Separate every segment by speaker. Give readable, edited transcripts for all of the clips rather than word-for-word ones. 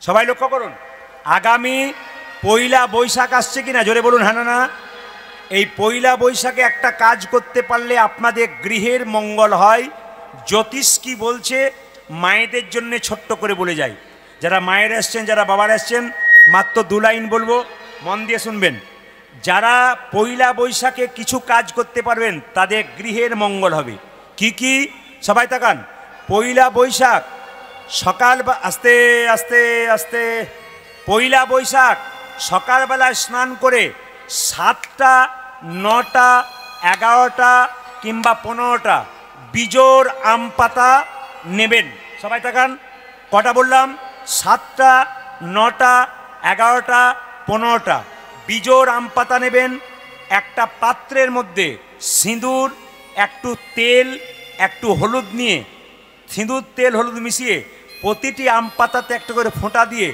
Speaker 1: সবাই লক্ষ্য করুন, আগামী পয়লা বৈশাখ আসছে কিনা জোরে বলুন হ্যাঁ না। এই পয়লা বৈশাখে একটা কাজ করতে পারলে আপনাদের গৃহের মঙ্গল হয়। জ্যোতিষ কি বলছে মায়েদের জন্য ছোট্ট করে বলে যাই, যারা মায়ের আসছেন যারা বাবার আসছেন মাত্র 2 লাইন বলবো, মন দিয়ে শুনবেন। যারা পয়লা বৈশাখে কিছু কাজ করতে পারবেন তাদের গৃহের মঙ্গল হবে। কি কি? সবাই তাকান। পয়লা বৈশাখ সকাল, আস্তে আস্তে আস্তে, পয়লা বৈশাখ সকালবেলায় স্নান করে 7টা 9টা 11টা কিংবা 15টা বিজোড় আম পাতা নেবেন। সবাই তাকান, কটা বললাম? 7টা 9টা 11টা 15টা বিজোড় আম পাতা নেবেন। একটা পাত্রের মধ্যে সিঁদুর, একটু তেল, একটু হলুদ নিয়ে, সিঁদুর তেল হলুদ মিশিয়ে প্রতিটি আম পাতাতে একটা করে ফোঁটা দিয়ে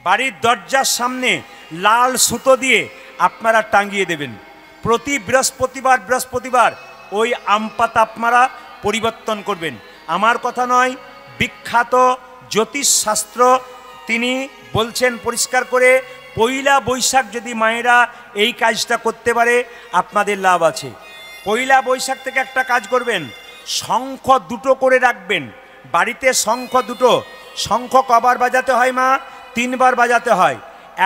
Speaker 1: বাড়ির দরজার সামনে লাল সুতো দিয়ে আপনারা টাঙিয়ে দেবেন। প্রতি বৃহস্পতিবার ওই আম পাতা আপনারা পরিবর্তন করবেন। আমার কথা নয়, বিখ্যাত জ্যোতিষশাস্ত্র তিনি বলছেন পরিষ্কার করে, পয়লা বৈশাখ যদি মায়েরা এই কাজটা করতে পারে আপনাদের লাভ আছে। পয়লা বৈশাখ থেকে একটা কাজ করবেন, শঙ্খ 2টো করে রাখবেন বাড়িতে। শঙ্খ 2টো। শঙ্খ কবার বাজাতে হয় মা? 3 বার বাজাতে হয়।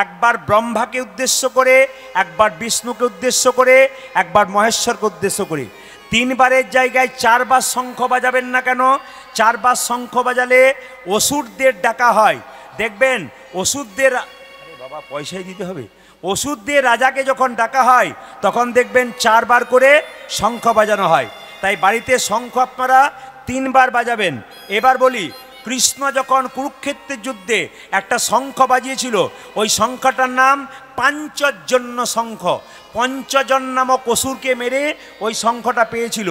Speaker 1: একবার ব্রহ্মাকে উদ্দেশ্য করে, একবার বিষ্ণুকে উদ্দেশ্য করে, একবার মহেশ্বরকে উদ্দেশ্য করে। 3 বারের জায়গায় 4 বার শঙ্খ বাজাবেন না কেন? 4 বার শঙ্খ বাজালে অসুরদের ডাকা হয়। দেখবেন অসুরদের, আরে বাবা পয়সাই দিতে হবে, অসুরদের রাজাকে যখন ডাকা হয় তখন দেখবেন 4 বার করে শঙ্খ বাজানো হয়। তাই বাড়িতে শঙ্খ আপনারা 3 বার বাজাবেন। এবার বলি, কৃষ্ণ যখন কুরুক্ষেত্রের যুদ্ধে একটা শঙ্খ বাজিয়েছিল, ওই শঙ্খটার নাম পাঞ্চজন্য শঙ্খ। পঞ্চজন নামক অসুরকে মেরে ওই শঙ্খটা পেয়েছিল।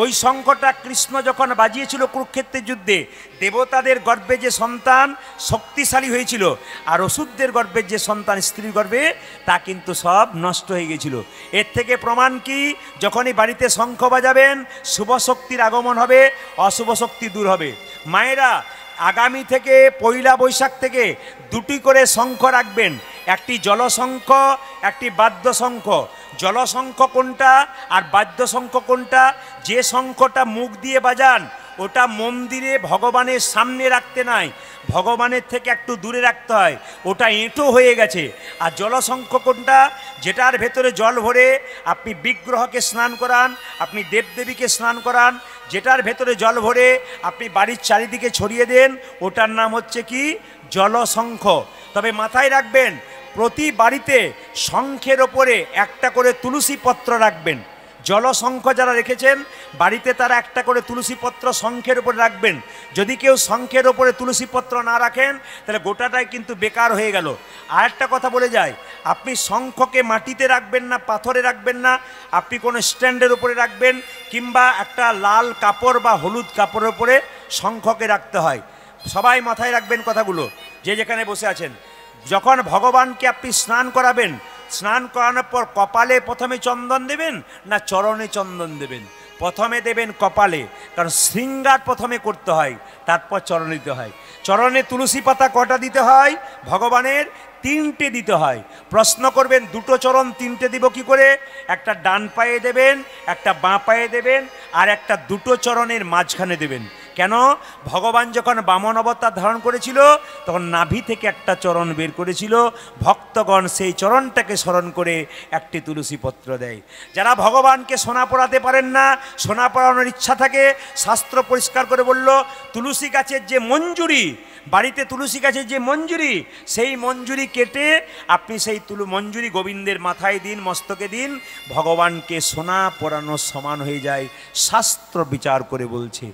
Speaker 1: ওই শঙ্খটা কৃষ্ণ যখন বাজিয়েছিল কুরুক্ষেত্রের যুদ্ধে, দেবতাদের গর্ভে যে সন্তান শক্তিশালী হয়েছিল, আর অসুরদের গর্ভের যে সন্তান স্ত্রীর গর্ভে, তা কিন্তু সব নষ্ট হয়ে গেছিল। এর থেকে প্রমাণ কি? যখনই বাড়িতে শঙ্খ বাজাবেন শুভ শক্তির আগমন হবে, অশুভ শক্তি দূর হবে। মায়েরা আগামী থেকে পয়লা বৈশাখ থেকে 2টি করে শঙ্খ রাখবেন, একটি জলশঙ্খ, একটি বাদ্যশঙ্খ। জলশঙ্খ কোনটা আর বাদ্যশঙ্খ কোনটা? যে শঙ্খটা মুখ দিয়ে বাজান ওটা মন্দিরে ভগবানের সামনে রাখতে নাই, ভগবানের থেকে একটু দূরে রাখতে হয়, ওটা এঁটো হয়ে গেছে। আর জলশঙ্খ কোনটা? যেটার ভেতরে জল ভরে আপনি বিগ্রহকে স্নান করান, আপনি দেবদেবীকে স্নান করান, যেটার ভেতরে জল ভরে আপনি বাড়ির চারিদিকে ছড়িয়ে দেন, ওটার নাম হচ্ছে কি? জলশঙ্খ। তবে মাথায় রাখবেন, প্রতি বাড়িতে শঙ্খের ওপরে একটা করে তুলসী পত্র রাখবেন। জলশঙ্খ যারা রেখেছেন বাড়িতে তারা একটা করে তুলসী পত্র শঙ্খের উপরে রাখবেন। যদি কেউ শঙ্খের ওপরে তুলসী পত্র না রাখেন তাহলে গোটাটাই কিন্তু বেকার হয়ে গেল। আর একটা কথা বলে যায়, আপনি শঙ্খকে মাটিতে রাখবেন না, পাথরে রাখবেন না, আপনি কোনো স্ট্যান্ডের উপরে রাখবেন, কিংবা একটা লাল কাপড় বা হলুদ কাপড়ের উপরে শঙ্খকে রাখতে হয়। সবাই মাথায় রাখবেন কথাগুলো, যে যেখানে বসে আছেন। যখন ভগবানকে আপনি স্নান করাবেন, স্নান করানোর পর কপালে প্রথমে চন্দন দেবেন না চরণে চন্দন দেবেন? প্রথমে দেবেন কপালে, কারণ শৃঙ্গার প্রথমে করতে হয়, তারপর চরণে দিতে হয়। চরণে তুলসী পাতা কটা দিতে হয়? ভগবানের 3টে দিতে হয়। প্রশ্ন করবেন 2টো চরণ 3টে দিব কি করে? একটা ডান পায়ে দেবেন, একটা বাঁ পায়ে দেবেন, আর একটা 2টো চরণের মাঝখানে দেবেন। কেন? ভগবান যখন বামন অবতার ধারণ করেছিল তখন নাভি থেকে একটা চরণ বের করেছিল, ভক্তগণ সেই চরণটাকে স্মরণ করে একটি তুলসী পত্র দেয়। যারা ভগবানকে সোনা পড়াতে পারেন না, সোনা পড়ানোর ইচ্ছা থাকে, শাস্ত্র পরিষ্কার করে বলল, তুলসী গাছের যে মঞ্জুরি, বাড়িতে তুলসী গাছের যে মঞ্জুরি, সেই মঞ্জুরি কেটে আপনি সেই মঞ্জুরি গোবিন্দের মাথায় দিন, মস্তকে দিন, ভগবানকে সোনা পরানোর সমান হয়ে যায়, শাস্ত্র বিচার করে বলছে।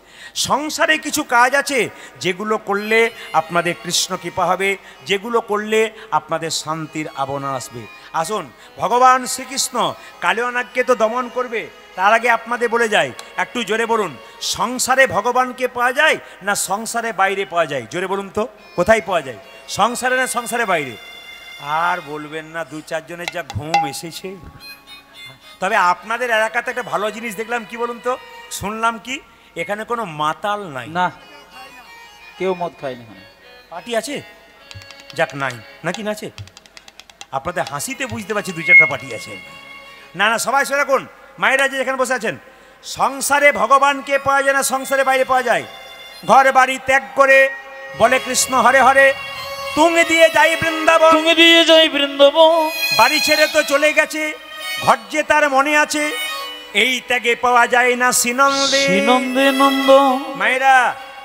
Speaker 1: সংসারে কিছু কাজ আছে যেগুলো করলে আপনাদের কৃষ্ণ কৃপা হবে, যেগুলো করলে আপনাদের শান্তির আবরণ আসবে। আসুন, ভগবান শ্রীকৃষ্ণ কালিয়ানাগকে তো দমন করবে, তার আগে আপনাদের বলে যায়, একটু জোরে বলুন, সংসারে ভগবানকে পাওয়া যায় না সংসারে বাইরে পাওয়া যায়? জোরে বলুন তো, কোথায় পাওয়া যায়? সংসারে না সংসারে বাইরে? আর বলবেন না, 2-4 জনের যা ঘুম এসেছে। তবে আপনাদের এলাকাতে একটা ভালো জিনিস দেখলাম, কি বলুন তো, শুনলাম কি এখানে কোনো মাতাল নাই।
Speaker 2: না, কেউ মদ খায়নি।
Speaker 1: পার্টি আছে? যাক, নাই নাকি? না আছে? আপনাদের হাসিতে বুঝতে পারছি দুই চারটা পার্টি আছে। না না, সবাই সরে রাখুন। মায়েরা যে যেখানে বসে আছেন, সংসারে ভগবানকে পাওয়া যায় না, সংসারে বাইরে পাওয়া যায়। ঘর বাড়ি ত্যাগ করে বলে কৃষ্ণ হরে হরে, তুঙ্গে দিয়ে যাই বৃন্দাবন,
Speaker 2: তুমি দিয়ে যাই বৃন্দাবন।
Speaker 1: বাড়ি ছেড়ে তো চলে গেছে, ঘর যে তার মনে আছে, এই ত্যাগে পাওয়া যায় না শ্রীনন্দে।
Speaker 2: শ্রীনন্দে নন্দ।
Speaker 1: মায়েরা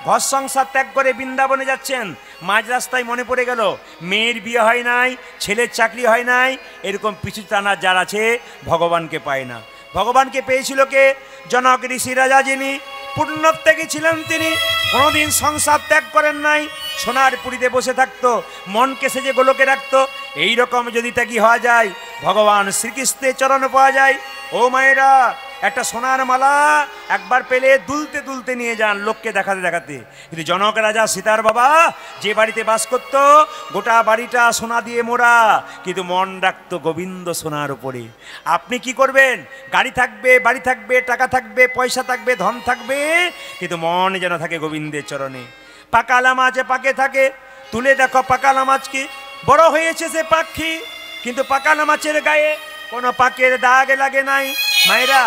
Speaker 1: ঘর সংসার ত্যাগ করে বৃন্দাবনে যাচ্ছেন, মাঝ রাস্তায় মনে পড়ে গেল মেয়ের বিয়ে হয় নাই, ছেলের চাকরি হয় নাই, এরকম পিছু টানা যার আছে ভগবানকে পায় না। ভগবানকে পেয়েছিল কে? জনক ঋষি রাজা, যিনি পুণ্যত্যাগী ছিলেন, তিনি কোনোদিন সংসার ত্যাগ করেন নাই, সোনার পুরীতে বসে থাকতো, মনকে সেজে গোলকে রাখতো। এইরকম যদি ত্যাগী হওয়া যায়, ভগবান শ্রীকৃষ্ণের চরণ পাওয়া যায়। ও মায়েরা, একটা সোনার মালা একবার পেলে দুলতে দুলতে নিয়ে যান, লোককে দেখাতে দেখাতে। কিন্তু জনক রাজা সীতার বাবা যে বাড়িতে বাস করত, গোটা বাড়িটা সোনা দিয়ে মোড়া, কিন্তু মন রাখতো গোবিন্দ সোনার উপরে। আপনি কি করবেন? গাড়ি থাকবে, বাড়ি থাকবে, টাকা থাকবে, পয়সা থাকবে, ধন থাকবে, কিন্তু মন যেন থাকে গোবিন্দের চরণে। পাকালা মাছ পাকে থাকে, তুলে দেখো পাকালা মাছকে, বড় হয়েছে সে পাখি, কিন্তু পাকালা মাছের গায়ে কোনো পাকের দাগ লাগে নাই। মায়েরা,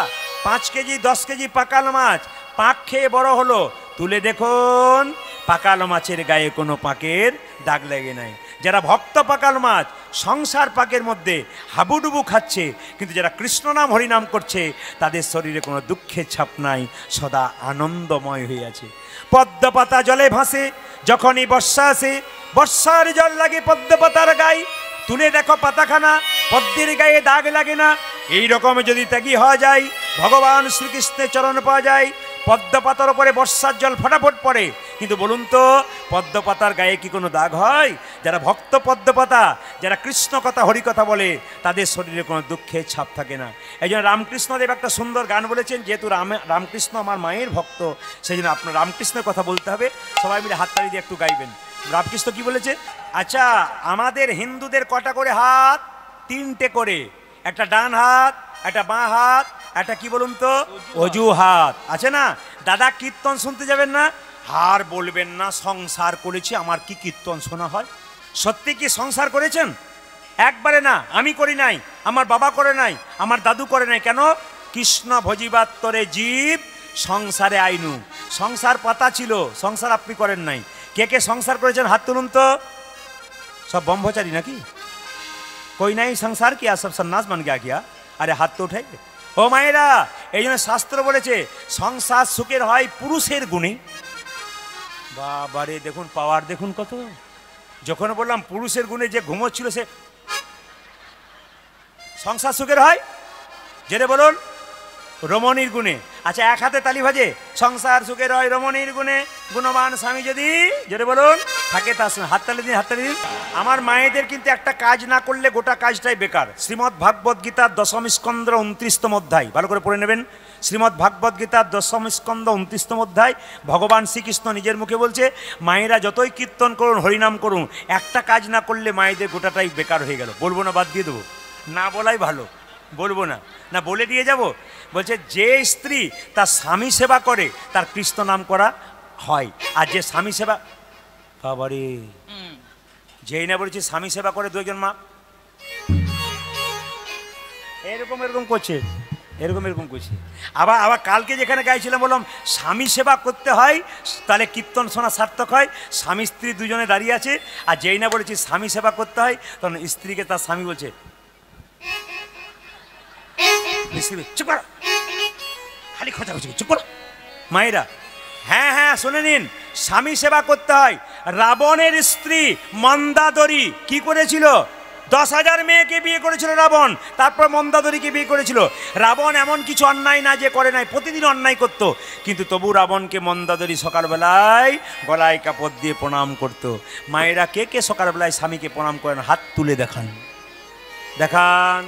Speaker 1: 5 কেজি 10 কেজি পাকাল মাছ পাক খেয়ে বড় হলো, তুলে দেখুন পাকাল মাছের গায়ে কোনো পাকের দাগ লেগে নাই। যারা ভক্ত পাকাল মাছ সংসার পাকের মধ্যে হাবুডুবু খাচ্ছে, কিন্তু যারা কৃষ্ণ নাম হরিনাম করছে, তাদের শরীরে কোনো দুঃখের ছাপ নাই, সদা আনন্দময় হয়ে আছে। পদ্ম পাতা জলে ভাসে, যখনই বর্ষা আসে, বর্ষার জল লাগে পদ্ম পাতার গায়ে, তুলে দেখো পাতাখানা, পদ্মের গায়ে দাগ লাগে না। এই রকম যদি ত্যাগী হওয়া যায়, ভগবান শ্রীকৃষ্ণের চরণ পাওয়া যায়। পদ্ম পাতার উপরে বর্ষার জল ফটাফট পড়ে, কিন্তু বলুন তো পদ্ম পাতার গায়ে কি কোনো দাগ হয়? যারা ভক্ত পদ্ম পাতা, যারা কৃষ্ণ কথা হরি কথা বলে, তাদের শরীরে কোনো দুঃখের ছাপ থাকে না। এই জন্য রামকৃষ্ণদেব একটা সুন্দর গান বলেছেন, যেহেতু রামকৃষ্ণ আমার মায়ের ভক্ত, সেই জন্য আপনার রামকৃষ্ণের কথা বলতে হবে। সবাই মিলে হাততালি দিয়ে একটু গাইবেন। রামকৃষ্ণ কি বলেছে? আচ্ছা, আমাদের হিন্দুদের কটা করে হাত? 3টে করে, একটা ডান হাত, একটা বাঁ হাত, একটা কি বলুন তো অজু হাত আছে না। দাদা কীর্তন শুনতে যাবেন না? হার বলবেন না, সংসার করেছি, আমার কি কীর্তন শোনা হয়? সত্যি কি সংসার করেছেন? একবারে না, আমি করি নাই, আমার বাবা করে নাই, আমার দাদু করে নাই। কেন? কৃষ্ণ ভজিবাত্তরে জীব সংসারে আইনু। সংসার পাতা ছিল, সংসার আপনি করেন নাই। কে কে সংসার করেছেন হাত তুলুন তো। সব ব্রহ্মচারী নাকি? कोई नहीं संसार किया, सब सन्यास बन गया क्या? अरे हाथ तो उठाइए। ও মায়েরা, এই জন্য শাস্ত্র বলেছে সংসার সুখের হয় পুরুষের গুণে। বাবারে, দেখুন পাওয়ার দেখুন কত। যখন বললাম পুরুষের গুণে, যে ঘুমোচ্ছিল সে সংসার সুখের হয়, যেটা বলুন রমণীর গুণে। আচ্ছা, এক হাতে তালি বাজে, সংসার সুখের হয় রমণীর গুণে, গুণবান স্বামী যদি, যেটা বলুন থাকে তার সঙ্গে। হাততালি দিন, হাততালি দিন। আমার মায়েদের কিন্তু একটা কাজ না করলে গোটা কাজটাই বেকার। শ্রীমদ্ ভাগবত গীতার 10ম স্কন্ধ 29তম অধ্যায় ভালো করে পড়ে নেবেন। শ্রীমদ্ ভাগবত গীতার 10ম স্কন্ধ 29তম অধ্যায় ভগবান শ্রীকৃষ্ণ নিজের মুখে বলছে, মায়েরা যতই কীর্তন করুন, হরিনাম করুন, একটা কাজ না করলে মায়েদের গোটাটাই বেকার হয়ে গেল। বলবো না, বাদ দিয়ে দেবো? না বলাই ভালো, বলবো না, না বলে দিয়ে যাব। বলছে যে স্ত্রী তার স্বামী সেবা করে, তার কৃষ্ণ নাম করা হয়। আর যে স্বামী সেবা, বাবারে, যেই না বলেছি স্বামী সেবা করে 2জন মা এরকম এরকম করছে, এরকম এরকম করছে। আবার আবার কালকে যেখানে গাইছিলাম, বললাম স্বামী সেবা করতে হয়, তাহলে কীর্তন শোনা সার্থক হয়। স্বামী স্ত্রী দুজনে দাঁড়িয়ে আছে, আর যেই না বলেছি স্বামী সেবা করতে হয়, তখন স্ত্রীকে তার স্বামী বলছে চুপ করো, খালি খোঁচাখুচি, চুপ করো। মায়েরা, হ্যাঁ হ্যাঁ শুনে নিন, স্বামী সেবা করতে হয়। রাবণের স্ত্রী মন্দাদরী কি করেছিল? 10,000 মেয়েকে বিয়ে করেছিল রাবণ, তারপর মন্দাদরীকে বিয়ে করেছিল। রাবণ এমন কিছু অন্যায় না যে করে নাই, প্রতিদিন অন্যায় করত, কিন্তু তবু রাবণকে মন্দাদরী সকালবেলায় গলায় কাপড় দিয়ে প্রণাম করত। মায়েরা, কে কে সকালবেলায় স্বামীকে প্রণাম করেন? হাত তুলে দেখান, দেখান।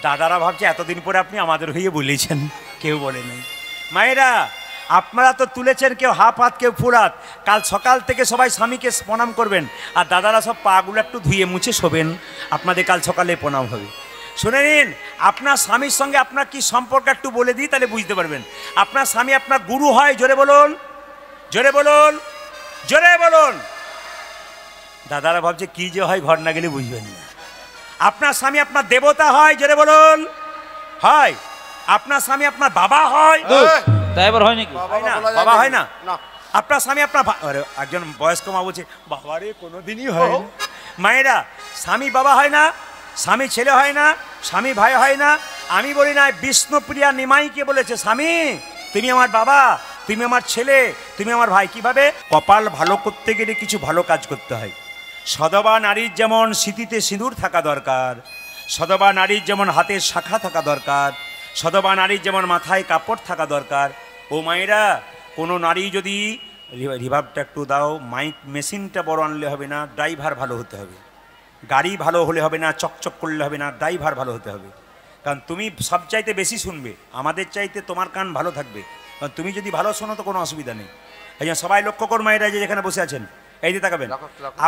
Speaker 1: দাদারা ভাবছে এতদিন পরে আপনি আমাদের হয়ে বলেছেন, কেউ বলে নাই। মায়েরা, আপনারা তো তুলেছেন, কেউ হাফ হাত, কেউ ফুল হাত। কাল সকাল থেকে সবাই স্বামীকে প্রণাম করবেন, আর দাদারা সব পাগুলো একটু ধুয়ে মুছে শোবেন, আপনাদের কাল সকালে প্রণাম হবে। শুনে নিন, আপনার স্বামীর সঙ্গে আপনার কি সম্পর্ক একটু বলে দিই, তাহলে বুঝতে পারবেন। আপনার স্বামী আপনার গুরু হয়, জোরে বলুন, জোরে বলুন। জোরে বলুন। দাদারা ভাবছে কি যে হয়, ঘর না গেলে বুঝবেন না। আপনার স্বামী আপনার দেবতা হয়, জোরে বলুন। হয়। আপনার স্বামী আপনার বাবা হয়,
Speaker 2: তাই এবার হয় নাকি?
Speaker 1: হয় না? বাবা হয় না? আপনার স্বামী আপনার আরে, একজন বয়স্ক মা বলছে বাবারে কোনোদিনই হয় না। মায়েরা, স্বামী বাবা হয় না, স্বামী ছেলে হয় না, স্বামী ভাই হয় না। আমি বলি না, বিষ্ণুপ্রিয়া নিমাইকে বলেছে স্বামী তুমি আমার বাবা, তুমি আমার ছেলে, তুমি আমার ভাই। কিভাবে? কপাল ভালো করতে গেলে কিছু ভালো কাজ করতে হয়। সধবা নারীর যেমন সিঁথিতে সিঁদুর থাকা দরকার, সধবা নারীর যেমন হাতের শাখা থাকা দরকার, সধবা নারীর যেমন মাথায় কাপড় থাকা দরকার। ও মায়েরা, কোনো নারী যদি রিভাবটা একটু দাও, মাইক মেশিনটা বড় আনলে হবে না, ড্রাইভার ভালো হতে হবে। গাড়ি ভালো হলে হবে না, চকচক করলে হবে না, ড্রাইভার ভালো হতে হবে। কারণ তুমি সব চাইতে বেশি শুনবে, আমাদের চাইতে তোমার কান ভালো থাকবে। কারণ তুমি যদি ভালো শোনো তো কোনো অসুবিধা নেই। এই জন্য সবাই লক্ষ্য কর মায়েরা, যে যেখানে বসে আছেন এই যে তাকাবেন।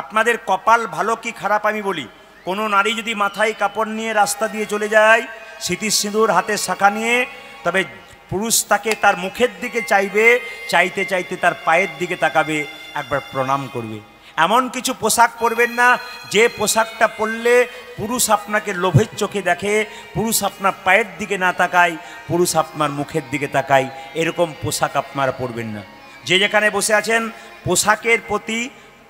Speaker 1: আপনাদের কপাল ভালো কি খারাপ আমি বলি, কোনো নারী যদি মাথায় কাপড় নিয়ে রাস্তা দিয়ে চলে যায়, সিঁথির সিঁদুর হাতের শাখা নিয়ে, তবে পুরুষ তাকে তার মুখের দিকে চাইবে, চাইতে চাইতে তার পায়ের দিকে তাকাবে, একবার প্রণাম করবে। এমন কিছু পোশাক পরবেন না যে পোশাকটা পরলে পুরুষ আপনাকে লোভের চোখে দেখে, পুরুষ আপনার পায়ের দিকে না তাকায়, পুরুষ আপনার মুখের দিকে তাকায়। এরকম পোশাক আপনারা পরবেন না। যে যেখানে বসে আছেন পোশাকের প্রতি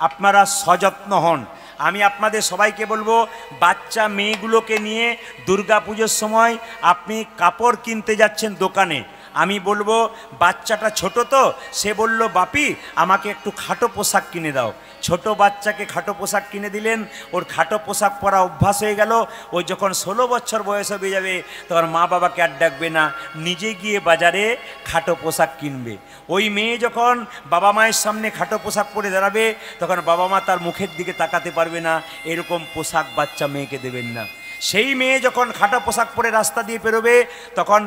Speaker 1: আপনারা সযত্ন হন। আমি আপনাদের সবাইকে বলবো, বাচ্চা মেয়েগুলোকে নিয়ে দুর্গাপুজোর সময় আপনি কাপড় কিনতে যাচ্ছেন দোকানে, আমি বলবো বাচ্চাটা ছোট তো, সে বলল বাপি আমাকে একটু খাটো পোশাক কিনে দাও। ছোট বাচ্চাকে খাটো পোশাক কিনে দিলেন, ওর খাটো পোশাক পরা অভ্যাস হয়ে গেল। ও যখন 16 বছর বয়স হয়ে যাবে তখন মা বাবাকে আর ডাকবে না, নিজে গিয়ে বাজারে খাটো পোশাক কিনবে। ওই মেয়ে যখন বাবা মায়ের সামনে খাটো পোশাক পরে দাঁড়াবে তখন বাবা মা তার মুখের দিকে তাকাতে পারবে না। এরকম পোশাক বাচ্চা মেয়েকে দেবেন না। সেই মেয়ে যখন খাটো পোশাক পরে রাস্তা দিয়ে পেরোবে তখন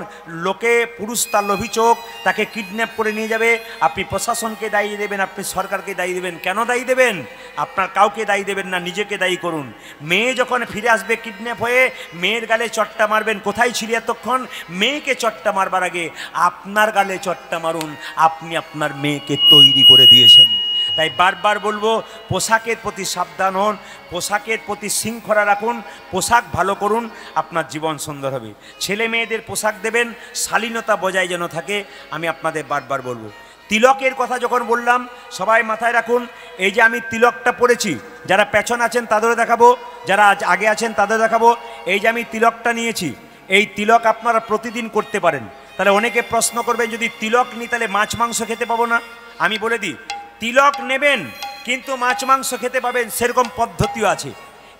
Speaker 1: লোকে, পুরুষ তার লোভী চোখ, তাকে কিডন্যাপ করে নিয়ে যাবে। আপনি প্রশাসনকে দায়ী দেবেন, আপনি সরকারকে দায়ী দেবেন। কেন দায়ী দেবেন? আপনার কাউকে দায়ী দেবেন না, নিজেকে দায়ী করুন। মেয়ে যখন ফিরে আসবে কিডন্যাপ হয়ে, মেয়ের গালে চট্টা মারবেন, কোথায় ছিলি এতক্ষণ? মেয়েকে চট্টা মারবার আগে আপনার গালে চট্টা মারুন, আপনি আপনার মেয়েকে তৈরি করে দিয়েছেন। তাই বারবার বলবো, পোশাকের প্রতি সাবধান হন, পোশাকের প্রতি শৃঙ্খলা রাখুন, পোশাক ভালো করুন, আপনার জীবন সুন্দর হবে। ছেলে মেয়েদের পোশাক দেবেন, শালীনতা বজায় যেন থাকে, আমি আপনাদের বারবার বলবো। তিলকের কথা যখন বললাম, সবাই মাথায় রাখুন, এই যে আমি তিলকটা পরেছি, যারা পেছন আছেন তাদেরও দেখাবো, যারা আগে আছেন তাদের দেখাবো। এই যে আমি তিলকটা নিয়েছি, এই তিলক আপনারা প্রতিদিন করতে পারেন। তাহলে অনেকে প্রশ্ন করবেন, যদি তিলক নিই তাহলে মাছ মাংস খেতে পাবো না? আমি বলে দিই, তিলক নেবেন কিন্তু মাছ মাংস খেতে পাবেন, সেরকম পদ্ধতিও আছে।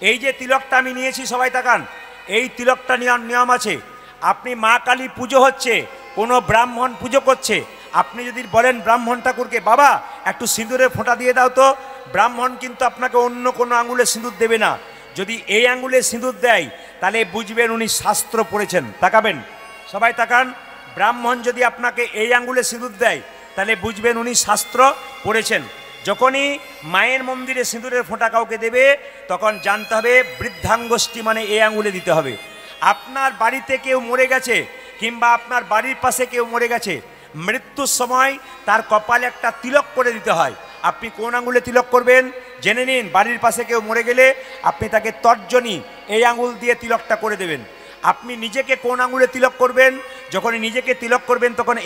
Speaker 1: এই যে তিলকটা আমি নিয়েছি, সবাই তাকান, এই তিলকটা নিয়ম আছে। আপনি মা কালী পুজো হচ্ছে, কোনো ব্রাহ্মণ পুজো করছে, আপনি যদি বলেন ব্রাহ্মণ ঠাকুরকে, বাবা একটু সিঁদুরের ফোঁটা দিয়ে দাও তো, ব্রাহ্মণ কিন্তু আপনাকে অন্য কোনো আঙুলে সিঁদুর দেবে না। যদি এই আঙুলে সিঁদুর দেয় তাহলে বুঝবেন উনি শাস্ত্র পড়েছেন। তাকাবেন, সবাই তাকান, ব্রাহ্মণ যদি আপনাকে এই আঙুলে সিঁদুর দেয় তাহলে বুঝবেন উনি শাস্ত্র পড়েছেন। যখনই মায়ের মন্দিরে সিঁদুরের ফোঁটা কাউকে দেবে তখন জানতে হবে বৃদ্ধাঙ্গুষ্ঠী মানে এই আঙুলে দিতে হবে। আপনার বাড়িতে কেউ মরে গেছে কিংবা আপনার বাড়ির পাশে কেউ মরে গেছে, মৃত্যুর সময় তার কপালে একটা তিলক করে দিতে হয়। আপনি কোন আঙুলে তিলক করবেন জেনে নিন। বাড়ির পাশে কেউ মরে গেলে আপনি তাকে তর্জনী এই আঙুল দিয়ে তিলকটা করে দেবেন। আপনি নিজেকে কোন আঙুলে তিলক করবেন? যখন নিজেকে তিলক করবেন তখন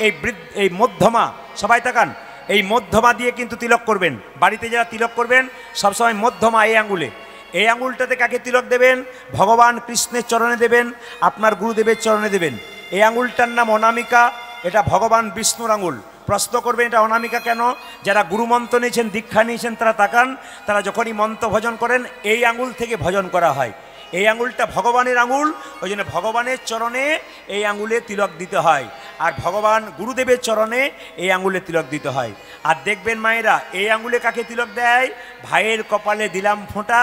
Speaker 1: এই মধ্যমা, সবাই তাকান, এই মধ্যমা দিয়ে কিন্তু তিলক করবেন। বাড়িতে যারা তিলক করবেন সবসময় মধ্যমা এই আঙুলে, এই আঙুলটাতে কাকে তিলক দেবেন? ভগবান কৃষ্ণের চরণে দেবেন, আপনার গুরুদেবের চরণে দেবেন। এই আঙুলটার নাম অনামিকা, এটা ভগবান বিষ্ণুর আঙুল। প্রশ্ন করবেন এটা অনামিকা কেন? যারা গুরুমন্ত্র নিয়েছেন, দীক্ষা নিয়েছেন তারা তাকান, তারা যখনই মন্ত্র ভজন করেন এই আঙুল থেকে ভজন করা হয়। এই আঙুলটা ভগবানের আঙুল, ওই জন্য ভগবানের চরণে এই আঙুলে তিলক দিতে হয়, আর ভগবান গুরুদেবের চরণে এই আঙুলে তিলক দিতে হয়। আর দেখবেন মায়েরা, এই আঙুলে কাকে তিলক দেয়? ভাইয়ের কপালে দিলাম ফোঁটা,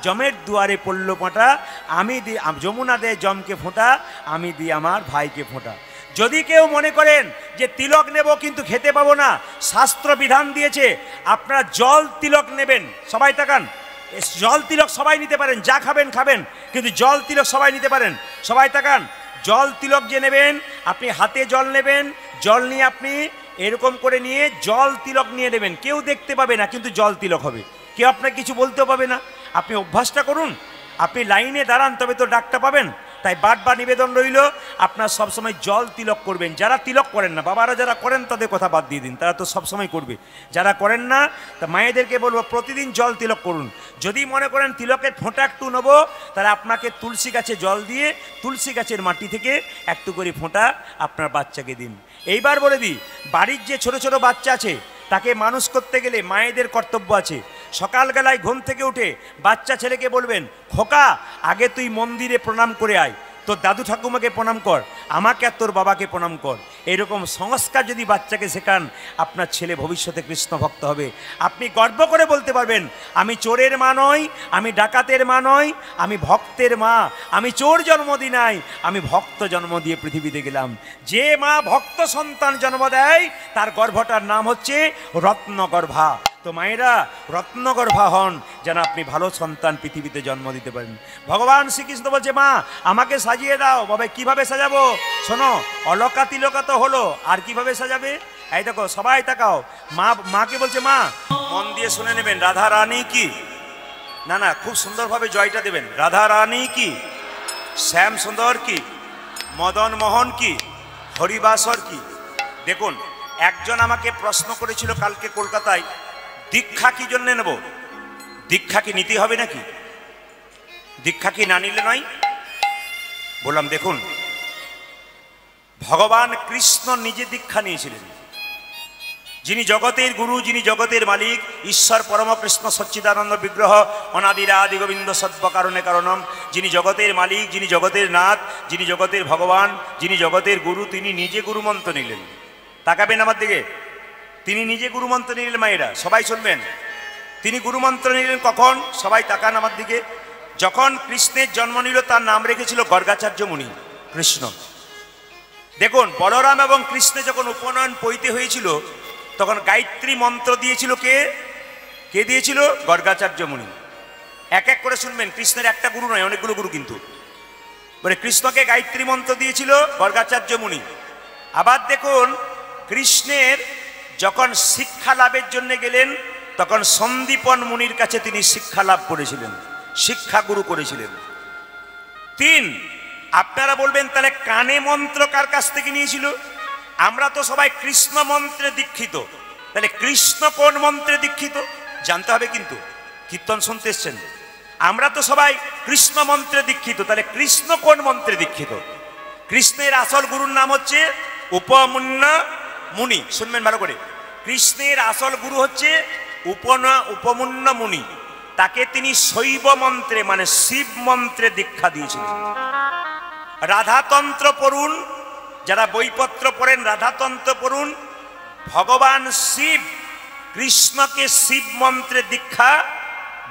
Speaker 1: জমের দুয়ারে পড়ল ফোঁটা, আমি দিই যমুনা দেয় জমকে ফোঁটা, আমি দিই আমার ভাইকে ফোঁটা। যদি কেউ মনে করেন যে তিলক নেব কিন্তু খেতে পাবো না, শাস্ত্র বিধান দিয়েছে আপনারা জল তিলক নেবেন। সবাই তাকান, জল তিলক সবাই নিতে পারেন, যা খাবেন খাবেন, কিন্তু জল তিলক সবাই নিতে পারেন। সবাই তাকান, জল তিলক যে নেবেন, আপনি হাতে জল নেবেন, জল নিয়ে আপনি এরকম করে নিয়ে জল তিলক নিয়ে দেবেন। কেউ দেখতে পাবে না, কিন্তু জল তিলক হবে। কেউ আপনাকে কিছু বলতেও পাবে না। আপনি অভ্যাসটা করুন, আপনি লাইনে দাঁড়ান, তবে তো ডাকটা পাবেন। তাই বারবার নিবেদন রইল, আপনার সবসময় জল তিলক করবেন। যারা তিলক করেন না, বাবারা যারা করেন তাদের কথা বাদ দিয়ে দিন, তারা তো সবসময় করবে। যারা করেন না, তা মায়েদেরকে বলবো প্রতিদিন জল তিলক করুন। যদি মনে করেন তিলকের ফোঁটা একটু নেবো, তাহলে আপনাকে তুলসী গাছে জল দিয়ে তুলসী গাছের মাটি থেকে একটু করে ফোঁটা আপনার বাচ্চাকে দিন। এইবার বলে দিই, বাড়ির যে ছোট ছোট বাচ্চা আছে তাকে মানুষ করতে গেলে মায়েদের কর্তব্য আছে। সকালবেলায় ঘুম থেকে উঠে বাচ্চা ছেলেকে বলবেন, খোকা আগে তুই মন্দিরে প্রণাম করে আয়, তোর দাদু ঠাকুমাকে প্রণাম কর, আমাকে আর তোর বাবাকে প্রণাম কর। এরকম সংস্কার যদি বাচ্চাকে শেখান, আপনার ছেলে ভবিষ্যতে কৃষ্ণ ভক্ত হবে। আপনি গর্ব করে বলতে পারবেন, আমি চোরের মা নই, আমি ডাকাতের মা নই, আমি ভক্তের মা। আমি চোর জন্ম দিই নাই, আমি ভক্ত জন্ম দিয়ে পৃথিবীতে গেলাম। যে মা ভক্ত সন্তান জন্ম দেয়, তার গর্ভটার নাম হচ্ছে রত্নগর্ভা। তো মায়েরা রত্নগর্ভা হন, যেন আপনি ভালো সন্তান পৃথিবীতে জন্ম দিতে পারেন। ভগবান শ্রীকৃষ্ণ বলছে, মা আমাকে সাজিয়ে দাও। বাবা কিভাবে সাজাবো? শোনো, অলকা তিলকা তো হলো, আর কিভাবে সাজাবে? এই দেখো, সবাই তাকাও। মাকে বলছে, মা মন দিয়ে শুনে নেবেন, রাধা রানী কি? না না, খুব সুন্দরভাবে জয়টা দেবেন। রাধা রানী কি? শ্যাম সুন্দর কি? মদন মোহন কি? হরিবাসর কি? দেখুন, একজন আমাকে প্রশ্ন করেছিল কালকে কলকাতায়, দীক্ষা কি জন্য নেব? দীক্ষা কি নিতে হবে নাকি? দীক্ষা কি না নিলে নয়? বললাম, দেখুন, ভগবান কৃষ্ণ নিজে দীক্ষা নিয়েছিলেন। যিনি জগতের গুরু, যিনি জগতের মালিক, ঈশ্বর পরম কৃষ্ণ সচ্চিদানন্দ বিগ্রহ অনাদির আদি গোবিন্দ সর্ব কারণে কারণম, যিনি জগতের মালিক, যিনি জগতের নাথ, যিনি জগতের ভগবান, যিনি জগতের গুরু, তিনি নিজে গুরুমন্ত্র নিলেন। তাকাবেন আমার দিকে, তিনি নিজে গুরুমন্ত্র নিলেন। মায়েরা সবাই শুনবেন, তিনি গুরুমন্ত্র নিলেন কখন? সবাই তাকান আমার দিকে। যখন কৃষ্ণের জন্ম নিল, তার নাম রেখেছিল গর্গাচার্য মুনি। কৃষ্ণ, দেখুন, বলরাম এবং কৃষ্ণে যখন উপনয়ন পৈতে হয়েছিল, তখন গায়ত্রী মন্ত্র দিয়েছিল কে? কে দিয়েছিল? গর্গাচার্য মুনি। এক এক করে শুনবেন, কৃষ্ণের একটা গুরু নয়, অনেকগুলো গুরু, কিন্তু বলে কৃষ্ণকে গায়ত্রী মন্ত্র দিয়েছিল গর্গাচার্য মুনি। আবার দেখুন, কৃষ্ণের যখন শিক্ষা লাভের জন্য গেলেন, তখন সন্দীপন মুনির কাছে তিনি শিক্ষা লাভ করেছিলেন, শিক্ষা গুরু করেছিলেন। 3, আপনারা বলবেন তাহলে কানে মন্ত্র কার কাছ থেকে নিয়েছিল? আমরা তো সবাই কৃষ্ণ মন্ত্রে দীক্ষিত, তাহলে কৃষ্ণ কোন মন্ত্রে দীক্ষিত জানতে হবে। কিন্তু কীর্তন শুনতে এসছেন, আমরা তো সবাই কৃষ্ণ মন্ত্রে দীক্ষিত, তাহলে কৃষ্ণ কোন মন্ত্রে দীক্ষিত? কৃষ্ণের আসল গুরুর নাম হচ্ছে উপমন্য মুনি। শুনবেন ভালো করে, কৃষ্ণের আসল গুরু হচ্ছে উপমন্য মুনি। তাকে তিনি শৈব মন্ত্রে মানে শিব মন্ত্রে দীক্ষা দিয়েছিলেন। রাধাতন্ত্র পড়ুন, যারা বইপত্র পড়েন রাধাতন্ত্র পড়ুন। ভগবান শিব কৃষ্ণকে শিব মন্ত্রে দীক্ষা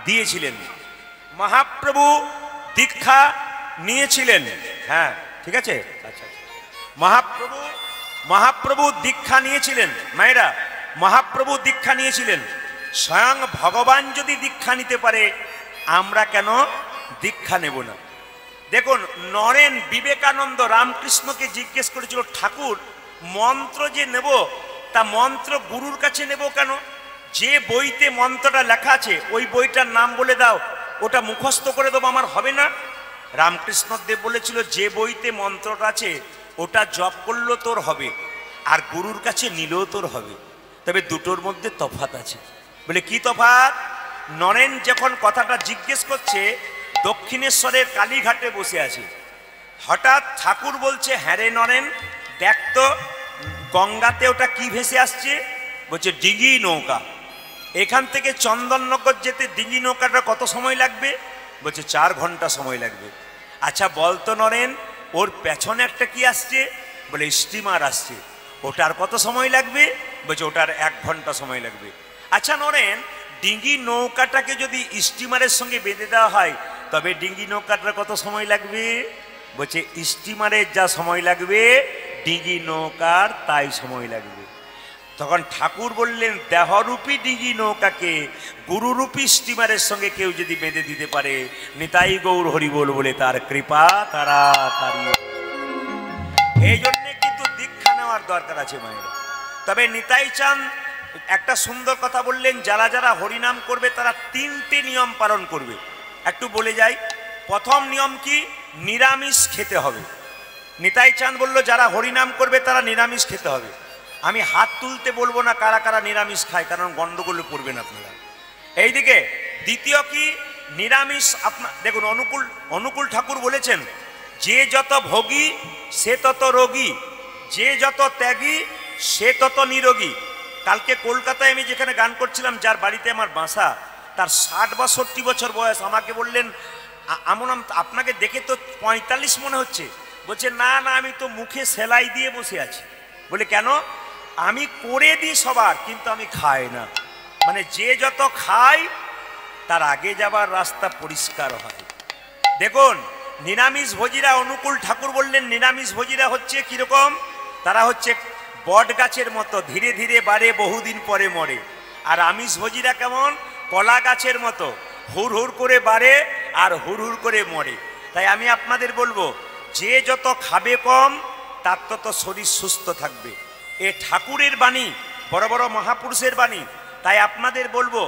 Speaker 1: দিয়েছিলেন। মহাপ্রভু দীক্ষা নিয়েছিলেন। হ্যাঁ, ঠিক আছে। আচ্ছা, মহাপ্রভু দীক্ষা নিয়েছিলেন। মায়েরা, মহাপ্রভু দীক্ষা নিয়েছিলেন। স্বয়ং ভগবান যদি দীক্ষা নিতে পারে, আমরা কেন দীক্ষা নেব না? দেখুন, নরেন বিবেকানন্দ রামকৃষ্ণকে জিজ্ঞেস করেছিল, ঠাকুর মন্ত্র যে নেব, তা মন্ত্র গুরুর কাছে নেব কেন? যে বইতে মন্ত্রটা লেখা আছে ওই বইটার নাম বলে দাও, ওটা মুখস্থ করে দেবো, আমার হবে না? রামকৃষ্ণদেব বলেছিল, যে বইতে মন্ত্রটা আছে ওটা জপ করলেও তোর হবে, আর গুরুর কাছে নিলেও তোর হবে। তবে দুটোর মধ্যে তফাৎ আছে। বলে কি তফাৎ? নরেন যখন কথাটা জিজ্ঞেস করছে, দক্ষিণেশ্বরের কালীঘাটে বসে আছে। হঠাৎ ঠাকুর বলছে, হ্যাঁ রে নরেন, দেখ তো গঙ্গাতে ওটা কি ভেসে আসছে? বলছে ডিঙি নৌকা। এখান থেকে চন্দননগর যেতে ডিঙি নৌকাটা কত সময় লাগবে? বলছে 4 ঘন্টা সময় লাগবে। আচ্ছা বলতো নরেন, ওর পেছনে একটা কি আসছে? বলে স্টিমার আসছে, ওটার কত সময় লাগবে? বলছে ওটার 1 ঘন্টা সময় লাগবে। আচ্ছা নরেন, ডিঙি নৌকাটাকে যদি স্টিমারের সঙ্গে বেঁধে দেওয়া হয়, তবে ডিঙি নৌকাটার কত সময় লাগবে? বলছে স্টিমারের যা সময় লাগবে ডিঙি নৌকার তাই সময় লাগবে। তখন ঠাকুর বললেন, দেহরূপী ডিঙি নৌকাকে গুরুরূপী স্টিমারের সঙ্গে কেউ যদি বেঁধে দিতে পারে, নিতাই গৌর হরিবোল বলে তার কৃপা তাড়াতাড়ি। এই জন্যে কিন্তু দীক্ষা নেওয়ার দরকার আছে মায়েরা। তবে নিতাই চাঁদ একটা সুন্দর কথা বললেন, যারা যারা হরিনাম করবে তারা 3টে নিয়ম পালন করবে। একটু বলে যাই। প্রথম নিয়ম কি? নিরামিষ খেতে হবে। নিতাই চাঁদ বলল যারা হরিনাম করবে তারা নিরামিষ খেতে হবে। আমি হাত তুলতে বলবো না কারা কারা নিরামিষ খায়, কারণ গন্ডগোলে পড়বেন আপনারা। এইদিকে দ্বিতীয় কি? নিরামিষ আপনার দেখুন, অনুকূল ঠাকুর বলেছেন, যে যত ভোগী সে তত রোগী, যে যত ত্যাগী সে তত নিরোগী। কালকে কলকাতায় আমি যেখানে গান করছিলাম, যার বাড়িতে আমার বাসা, তার 60 বা 70 বছর বয়স। আমাকে বললেন, আপনাকে দেখে তো 45 মনে হচ্ছে। বলছে না না, আমি তো মুখে সেলাই দিয়ে বসে আছি। বলে কেন? আমি করে দিই সবার, কিন্তু আমি খাই না। মানে যে যত খায় তার আগে যাবার রাস্তা পরিষ্কার হয়। দেখুন নিরামিষ ভোজীরা, অনুকূল ঠাকুর বললেন নিরামিষ ভোজীরা হচ্ছে কিরকম? তারা হচ্ছে বট গাছের মতো, ধীরে ধীরে বাড়ে, বহুদিন পরে মরে। আর আমিষ ভোজীরা কেমন? কলা গাছের মতো, হুড় হুড় করে বাড়ে আর হুড় হুড় করে মরে। তাই আমি আপনাদের বলবো, যে যত খাবে কম তার তত শরীর সুস্থ থাকবে। এ ঠাকুরের বাণী, বড় বড় মহাপুরুষের বাণী। তাই আপনাদের বলবো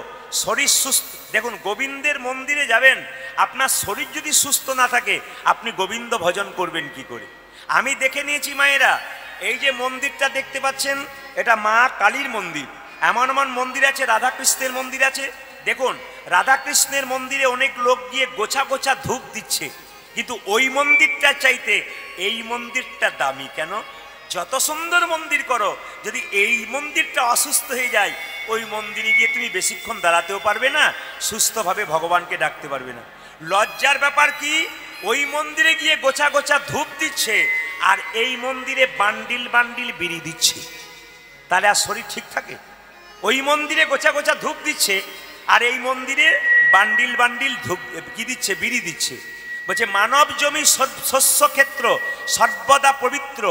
Speaker 1: শরীর সুস্থ। দেখুন গোবিন্দের মন্দিরে যাবেন, আপনার শরীর যদি সুস্থ না থাকে আপনি গোবিন্দ ভজন করবেন কি করে? আমি দেখে নিয়েছি মায়েরা, এই যে মন্দিরটা দেখতে পাচ্ছেন, এটা মা কালীর মন্দির। এমন এমন মন্দির আছে, রাধাকৃষ্ণের মন্দির আছে। দেখুন রাধাকৃষ্ণের মন্দিরে অনেক লোক গিয়ে গোছা গোছা ধূপ দিচ্ছে, কিন্তু ওই মন্দিরটা চাইতে এই মন্দিরটা দামি। কেন? যত সুন্দর মন্দির করো, যদি এই মন্দিরটা অসুস্থ হয়ে যায়, ওই মন্দিরে গিয়ে তুমি বেশিক্ষণ দাঁড়াতেও পারবে না, সুস্থভাবে ভগবানকে ডাকতে পারবে না। লজ্জার ব্যাপার কি? ওই মন্দিরে গিয়ে গোছা গোছা ধূপ দিচ্ছে, আর এই মন্দিরে বান্ডিল বান্ডিল বিড়ি দিচ্ছে। তাহলে আর শরীর ঠিক থাকে? ওই মন্দিরে গোছা গোছা ধূপ দিচ্ছে, আর এই মন্দিরে বান্ডিল বান্ডিল ধূপ কি দিচ্ছে? বিড়ি দিচ্ছে। বলছে মানব জমি শস্য ক্ষেত্র সর্বদা পবিত্র,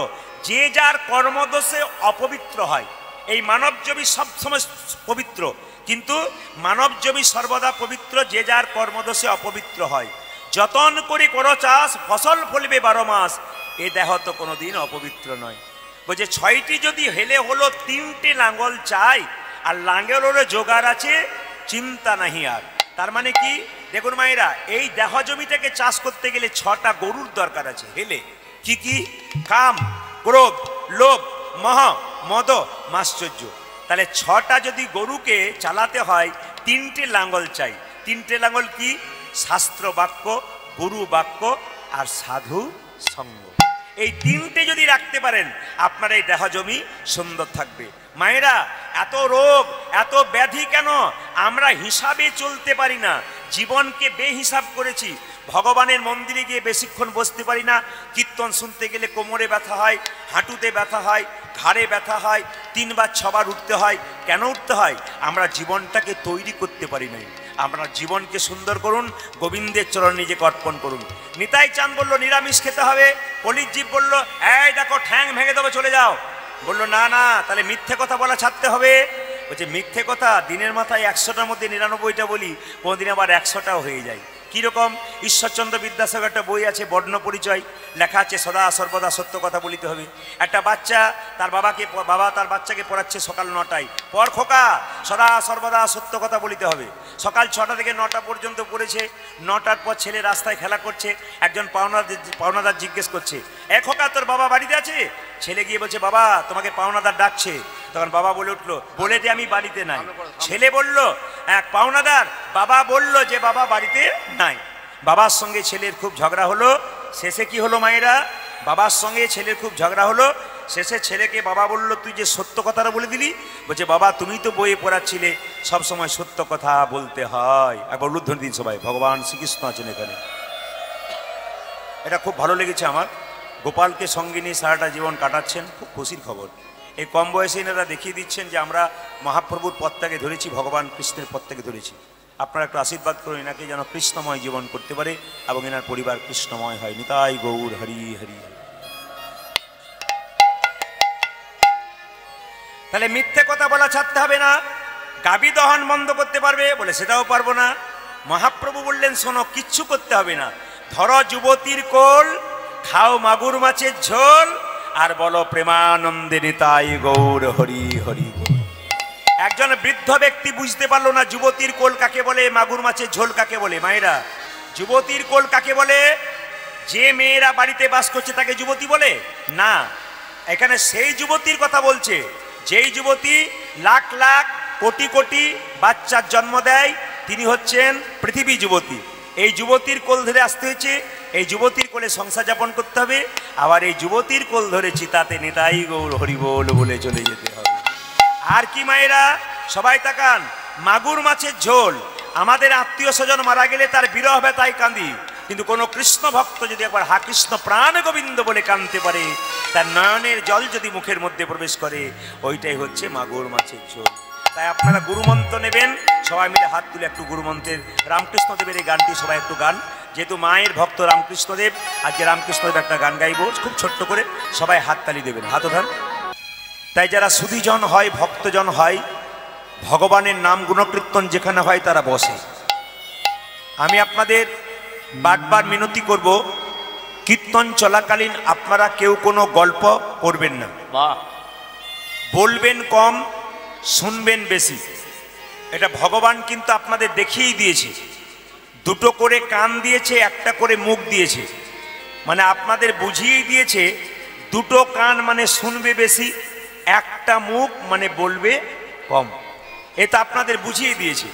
Speaker 1: যে যার কর্মদোষে অপবিত্র হয়। এই মানব জমি সবসময় পবিত্র, কিন্তু মানব জমি সর্বদা পবিত্র, যে যার কর্মদোষে অপবিত্র হয়। যতন করে করো চাষ, ফসল ফলবে 12 মাস, এ দেহ তো কোনোদিন অপবিত্র নয়। বলছে 6টি যদি হেলে হলো, 3টে লাঙ্গল চাই, আর লাঙ্গলেরও জোগাড় আছে, চিন্তা নাহি আর। তার মানে কি? দেখুন মায়েরা, এই দেহ জমিটাকে চাষ করতে গেলে 6টা গরুর দরকার আছে হেলে। কি কি? কাম, ক্রোধ, লোভ, মোহ, মদ, মাশ্চর্য। তাহলে 6টা যদি গরুকে চালাতে হয়, 3টে লাঙ্গল চাই। 3টে লাঙ্গল কি? শাস্ত্র বাক্য, গুরু বাক্য আর সাধু সঙ্গ। এই 3টে যদি রাখতে পারেন, আপনার এই দেহ জমি সুন্দর থাকবে। মায়েরা, এত রোগ এত ব্যাধি কেন? আমরা হিসাবে চলতে পারি না, জীবনকে বেহিসাব করেছি। ভগবানের মন্দিরে গিয়ে বেশিক্ষণ বসতে পারি না, কীর্তন শুনতে গেলে কোমরে ব্যথা হয়, হাঁটুতে ব্যথা হয়, ঘাড়ে ব্যথা হয়, 3 বার 6 বার উঠতে হয়। কেন উঠতে হয়? আমরা জীবনটাকে তৈরি করতে পারি নাই। আমরা জীবনকে সুন্দর করুন, গোবিন্দের চরণ নিজেকে অর্পণ করুন। নিতাই চাঁদ বলল নিরামিষ খেতে হবে। কলির জীব বলল এই দেখো ঠ্যাং ভেঙে দেবো, চলে যাও। বললো না না, তাহলে মিথ্যে কথা বলা ছাড়তে হবে। বলছে মিথ্যে কথা দিনের মাথায় 100টার মধ্যে 99টা বলি, কোনোদিন আবার 100টাও হয়ে যায়। কীরকম? ঈশ্বরচন্দ্র বিদ্যাসাগর একটা বই আছে, বর্ণ পরিচয়, লেখা আছে সদা সর্বদা সত্য কথা বলিতে হবে। একটা বাচ্চা বাবা তার বাচ্চাকে পড়াচ্ছে সকাল 9টায়, পর খোকা, সদা সর্বদা সত্য কথা বলিতে হবে। সকাল 6টা থেকে 9টা পর্যন্ত পড়েছে। 9টার পর ছেলে রাস্তায় খেলা করছে, একজন পাওনাদার জিজ্ঞেস করছে, এ খোকা তোর বাবা বাড়িতে আছে? ছেলে গিয়ে বলছে বাবা তোমাকে পাওনাদার ডাকছে। তখন বাবা বলে উঠলো, বলে যে আমি বাড়িতে নাই। ছেলে বলল এক পাওনাদার, বাবা বলল যে বাবা বাড়িতে নাই। বাবার সঙ্গে ছেলের খুব ঝগড়া হলো। শেষে কি হলো মায়েরা? বাবার সঙ্গে ছেলের খুব ঝগড়া হলো। শেষে ছেলেকে বাবা বলল তুই যে সত্য কথাটা বলে দিলি। বলছে বাবা তুমি তো বইয়ে পড়াচ্ছিলে সবসময় সত্য কথা বলতে হয়। একবার উল্লুধ্বনি দিন সবাই, ভগবান শ্রীকৃষ্ণ আছেন এখানে। এটা খুব ভালো লেগেছে আমার। গোপালকে সঙ্গে নিয়ে সারাটা জীবন কাটাচ্ছেন, খুব খুশির খবর। এই কম বয়সে এনারা দেখিয়ে দিচ্ছেন যে আমরা মহাপ্রভুর পথটাকে ধরেছি, ভগবান কৃষ্ণের পথটাকে ধরেছি। আপনারা একটু আশীর্বাদ করুন এনাকে যেন কৃষ্ণময় জীবন করতে পারে এবং এনার পরিবার কৃষ্ণময় হয়। নিতাই গৌর হরি হরি। তাহলে মিথ্যে কথা বলা ছাড়তে হবে না। গাবি দহন বন্ধ করতে পারবে? বলে সেটাও পারবো না। মহাপ্রভু বললেন শোনো, কিচ্ছু করতে হবে না। ধরো যুবতীর কোল, খাও মাগুর মাছের ঝোল, আর বলো প্রেমানন্দে নিতাই গৌর হরি হরি বল। একজন বৃদ্ধ ব্যক্তি বুঝতে পারলো না যুবতীর কোল কাকে বলে, মাগুর মাছের ঝোল কাকে বলে। মায়েরা, যুবতীর কোল কাকে বলে? যে মেয়েরা বাড়িতে বাস করছে তাকে যুবতী বলে না, এখানে সেই যুবতীর কথা বলছে যেই যুবতী লাখ লাখ কোটি কোটি বাচ্চার জন্ম দেয়, তিনি হচ্ছেন পৃথিবী যুবতী। এই যুবতীর কোল ধরে আসতে হয়েছে, এই যুবতীর কোলে সংসার যাপন করতে হবে, আবার এই যুবতীর কোল ধরে চিতাতে নিতাই গৌর হরিবোল বলে চলে যেতে হবে। আর কি মায়েরা, সবাই তাকান, মাগুর মাছের ঝোল। আমাদের আত্মীয় স্বজন মারা গেলে তার বিরহ ব্যথায় কাঁদি, কিন্তু কোনো কৃষ্ণ ভক্ত যদি একবার হা কৃষ্ণ প্রাণ গোবিন্দ বলে কাঁদতে পারে, তার নয়নের জল যদি মুখের মধ্যে প্রবেশ করে, ওইটাই হচ্ছে মাগুর মাছের ঝোল। তাই আপনারা গুরুমন্ত্র নেবেন, সবাই মিলে হাত তুলে একটু গুরুমন্ত্রের রামকৃষ্ণদেবের এই গানটি সবাই একটু গান। যেহেতু মায়ের ভক্ত রামকৃষ্ণদেব, আজকে রামকৃষ্ণদেব একটা গান গাইব খুব ছোট্ট করে, সবাই হাততালি দেবেন, হাত ওঠান। তাই যারা সুধীজন হয়, ভক্তজন হয়, ভগবানের নাম গুণকীর্তন যেখানে হয় তারা বসে। আমি আপনাদের বারবার মিনতি করব, কীর্তন চলাকালীন আপনারা কেউ কোনো গল্প করবেন না,
Speaker 2: বাহ,
Speaker 1: বলবেন কম, শুনবেন বেশি। এটা ভগবান কিন্তু আপনাদের দেখিয়েই দিয়েছে, দুটো করে কান দিয়েছে, একটা করে মুখ দিয়েছে, মানে আপনাদের বুঝিয়েই দিয়েছে দুটো কান মানে শুনবে বেশি, একটা মুখ মানে বলবে কম। এটা আপনাদের বুঝিয়ে দিয়েছে।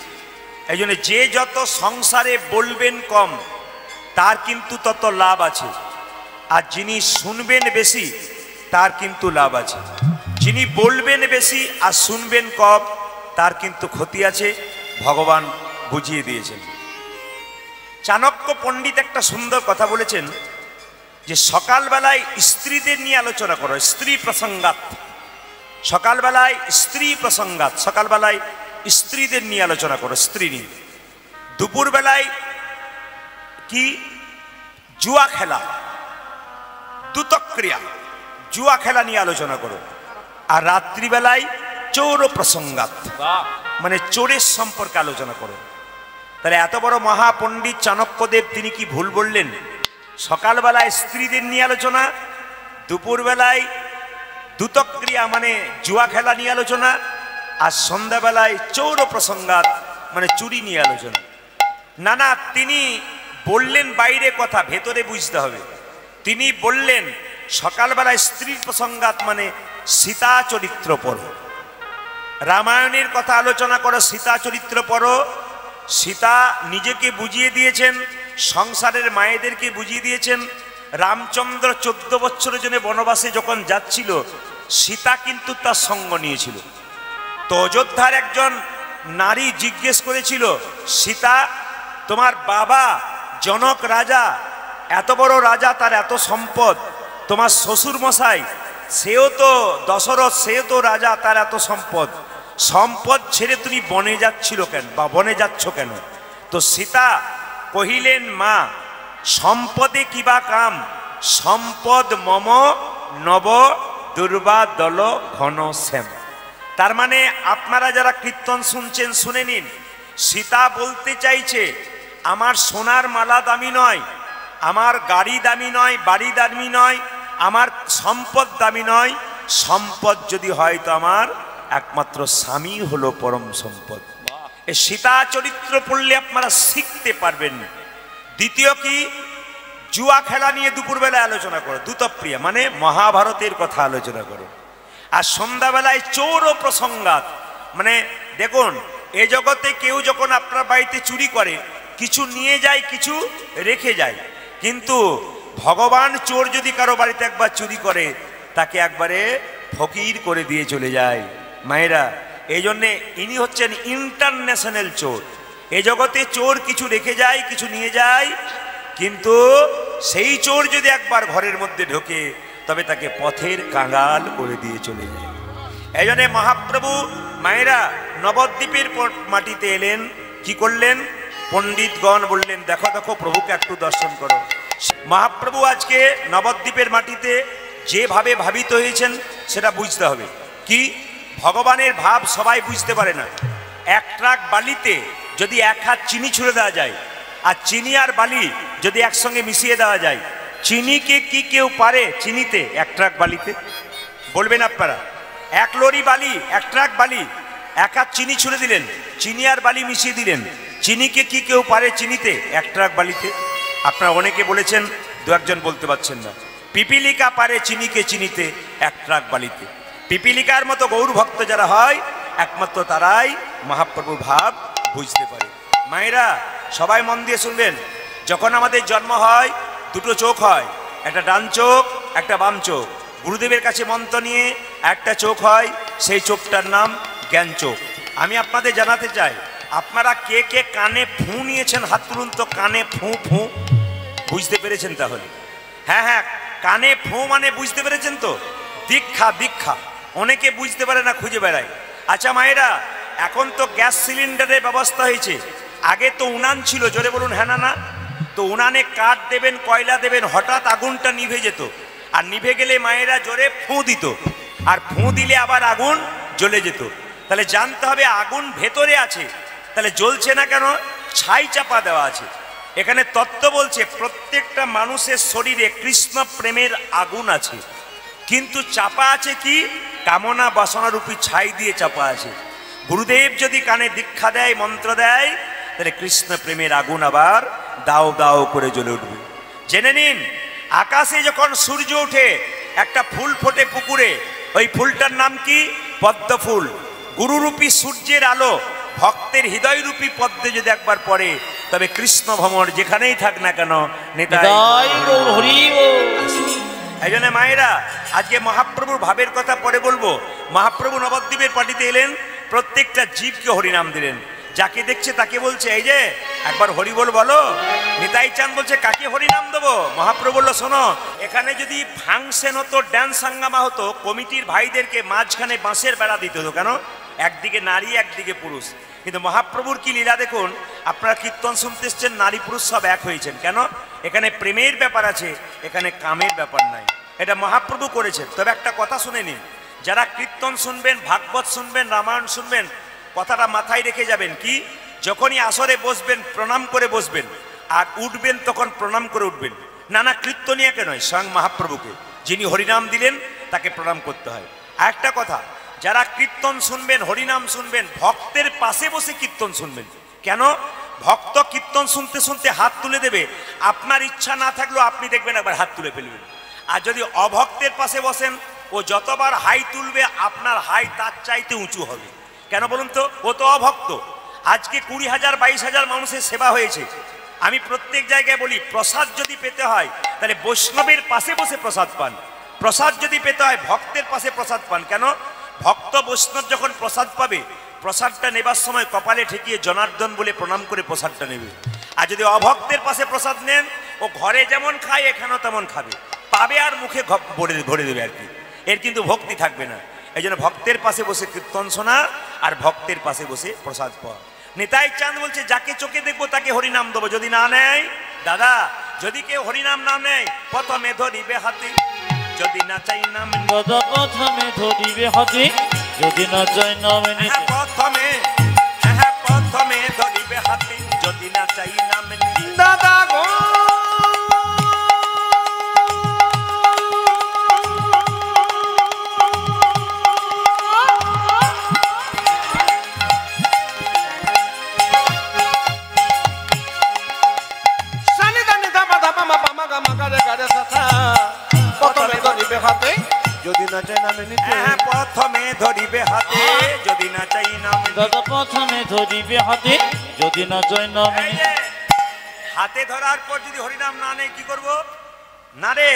Speaker 1: এই জন্য যে যত সংসারে বলবেন কম তার কিন্তু তত লাভ আছে, আর যিনি শুনবেন বেশি তার কিন্তু লাভ আছে। যিনি বলবেন বেশি আর শুনবেন কম তার কিন্তু ক্ষতি আছে, ভগবান বুঝিয়ে দিয়েছেন। চাণক্য পণ্ডিত একটা সুন্দর কথা বলেছেন যে সকালবেলায় স্ত্রীদের নিয়ে আলোচনা করো, স্ত্রী প্রসঙ্গাত। সকালবেলায় স্ত্রী প্রসঙ্গাত, সকালবেলায় স্ত্রীদের নিয়ে আলোচনা করো, স্ত্রী নিয়ে। দুপুরবেলায় কি জুয়া খেলা, দুতক্রিয়া, জুয়া খেলা নিয়ে আলোচনা করো। আর রাত্রিবেলায় চোর প্রসঙ্গাত,
Speaker 2: বাহ,
Speaker 1: মানে চোরের সম্পর্কে আলোচনা করো। তাহলে এত বড় মহাপণ্ডিত চাণক্যদেব তিনি কি ভুল বললেন? সকালবেলায় স্ত্রীদের নিয়ে আলোচনা, দুপুরবেলায় দুতক্রিয়া মানে জুয়া খেলা নিয়ে আলোচনা, আর সন্ধ্যাবেলায় চৌর প্রসঙ্গাত মানে চুরি নিয়ে আলোচনা। না না, তিনি বললেন বাইরে কথা, ভেতরে বুঝতে হবে। তিনি বললেন সকালবেলায় স্ত্রীর প্রসঙ্গাত মানে সীতা চরিত্র পড়ো, রামায়ণের কথা আলোচনা করো, সীতা চরিত্র পড়ো। সীতা নিজেকে বুঝিয়ে দিয়েছেন, সংসারের মায়েদেরকে বুঝিয়ে দিয়েছেন। রামচন্দ্র 14 বছরের জন্য বনবাসে যখন যাচ্ছিল, সীতা কিন্তু তার সঙ্গ নিয়েছিল। তো অযোধ্যার একজন নারী জিজ্ঞেস করেছিল, সীতা তোমার বাবা জনক রাজা, এত বড় রাজা, তার এত সম্পদ, তোমার শ্বশুর মশাই সেও তো দশরথ, সেও তো রাজা, তার এত সম্পদ, সম্পদ ছেড়ে তুমি বনে যাচ্ছিল কেন, বা বনে যাচ্ছ কেন? তো সীতা কহিলেন, মা সম্পদে কিবা কাম, সম্পদ মম নব দুর্বা দল ঘন শ্যাম। তার মানে আপনারা যারা কীর্তন শুনছেন শুনে নিন, সীতা বলতে চাইছে আমার সোনার মালা দামি নয়, আমার গাড়ি দামি নয়, বাড়ি দামি নয়, আমার সম্পদ দামি নয়। সম্পদ যদি হয় তো আমার একমাত্র স্বামী হলো পরম সম্পদ। এই সীতা চরিত্র পড়লে আপনারা শিখতে পারবেন। দ্বিতীয় কি, জুয়া খেলা নিয়ে দুপুরবেলায় আলোচনা করো, দুতপ্রিয়া মানে মহাভারতের কথা আলোচনা করো। আর সন্ধ্যাবেলায় চোর ও প্রসঙ্গাত, মানে দেখুন এ জগতে কেউ যখন আপনার বাড়িতে চুরি করে, কিছু নিয়ে যায়, কিছু রেখে যায়, কিন্তু ভগবান চোর যদি কারো বাড়িতে একবার চুরি করে, তাকে একবারে ফকির করে দিয়ে চলে যায়। মায়েরা, এই জন্যে ইনি হচ্ছেন ইন্টারন্যাশনাল চোর। এ জগতে চোর কিছু রেখে যায়, কিছু নিয়ে যায়, কিন্তু সেই চোর যদি একবার ঘরের মধ্যে ঢোকে, তবে তাকে পথের কাঙাল করে দিয়ে চলে যায়। এই জন্যে মহাপ্রভু মায়েরা নবদ্বীপের মাটিতে এলেন, কি করলেন? পণ্ডিতগণ বললেন, দেখো দেখো প্রভুকে একটু দর্শন করো। মহাপ্রভু আজকে নবদ্বীপের মাটিতে যেভাবে ভাবিত হয়েছেন সেটা বুঝতে হবে। কি, ভগবানের ভাব সবাই বুঝতে পারে না। এক ট্রাক বালিতে যদি এক হাত চিনি ছুঁড়ে দেওয়া যায়, আর চিনি আর বালি যদি একসঙ্গে মিশিয়ে দেওয়া যায়, চিনিকে কি কেউ পারে চিনিতে এক ট্রাক বালিতে? বলবেন আপনারা। এক লরি বালি, এক ট্রাক বালি, এক হাত চিনি ছুঁড়ে দিলেন, চিনি আর বালি মিশিয়ে দিলেন, চিনিকে কি কেউ পারে চিনিতে এক ট্রাক বালিতে? আপনারা অনেকে বলেছেন, দু একজন বলতে পারছেন না। পিপিলিকা পারে চিনিকে চিনিতে এক ট্রাক বালিতে। পিপিলিকার মতো গৌর ভক্ত যারা হয় একমাত্র তারাই মহাপ্রভুর ভাব বুঝতে পারে। মায়েরা সবাই মন দিয়ে শুনবেন, যখন আমাদের জন্ম হয় দুটো চোখ হয়, একটা ডান চোখ একটা বাম চোখ। গুরুদেবের কাছে মন্ত্র নিয়ে একটা চোখ হয়, সেই চোখটার নাম জ্ঞান চোখ। আমি আপনাদের জানাতে চাই, আপনারা কে কে কানে ফু নিয়েছেন হাত তুলুন তো। কানে ফু ফু বুঝতে পেরেছেন তাহলে? হ্যাঁ হ্যাঁ, কানে ফু মানে বুঝতে পেরেছেন তো? দীক্ষা দীক্ষা অনেকে বুঝতে পারে না, খুঁজে বেড়ায়। আচ্ছা মায়েরা, এখন তো গ্যাস সিলিন্ডারের ব্যবস্থা হয়েছে, আগে তো উনান ছিল, জোরে বলুন হ্যাঁ না না? তো উনানে কাঠ দেবেন, কয়লা দেবেন, হঠাৎ আগুনটা নিভে যেত, আর নিভে গেলে মায়েরা জোরে ফুঁ দিত, আর ফুঁ দিলে আবার আগুন জ্বলে যেত। তাহলে জানতে হবে আগুন ভেতরে আছে, তাহলে জ্বলছে না কেন? ছাই চাপা দেওয়া আছে। এখানে তত্ত্ব বলছে প্রত্যেকটা মানুষের শরীরে কৃষ্ণ প্রেমের আগুন আছে, কিন্তু চাপা আছে কি? কামনা বাসনারূপী ছাই দিয়ে চাপা আছে। গুরুদেব যদি কানে দীক্ষা দেয়, মন্ত্র দেয়, তাহলে কৃষ্ণ প্রেমের আগুন আবার দাও দাও করে জ্বলে উঠবে। জেনে নিন, আকাশে যখন সূর্য ওঠে একটা ফুল ফোটে পুকুরে, ওই ফুলটার নাম কি? পদ্ম ফুল। গুরুরূপী সূর্যের আলো ভক্তের হৃদয়রূপী পদ্মে যদি একবার পড়ে, তবে কৃষ্ণ ভ্রমর যেখানেই থাক না কেন
Speaker 2: নিতাই গৌর হরি বল।
Speaker 1: এই জন্য মায়েরা, আজকে মহাপ্রভুর ভাবের কথা পরে বলবো। মহাপ্রভু নবদ্বীপের পার্টিতে এলেন, প্রত্যেকটা জীবকে হরিনাম দিলেন। যাকে দেখছে তাকে বলছে, এই যে একবার হরি বল বলো। নিতাই চাঁদ বলছে, কাকে হরিনাম দেবো? মহাপ্রভু বললো, শোনো, এখানে যদি ফাংশন হতো, ড্যান্স হাঙ্গামা হতো, কমিটির ভাইদেরকে মাঝখানে বাঁশের বেড়া দিতে হতো। কেন? একদিকে নারী একদিকে পুরুষ। কিন্তু মহাপ্রভুর কি লীলা দেখুন। আপনারা কীর্তন শুনতে এসছেন, নারী পুরুষ সব এক হয়েছেন। কেন? এখানে প্রেমের ব্যাপার আছে, এখানে কামের ব্যাপার নাই। এটা মহাপ্রভু করেছেন। তবে একটা কথা শুনে নিন, যারা কীর্তন শুনবেন, ভাগবত শুনবেন, রামায়ণ শুনবেন, কথাটা মাথায় রেখে যাবেন কি, যখনই আসরে বসবেন প্রণাম করে বসবেন, আর উঠবেন তখন প্রণাম করে উঠবেন। না না, কীর্তনিয়াকে নয়, স্বয়ং মহাপ্রভুকে, যিনি হরিনাম দিলেন তাকে প্রণাম করতে হয়। আর একটা কথা, যারা কীর্তন শুনবেন, হরিনাম শুনবেন, ভক্তের পাশে বসে কীর্তন শুনবেন। কেন? ভক্ত কীর্তন শুনতে শুনতে হাত তুলে দেবে, আপনার ইচ্ছা না থাকলেও আপনি দেখবেন একবার হাত তুলে ফেলবেন। আর যদি অভক্তের পাশে বসেন, ও যতবার হাই তুলবে আপনার হাই তার চাইতে উঁচু হবে। কেন বলুন তো? ও তো অভক্ত। আজকে 20,000 22,000 মানুষের সেবা হয়েছে। আমি প্রত্যেক জায়গায় বলি, প্রসাদ যদি পেতে হয় তাহলে বৈষ্ণবের পাশে বসে প্রসাদ পান। প্রসাদ যদি পেতে হয় ভক্তের পাশে প্রসাদ পান। কেন? ভক্ত বৈষ্ণব যখন প্রসাদ পাবে, প্রসাদটা নেবার সময় কপালে ঠেকিয়ে জনার্দন বলে প্রণাম করে প্রসাদটা নেবে। আর যদি অভক্তের পাশে প্রসাদ নেন, ও ঘরে যেমন খায় এখানেও তেমন খাবে, পাবে আর মুখে ভরে দেবে আর কি, এর কিন্তু ভক্তি থাকবে না। এই জন্য ভক্তের পাশে বসে কীর্তন শোনা আর ভক্তের পাশে বসে প্রসাদ পাওয়া। নিতাই চাঁদ বলছে, যাকে চোখে দেখবো তাকে হরিনাম দেবো, যদি না নেয়, দাদা যদি কেউ হরিনাম না নেয়, প্রথমে ধরিবে হাতে, যদি না চাই নাম,
Speaker 2: দাদা প্রথমে ধরিবে হাতে, যদি না চাই নাম নিতে।
Speaker 1: প্রথমে ধরিবে হাতে, যদি না চাই নাম নিতে।
Speaker 3: দাদা গো প্রথমে ধরিবে হাতে, যদি না চাই নামে নিতে।
Speaker 1: প্রথমে ধরিবে হাতে, যদি না চাই নাম নিতে।
Speaker 2: দাদা প্রথমে ধরিবে হাতে, যদি না চাই নাম নিতে।
Speaker 1: হাতে ধরার পর যদি হরিনাম না নেই কি করব? না রে,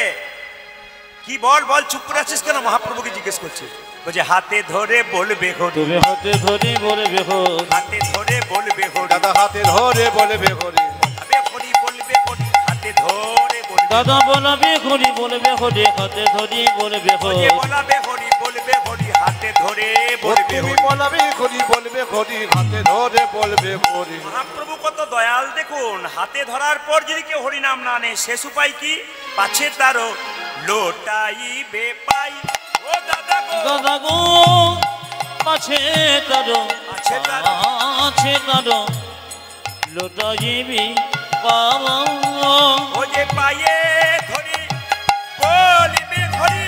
Speaker 1: কি বল বল, চুপ করে আছিস কেন? মহাপ্রভুকে জিজ্ঞেস করছে, বলছে হাতে ধরে বলবে হরি,
Speaker 2: তুমি হাতে ধরি বলবে হরি,
Speaker 1: হাতে ধরে বলবে হরি,
Speaker 3: দাদা হাতে ধরে বলবে হরি,
Speaker 1: হরি বলবে হরি, হাতে ধরে বলবে।
Speaker 2: দাদা বলবে হরি বলবে হরি, হাতে ধরি বলবে হরি,
Speaker 1: বলাবে হরি বলবে হরি, হাতে ধরে বলবে
Speaker 3: তুমি
Speaker 1: হরি।
Speaker 3: বলবে হরি বলবে হরি, হাতে ধরে বলবে হরি।
Speaker 1: মহাপ্রভু কত দয়াল দেখুন। হাতে ধরার পর যদি কেউ হরিনাম না নেয়, শেষ উপায় কি? পাছে তারও লোটাইবে পাই। ও দাদা গো,
Speaker 2: দাদা গো পাছে তারো,
Speaker 1: পাছে তারো,
Speaker 2: আছে তারো লোটাইবি পাব।
Speaker 1: ও যে পায়ে ধরি হরি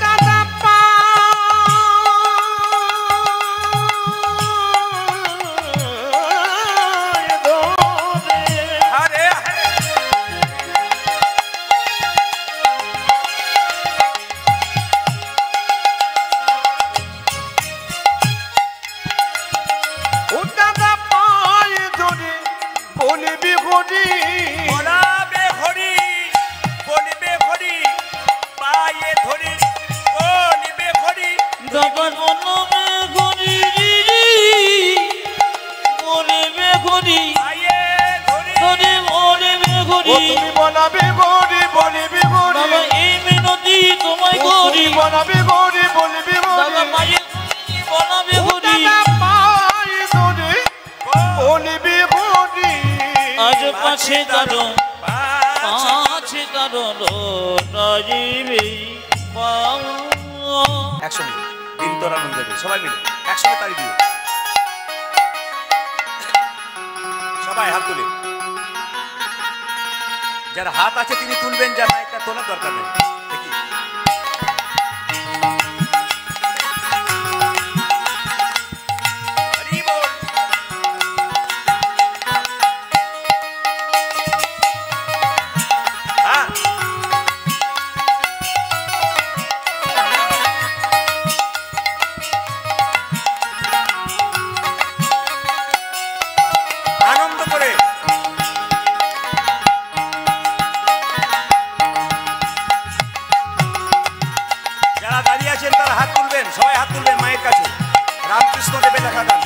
Speaker 3: দাদা পায় ধরে
Speaker 1: হরে হরে
Speaker 3: ও দাদা পায় ধরে বলিবি হরি
Speaker 1: বলাবে হরি বলিবে হরি পায়ে ধরি বলিবে হরি
Speaker 2: দাদা বলবে ঘুরি বলবে ঘুরি
Speaker 1: পায়ে ধরি
Speaker 2: ধরে বলবে
Speaker 3: ও
Speaker 2: ঘুরি
Speaker 3: তুমি বনাবে গরি বলিবি
Speaker 2: বাবা
Speaker 3: হরি
Speaker 2: এই মিনতি তোমায়
Speaker 3: ও
Speaker 2: করি
Speaker 3: তুমি বনাবে গরি বলিবি
Speaker 2: দাদা
Speaker 3: হরি
Speaker 2: পায়ে ধরি বলবে
Speaker 3: ও
Speaker 2: ঘুরি
Speaker 3: দাদা পায় ধরে বলিবি হরি
Speaker 2: আজ পাছে কারণ
Speaker 1: পাছে
Speaker 2: আছে কারণ রাজিবে পাও
Speaker 1: একসঙ্গে দিন তোর আনন্দ দেবে সবাই মিলে একসঙ্গে তালি দিয়ে সবাই হাত তুলে যার হাত আছে তিনি তুলবেন যার নাই তার তোলার দরকার নেই দেখি হরি বল হ্যাঁ আনন্দ করে যারা দাঁড়িয়ে আছেন তারা হাত তুলবেন সবাই হাত তুলবেন মায়ের কাছে রামকৃষ্ণ দেবের লেখা গান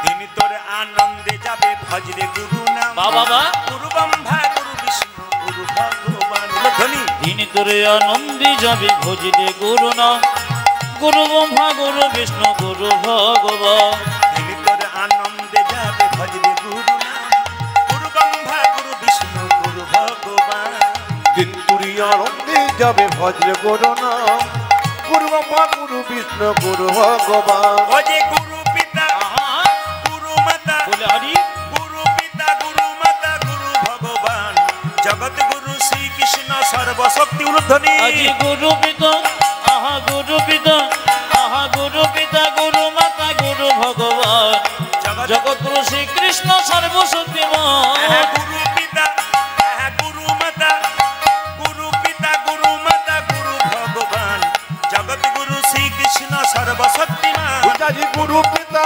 Speaker 1: তিনি তোর আনন্দে যাবে ভজরে গুরু নাম
Speaker 2: বাবা
Speaker 1: গুরু ব্রহ্মা গুরু বিষ্ণু গুরু ভগবান ধ্বনি
Speaker 2: তিনি তোরে আনন্দে যাবে ভজিলে গুরু না গুরু ব্রহ্মা গুরু বিষ্ণু গুরু ভগবান
Speaker 1: তিনি তোর আনন্দে যাবে ভজরে গুরু নাম গুরু ব্রহ্মা গুরু বিষ্ণু গুরু ভগবান
Speaker 3: দিন তুরি আনন্দে যাবে ভজ্র গুরু নাম গুরু ব্রহ্মা গুরু বিষ্ণু গুরু ভগবান
Speaker 1: ভজে গুরু পিতা
Speaker 2: আহা,
Speaker 1: গুরু মাতা
Speaker 2: বলে হরি
Speaker 1: গুরু পিতা গুরু মাতা গুরু ভগবান জগৎ গুরু শ্রীকৃষ্ণ সর্বশক্তি ঊর্ধ্বনি
Speaker 2: আজি গুরু পিতা আহা গুরু পিতা আহা গুরু পিতা গুরু মাতা গুরু ভগবান জগৎ গুরু শ্রীকৃষ্ণ সর্বশক্তিমান
Speaker 1: গুরু পিতা গুরু মাতা গুরু পিতা গুরু মাতা গুরু ভগবান জগৎ গুরু শ্রীকৃষ্ণ সর্বশক্তিমান
Speaker 3: পূজাজি গুরু পিতা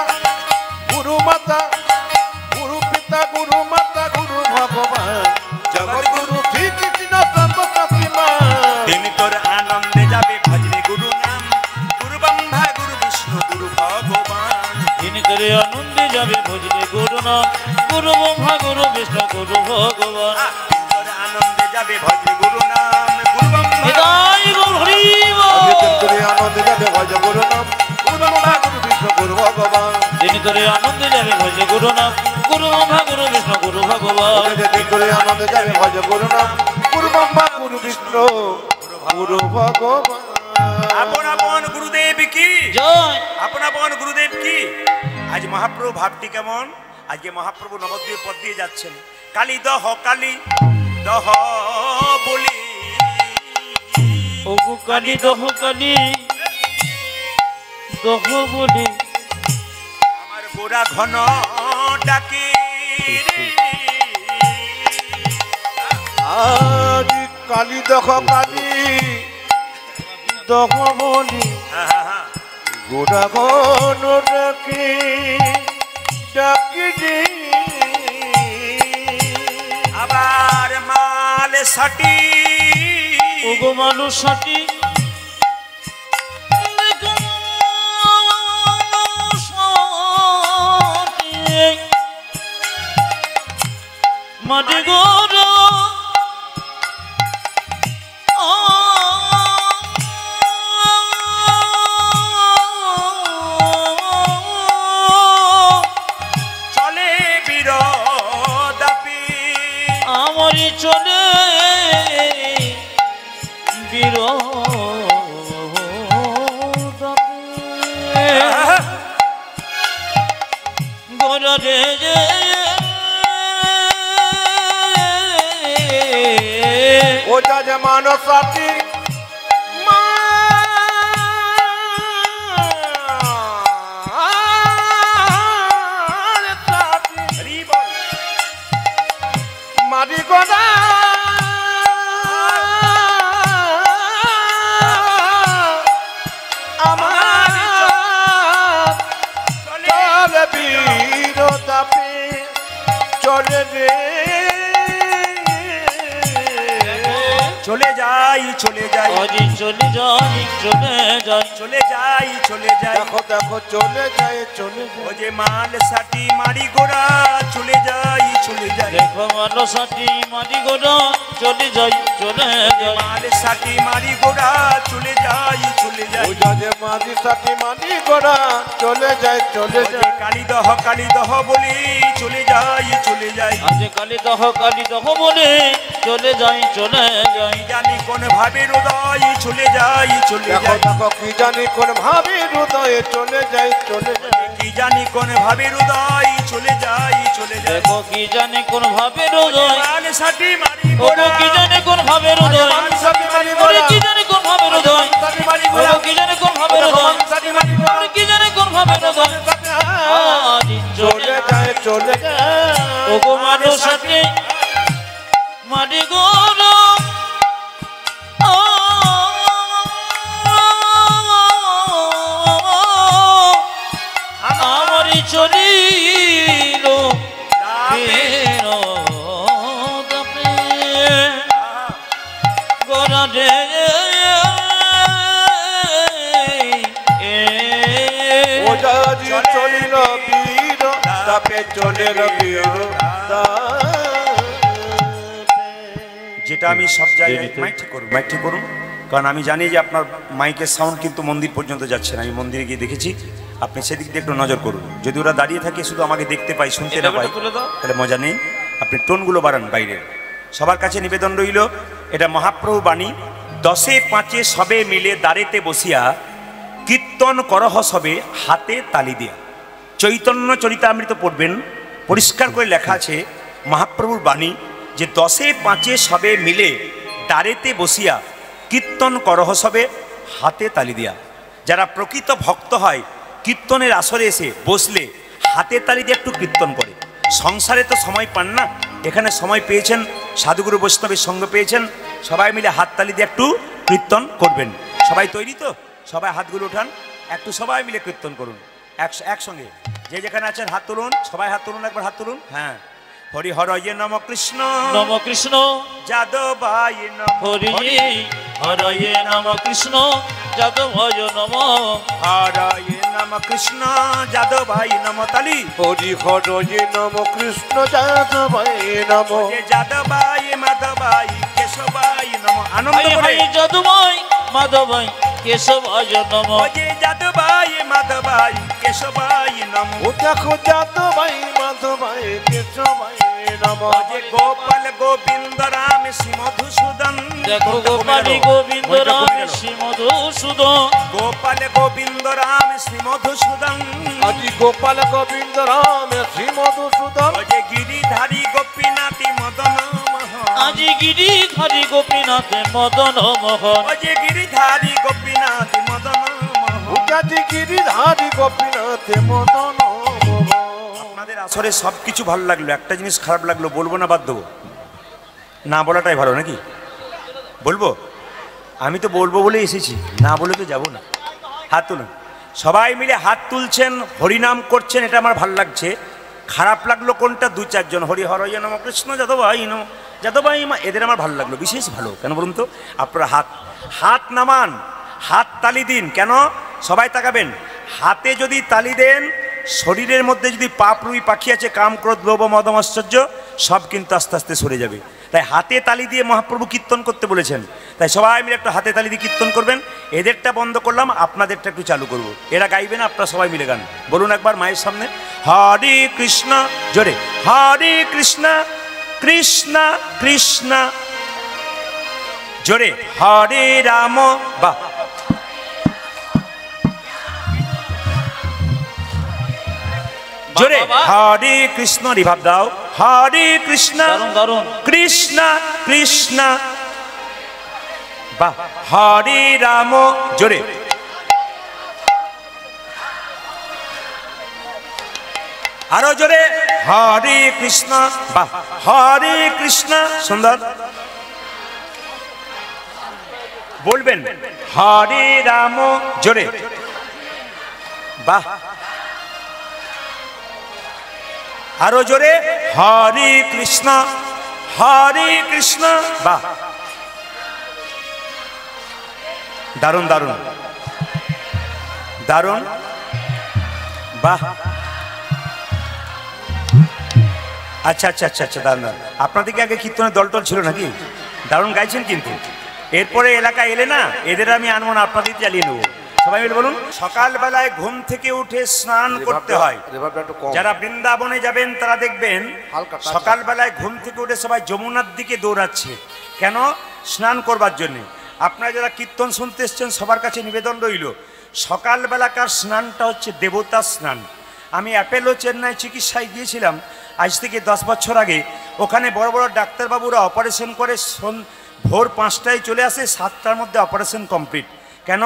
Speaker 3: গুরু মাতা গুরু পিতা গুরু মাতা গুরু ভগবান জগৎ গুরু শ্রীকৃষ্ণ সর্বশক্তিমান
Speaker 1: তিনি তোর আনন্দে যাবে ভজরে গুরু নাম গুরু ব্রহ্মা গুরু বিষ্ণু গুরু ভগবান
Speaker 2: তিনি তোরে আনন্দে যাবে ভজিলে গুরু না গুরু ব্রহ্মা গুরু বিষ্ণু গুরু ভগবান
Speaker 1: তোর আনন্দে যাবে ভজরে গুরু নাম গুরু ব্রহ্মা
Speaker 2: হৃদয় গৌর হরি
Speaker 3: আজকে
Speaker 2: বল।
Speaker 3: দিন তুরি আনন্দে যাবে ভজ গুরু নাম গুরু ব্রহ্মা গুরু বিষ্ণু গুরু ভগবান
Speaker 2: তিনি তোরে আনন্দে যাবে ভজে গুরু না গুরু ব্রহ্মা গুরু বিষ্ণু গুরু ভগবান
Speaker 3: আজকে দিন তুরি আনন্দে যাবে ভজ গুরু নাম গুরু ব্রহ্মা গুরু বিষ্ণু গুরু ভগবান
Speaker 1: আপন আপন গুরুদেব কি
Speaker 2: জয়
Speaker 1: আপন আপন গুরুদেব কি আজ মহাপ্রভু ভাবটি কেমন আজকে মহাপ্রভু নবদ্বীপ পথ দিয়ে যাচ্ছেন কালী দহ বলি
Speaker 2: ওগো কালি দহ কালি দহ বলি
Speaker 1: আমার গোড়া ঘন ডাকি
Speaker 3: আজ কালী দেখ কালী দেখ বলি গোড়া ঘন ডাকি ডাকি রে
Speaker 1: আবার মাল সাটি
Speaker 2: ওগো মানুষ সাটি মাটি গৌর
Speaker 1: চলে বীর দাপি
Speaker 2: আমারই চলে বীর গরে যে
Speaker 3: মানসাটি মারি গোদা আমার চলে বীরতাপে চলে রে
Speaker 1: চলে যাই চলে যাই
Speaker 2: আজি চলে যাই চলে যাই
Speaker 1: চলে যাই চলে যাই
Speaker 3: দেখো দেখো চলে যায় চলে
Speaker 1: ও
Speaker 3: যায়
Speaker 1: যে মাল সাটি মারি গোড়া চলে যাই চলে যাই
Speaker 2: দেখো মালো সাথী মাটি গোড়া চলে যাই চলে যাই
Speaker 1: মাল সাটি মারি গোড়া চলে যাই চলে যাই
Speaker 3: ওইটা যে মাঝি সাথী মাঝি গোড়া চলে যায় চলে
Speaker 1: ও যে
Speaker 3: যায়
Speaker 1: কালিদহ বলি চলে যাই চলে যাই
Speaker 2: আজ কালী দহ বলে চলে যাই চলে যাই
Speaker 1: কি জানি কোন ভাবে হৃদয় চলে যাই চলে
Speaker 3: দেখো
Speaker 1: যাই
Speaker 3: দেখো কি জানি কোন ভাবে হৃদয়ে চলে যায় চলে যায়
Speaker 1: কি জানি কোন ভাবে হৃদয় চলে যাই চলে যাই
Speaker 2: দেখো কি জানে কোন ভাবে হৃদয়
Speaker 1: মাল সাটি মারি
Speaker 2: ওগো
Speaker 1: গোড়া
Speaker 2: কি জানে কোন ভাবে হৃদয়
Speaker 3: মাল সাথী মারি
Speaker 2: ওরে
Speaker 3: গোড়া
Speaker 2: কি জানে কোন ভাবে হৃদয়
Speaker 3: সাথী মারি
Speaker 2: ওগো
Speaker 3: গোড়া
Speaker 2: কি জানে কোন ভাবে হৃদয়
Speaker 3: মাল সাথী মারি গোড়া
Speaker 2: ওরে কি জানে কোন ভাবে হৃদয় আজ
Speaker 3: চলে যায় চলে যায়
Speaker 2: ওগো মালো সাথী মাটি গোড়া আমারই চলিল গোড়া রে
Speaker 3: ওজাজি চলিল বীর তাপে চলে বীর
Speaker 1: যেটা আমি সব জায়গায় মাইক ঠিক করুন কারণ আমি জানি যে আপনার মাইকের সাউন্ড কিন্তু মন্দির পর্যন্ত যাচ্ছে না। আমি মন্দিরে গিয়ে দেখেছি, আপনি সেদিক দিয়ে একটু নজর করুন। যদি ওরা দাঁড়িয়ে থাকে শুধু আমাকে দেখতে পাই শুনতে না পাই তাহলে মজা নেই। আপনি টোনগুলো বাড়ান বাইরে। সবার কাছে নিবেদন রইল, এটা মহাপ্রভু বাণী। 10-5 সবে মিলে দাঁড়েতে বসিয়া কীর্তন করহ সবে হাতে তালি দিয়া। চৈতন্য চরিতামৃত পড়বেন, পরিষ্কার করে লেখা আছে মহাপ্রভুর বাণী যে 10-5 সবে মিলে দাঁড়েতে বসিয়া কীর্তন করহ সবে হাতে তালি দিয়া। যারা প্রকৃত ভক্ত হয় কীর্তনের আসরে এসে বসলে হাতে তালি দিয়ে একটু কীর্তন করে। সংসারে তো সময় পান না, এখানে সময় পেয়েছেন, সাধুগুরু বৈষ্ণবের সঙ্গ পেয়েছেন, সবাই মিলে হাত তালি দিয়ে একটু কীর্তন করবেন। সবাই তৈরি তো? সবাই হাতগুলো উঠান, একটু সবাই মিলে কীর্তন করুন একসঙ্গে। যে যেখানে আছেন হাত তুলুন, সবাই হাত তুলুন, একবার হাত তুলুন। হ্যাঁ, হরি হরয়ে নম কৃষ্ণ
Speaker 2: নম কৃষ্ণ
Speaker 1: যাদবায় নম
Speaker 2: হরি হরয়ে নম কৃষ্ণ যাদবায় নম
Speaker 1: হরয়ে নম কৃষ্ণ যাদবায় নম। তালি
Speaker 3: হরি হরয়ে নম কৃষ্ণ যাদবায় নম
Speaker 1: যে যাদবায় মাধবায় কেশবায় নম। আনন্দ
Speaker 2: হাই
Speaker 1: করে
Speaker 2: হাই যাদবায় মাধবায় কেশবায় নম।
Speaker 1: যে যাদবায় মাধবায় কেশবায় নম।
Speaker 3: ও দেখো যাদবাই মাধবাই কেশবাই নম
Speaker 1: যে গোপাল গোবিন্দ রাম শ্রী মধুসূদন।
Speaker 2: দেখো গোপালী গোবিন্দ রাম শ্রী মধুসূদন।
Speaker 1: গোপাল গোবিন্দ রাম শ্রী মধুসূদন।
Speaker 3: আজি গোপাল গোবিন্দ রাম শ্রী মধুসূদন
Speaker 1: যে গিরিধারী গোপীনাথী মদন মোহন।
Speaker 2: আজি গিরিধারী গোপীনাথ মদন মোহন।
Speaker 1: যে গিরিধারী গোপীনাথী মদন মোহন।
Speaker 3: আজি গিরিধারী গোপীনাথ মদন মোহন।
Speaker 1: আপনাদের আসরে সব কিছু ভালো লাগলো, একটা জিনিস খারাপ লাগলো, বলবো না বাদ দেবো? না বলাটাই ভালো নাকি? বলবো? আমি তো বলবো বলে এসেছি, না বলে তো যাবো না। হাত তুলুন, সবাই মিলে হাত তুলছেন, হরিনাম করছেন, এটা আমার ভালো লাগছে। খারাপ লাগলো কোনটা? 2-4 জন হরি হরয়ে নম কৃষ্ণ যাদবাই নম যাদবাই মা, এদের আমার ভালো লাগলো, বিশেষ ভালো। কেন বলুন তো? আপনারা হাত নামান, হাত তালি দিন। কেন? সবাই তাকাবেন। হাতে যদি তালি দেন, শরীরের মধ্যে যদি পাপরুই পাখি আছে, কাম ক্রোধ লোভ মদ মাশ্চর্য, সব কিন্তু আস্তে আস্তে সরে যাবে। তাই হাতে তালি দিয়ে মহাপ্রভু কীর্তন করতে বলেছেন। তাই সবাই মিলে একটু হাতে তালি দিয়ে কীর্তন করবেন। এদেরটা বন্ধ করলাম, আপনাদেরটা একটু চালু করব। এরা গাইবেন, আপনারা সবাই মিলে গান। বলুন একবার মায়ের সামনে, হরে কৃষ্ণ, জোরে হরে কৃষ্ণ কৃষ্ণ কৃষ্ণ, জোরে হরে রাম। বাহ, জোরে হরে কৃষ্ণ, রিভাব দাও। হরে কৃষ্ণ
Speaker 2: দারুণ দারুণ।
Speaker 1: কৃষ্ণ কৃষ্ণ বাহ, হরে রাম, জোরে, আরো জোরে, হরে কৃষ্ণ, বাহ, হরে কৃষ্ণ, সুন্দর বলবেন, হরে রাম, জোরে, বাহ, আরো জোরে, হরে কৃষ্ণ, হরে কৃষ্ণ, বাহ, দারুণ দারুণ দারুণ, বাহ, আচ্ছা আচ্ছা আচ্ছা আচ্ছা, দারুণ দারুণ। আপনাদেরকে আগে কীর্তনের দলটল ছিল নাকি? দারুণ গাইছেন কিন্তু। এরপরে এলাকায় এলে না, এদের আমি আনবো না, আপনাদের চালিয়ে নেবো। সবাই মিলে বলুন, সকালবেলায় ঘুম থেকে উঠে স্নান করতে হয়। যারা বৃন্দাবনে যাবেন তারা দেখবেন সকালবেলায় ঘুম থেকে উঠে সবাই যমুনার দিকে দৌড়াচ্ছে। কেন? স্নান করবার জন্যে। আপনারা যারা কীর্তন শুনতে এসছেন সবার কাছে নিবেদন রইল, সকালবেলাকার স্নানটা হচ্ছে দেবতা স্নান। আমি অ্যাপেলো চেন্নাই চিকিৎসায় গিয়েছিলাম আজ থেকে 10 বছর আগে। ওখানে বড় বড় ডাক্তারবাবুরা অপারেশন করে ভোর 5টায় চলে আসে, 7টার মধ্যে অপারেশন কমপ্লিট। কেন?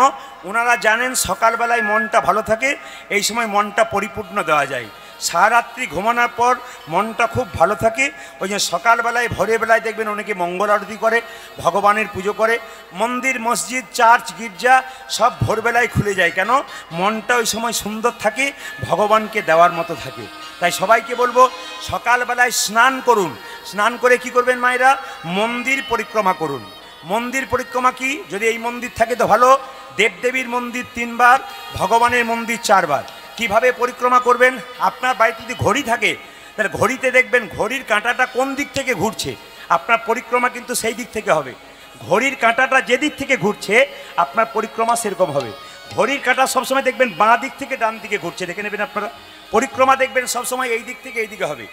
Speaker 1: ওনারা জানেন সকালবেলায় মনটা ভালো থাকে, এই সময় মনটা পরিপূর্ণ দেওয়া যায়। সারারাত্রি ঘুমানোর পর মনটা খুব ভালো থাকে, ওই যে সকালবেলায় ভোরবেলায় দেখবেন অনেকে মঙ্গল আরতি করে, ভগবানের পুজো করে। মন্দির, মসজিদ, চার্চ, গির্জা সব ভোরবেলায় খুলে যায়। কেন? মনটা ওই সময় সুন্দর থাকে, ভগবানকে দেওয়ার মতো থাকে। তাই সবাইকে বলবো সকালবেলায় স্নান করুন। স্নান করে কি করবেন মায়েরা? মন্দির পরিক্রমা করুন। মন্দির পরিক্রমা কি? যদি এই মন্দির থাকে তো ভালো, দেবদেবীর মন্দির 3 বার, ভগবানের মন্দির 4 বার। কিভাবে পরিক্রমা করবেন? আপনার বাড়িতে যদি ঘড়ি থাকে তাহলে ঘড়িতে দেখবেন ঘড়ির কাঁটাটা কোন দিক থেকে ঘুরছে, আপনার পরিক্রমা কিন্তু সেই দিক থেকে হবে। ঘড়ির কাঁটাটা যে দিক থেকে ঘুরছে আপনার পরিক্রমা সেরকম হবে। ঘড়ির কাঁটা সবসময় দেখবেন বাঁ দিক থেকে ডান দিকে ঘুরছে, দেখে নেবেন আপনারা। পরিক্রমা দেখবেন সবসময় এই দিক থেকে এই দিকে হবে,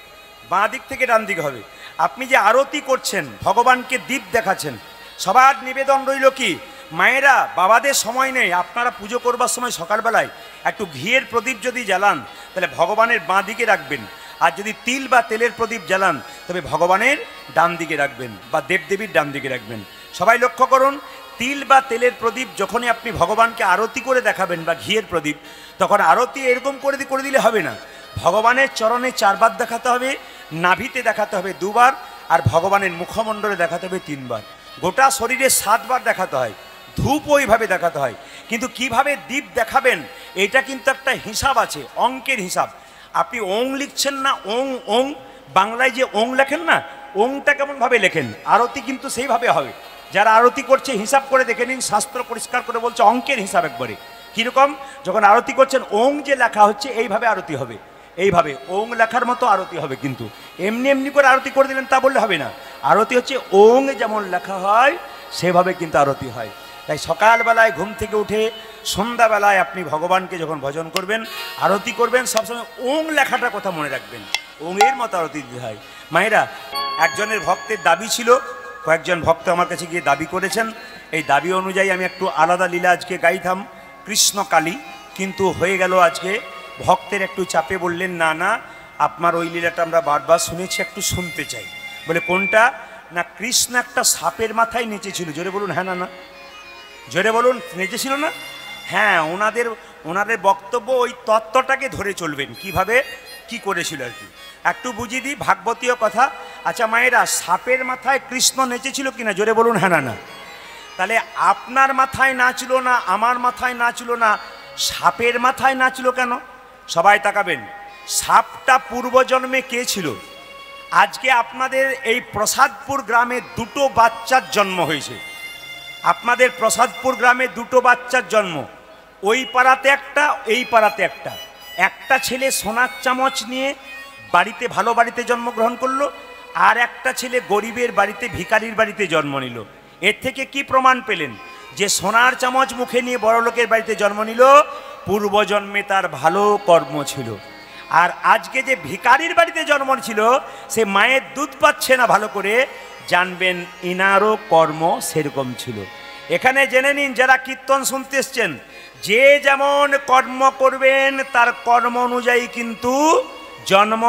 Speaker 1: বাঁ দিক থেকে ডান দিকে হবে। আপনি যে আরতি করছেন, ভগবানকে দীপ দেখাচ্ছেন, সবার নিবেদন রইল কি, মায়েরা বাবাদের সময় নেই, আপনারা পুজো করবার সময় সকালবেলায় একটু ঘিয়ের প্রদীপ যদি জ্বালান তাহলে ভগবানের বাঁ দিকে রাখবেন, আর যদি তিল বা তেলের প্রদীপ জ্বালান তবে ভগবানের ডান দিকে রাখবেন বা দেবদেবীর ডান দিকে রাখবেন। সবাই লক্ষ্য করুন, তিল বা তেলের প্রদীপ যখনই আপনি ভগবানকে আরতি করে দেখাবেন বা ঘিয়ের প্রদীপ, তখন আরতি এরকম করে দিলে হবে না। ভগবানের চরণে 4 বার দেখাতে হবে, নাভিতে দেখাতে হবে 2 বার, আর ভগবানের মুখমণ্ডলে দেখাতে হবে 3 বার। গোটা শরীরে 7 বার দেখাতে হয়। ধূপ ওইভাবে দেখাতে হয়। কিন্তু কিভাবে দীপ দেখাবেন এটা কিন্তু একটা হিসাব আছে, অঙ্কের হিসাব। আপনি ওং লিখছেন না, ওং ওং, বাংলায় যে ওং লেখেন না, ওংটা কেমনভাবে লেখেন, আরতি কিন্তু সেইভাবে হবে। যারা আরতি করছে হিসাব করে দেখে নিন, শাস্ত্র পরিষ্কার করে বলছে অঙ্কের হিসাব একবারে। কীরকম? যখন আরতি করছেন ওং যে লেখা হচ্ছে এইভাবে আরতি হবে, এইভাবে ওং লেখার মতো আরতি হবে। কিন্তু এমনি এমনি করে আরতি করে দিলেন তা বললে হবে না। আরতি হচ্ছে ওং যেমন লেখা হয় সেভাবে কিন্তু আরতি হয়। তাই সকালবেলায় ঘুম থেকে উঠে সন্ধ্যাবেলায় আপনি ভগবানকে যখন ভজন করবেন, আরতি করবেন, সবসময় ওং লেখাটার কথা মনে রাখবেন, ওংয়ের মতো আরতি দিতে হয়। মায়েরা, একজনের ভক্তের দাবি ছিল, কয়েকজন ভক্ত আমার কাছে গিয়ে দাবি করেছেন, এই দাবি অনুযায়ী আমি একটু আলাদা লীলা আজকে গাইতাম, কৃষ্ণকালী, কিন্তু হয়ে গেল আজকে ভক্তের একটু চাপে বললেন না না আপনার ওই লীলাটা আমরা বারবার শুনেছি, একটু শুনতে চাই। বলে কোনটা? না, কৃষ্ণ একটা সাপের মাথায় নেচেছিল। জোরে বলুন হ্যাঁ না না, জোরে বলুন, নেচেছিল না? হ্যাঁ, ওনাদের বক্তব্য ওই তত্ত্বটাকে ধরে চলবেন, কিভাবে কি করেছিল আর কি। একটু বুঝিয়ে দিই ভাগবতীয় কথা। আচ্ছা মায়েরা, সাপের মাথায় কৃষ্ণ নেচেছিল কিনা? জোরে বলুন হ্যাঁ না না। তাহলে আপনার মাথায় নাচলো না, আমার মাথায় নাচলো না, সাপের মাথায় নাচলো কেন? সবাই তাকাবেন, সাপটা পূর্বজন্মে কে ছিল? আজকে আপনাদের এই প্রসাদপুর গ্রামে 2টো বাচ্চার জন্ম হয়েছে। আপনাদের প্রসাদপুর গ্রামে 2টো বাচ্চার জন্ম, ওই পাড়াতে একটা, এই পাড়াতে একটা। একটা ছেলে সোনার চামচ নিয়ে বাড়িতে, ভালো বাড়িতে জন্মগ্রহণ করলো, আর একটা ছেলে গরিবের বাড়িতে, ভিখারির বাড়িতে জন্ম নিল। এর থেকে কি প্রমাণ পেলেন? যে সোনার চামচ মুখে নিয়ে বড় লোকের বাড়িতে জন্ম নিল, পূর্বজন্মে তার ভালো কর্ম ছিল। আর আজকে যে ভিখারির বাড়িতে জন্ম ছিল, সে মায়ের দুধ পাচ্ছে না ভালো করে, জানবেন ইনারও কর্ম সেরকম ছিল। এখানে জেনে নিন, যারা কীর্তন শুনতে এসছেন, যে যেমন কর্ম করবেন তার কর্ম অনুযায়ী কিন্তু জন্ম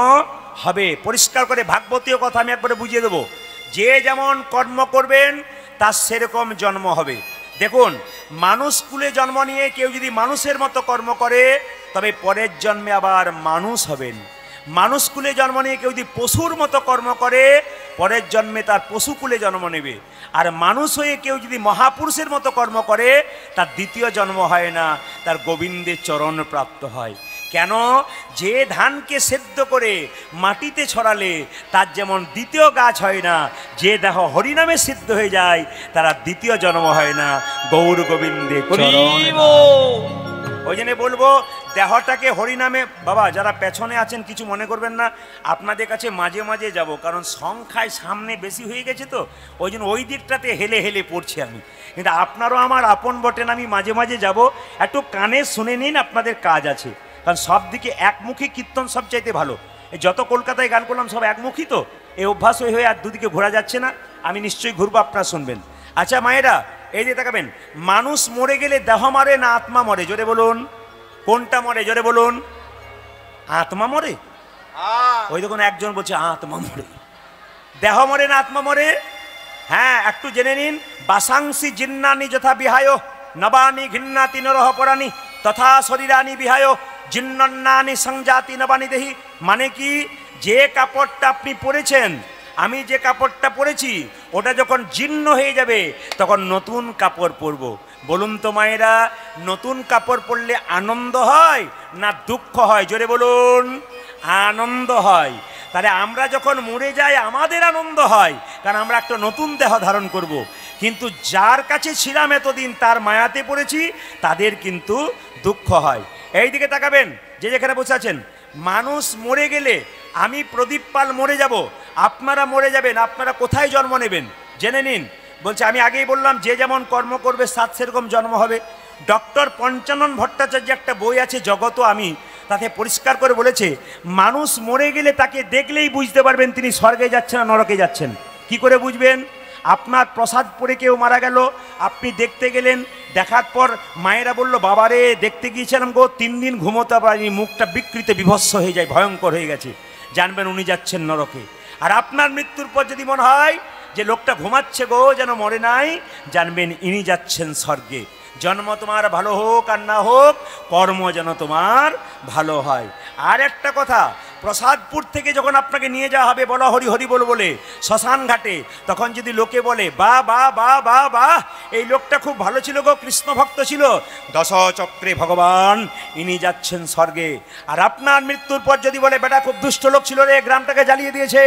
Speaker 1: হবে। পরিষ্কার করে ভাগবতীয় কথা আমি একবারে বুঝিয়ে দেবো। যে যেমন কর্ম করবেন তার সেরকম জন্ম হবে। দেখুন, মানুষ কুলে জন্ম নিয়ে কেউ যদি মানুষের মতো কর্ম করে তবে পরের জন্মে আবার মানুষ হবেন। মানুষ কুলে জন্ম নিয়ে কেউ যদি পশুর মতো কর্ম করে পরের জন্মে তার পশু কুলে জন্ম নেবে। আর মানুষ হয়ে কেউ যদি মহাপুরুষের মতো কর্ম করে তার দ্বিতীয় জন্ম হয় না, তার গোবিন্দের চরণ প্রাপ্ত হয়। কেন? যে ধানকে সেদ্ধ করে মাটিতে ছড়ালে তার যেমন দ্বিতীয় গাছ হয় না, যে দেহ হরিনামে সিদ্ধ হয়ে যায় তারা দ্বিতীয় জন্ম হয় না। গৌর গোবিন্দের চরণ। ওই জন্য বলবো দেহটাকে হরিনামে, বাবা যারা পেছনে আছেন কিছু মনে করবেন না, আপনাদের কাছে মাঝে মাঝে যাব, কারণ সংখ্যায় সামনে বেশি হয়ে গেছে তো ওই জন্য ওই দিকটাতে হেলে হেলে পড়ছি আমি। কিন্তু আপনারও আমার আপন বটেন, আমি মাঝে মাঝে যাব, একটু কানে শুনে নিন, আপনাদের কাজ আছে। কারণ সব দিকে একমুখী কীর্তন সবচাইতে ভালো। এই যত কলকাতায় গান করলাম সব একমুখী, তো এই অভ্যাস হয়ে আর দুদিকে ঘোরা যাচ্ছে না। আমি নিশ্চয়ই ঘুরবো, আপনারা শুনবেন। আচ্ছা মায়েরা, এই যে তাকাবেন, মানুষ মরে গেলে দেহ মরে না আত্মা মরে? জোরে বলুন, কোনটা মরে? জোরে বলুন। আত্মা মরে? ওই দেখুন একজন বলছে আত্মা মরে। দেহ মরে না আত্মা মরে? হ্যাঁ, একটু জেনে নিন। বাসাংসি জিন্নানি যথা বিহায় নবানি ঘিন্নাতি নরহ পরানি তথা শরীরানি বিহায় জিন্নান্নানি সংজাতি নবানি দেহি। মানে কি, যে কাপড়টা আপনি পরেছেন, আমি যে কাপড়টা পরেছি, ওটা যখন জীর্ণ হয়ে যাবে তখন নতুন কাপড় পরব। বলুন তো মায়েরা, নতুন কাপড় পরলে আনন্দ হয় না দুঃখ হয়? জোরে বলুন। আনন্দ হয়। তাহলে আমরা যখন মরে যাই আমাদের আনন্দ হয়, কারণ আমরা একটা নতুন দেহ ধারণ করব। কিন্তু যার কাছে ছিলাম এতদিন, তার মায়াতে পড়েছি, তাদের কিন্তু দুঃখ হয়। এই দিকে তাকাবেন, যে যেখানে বসে আছেন, মানুষ মরে গেলে, আমি প্রদীপ পাল মরে যাব, আপনারা মরে যাবেন, আপনারা কোথায় জন্ম নেবেন জেনে নিন। বলছে, আমি আগেই বললাম, যে যেমন কর্ম করবে সাত সেরকম জন্ম হবে। ডক্টর পঞ্চানন ভট্টাচার্য একটা বই আছে জগত আমি, তাতে পরিষ্কার করে বলেছে, মানুষ মরে গেলে তাকে দেখলেই বুঝতে পারবেন তিনি স্বর্গে যাচ্ছেন না নরকে যাচ্ছেন। কি করে বুঝবেন? আপনার প্রসাদ পড়ে কেউ মারা গেল, আপনি দেখতে গেলেন, দেখার পর মায়েরা বলল, বাবারে দেখতে গিয়েছিলাম গো, 3 দিন ঘুমোতে পারিনি, মুখটা বিকৃত বিভৎস হয়ে যায়, ভয়ঙ্কর হয়ে গেছে, জানবেন উনি যাচ্ছেন নরকে। আর আপনার মৃত্যুর পর যদি মনে হয় যে লোকটা ঘুমাচ্ছে গো, যেন মরে নাই, জানবেন ইনি যাচ্ছেন স্বর্গে। জন্ম তোমার ভালো হোক আর না হোক, কর্ম যেন তোমার ভালো হয়। আর একটা কথা, প্রসাদপুর থেকে যখন আপনাকে নিয়ে যাওয়া হবে, বলা হরি হরি বল বলে শ্মশান ঘাটে, তখন যদি লোকে বলে, বা বা বা বা বা এই লোকটা খুব ভালো ছিল গো, কৃষ্ণ ভক্ত ছিল, 10 চক্রে ভগবান, ইনি যাচ্ছেন স্বর্গে। আর আপনার মৃত্যুর পর যদি বলে, বেটা খুব দুষ্ট লোক ছিল রে, গ্রামটাকে জ্বালিয়ে দিয়েছে,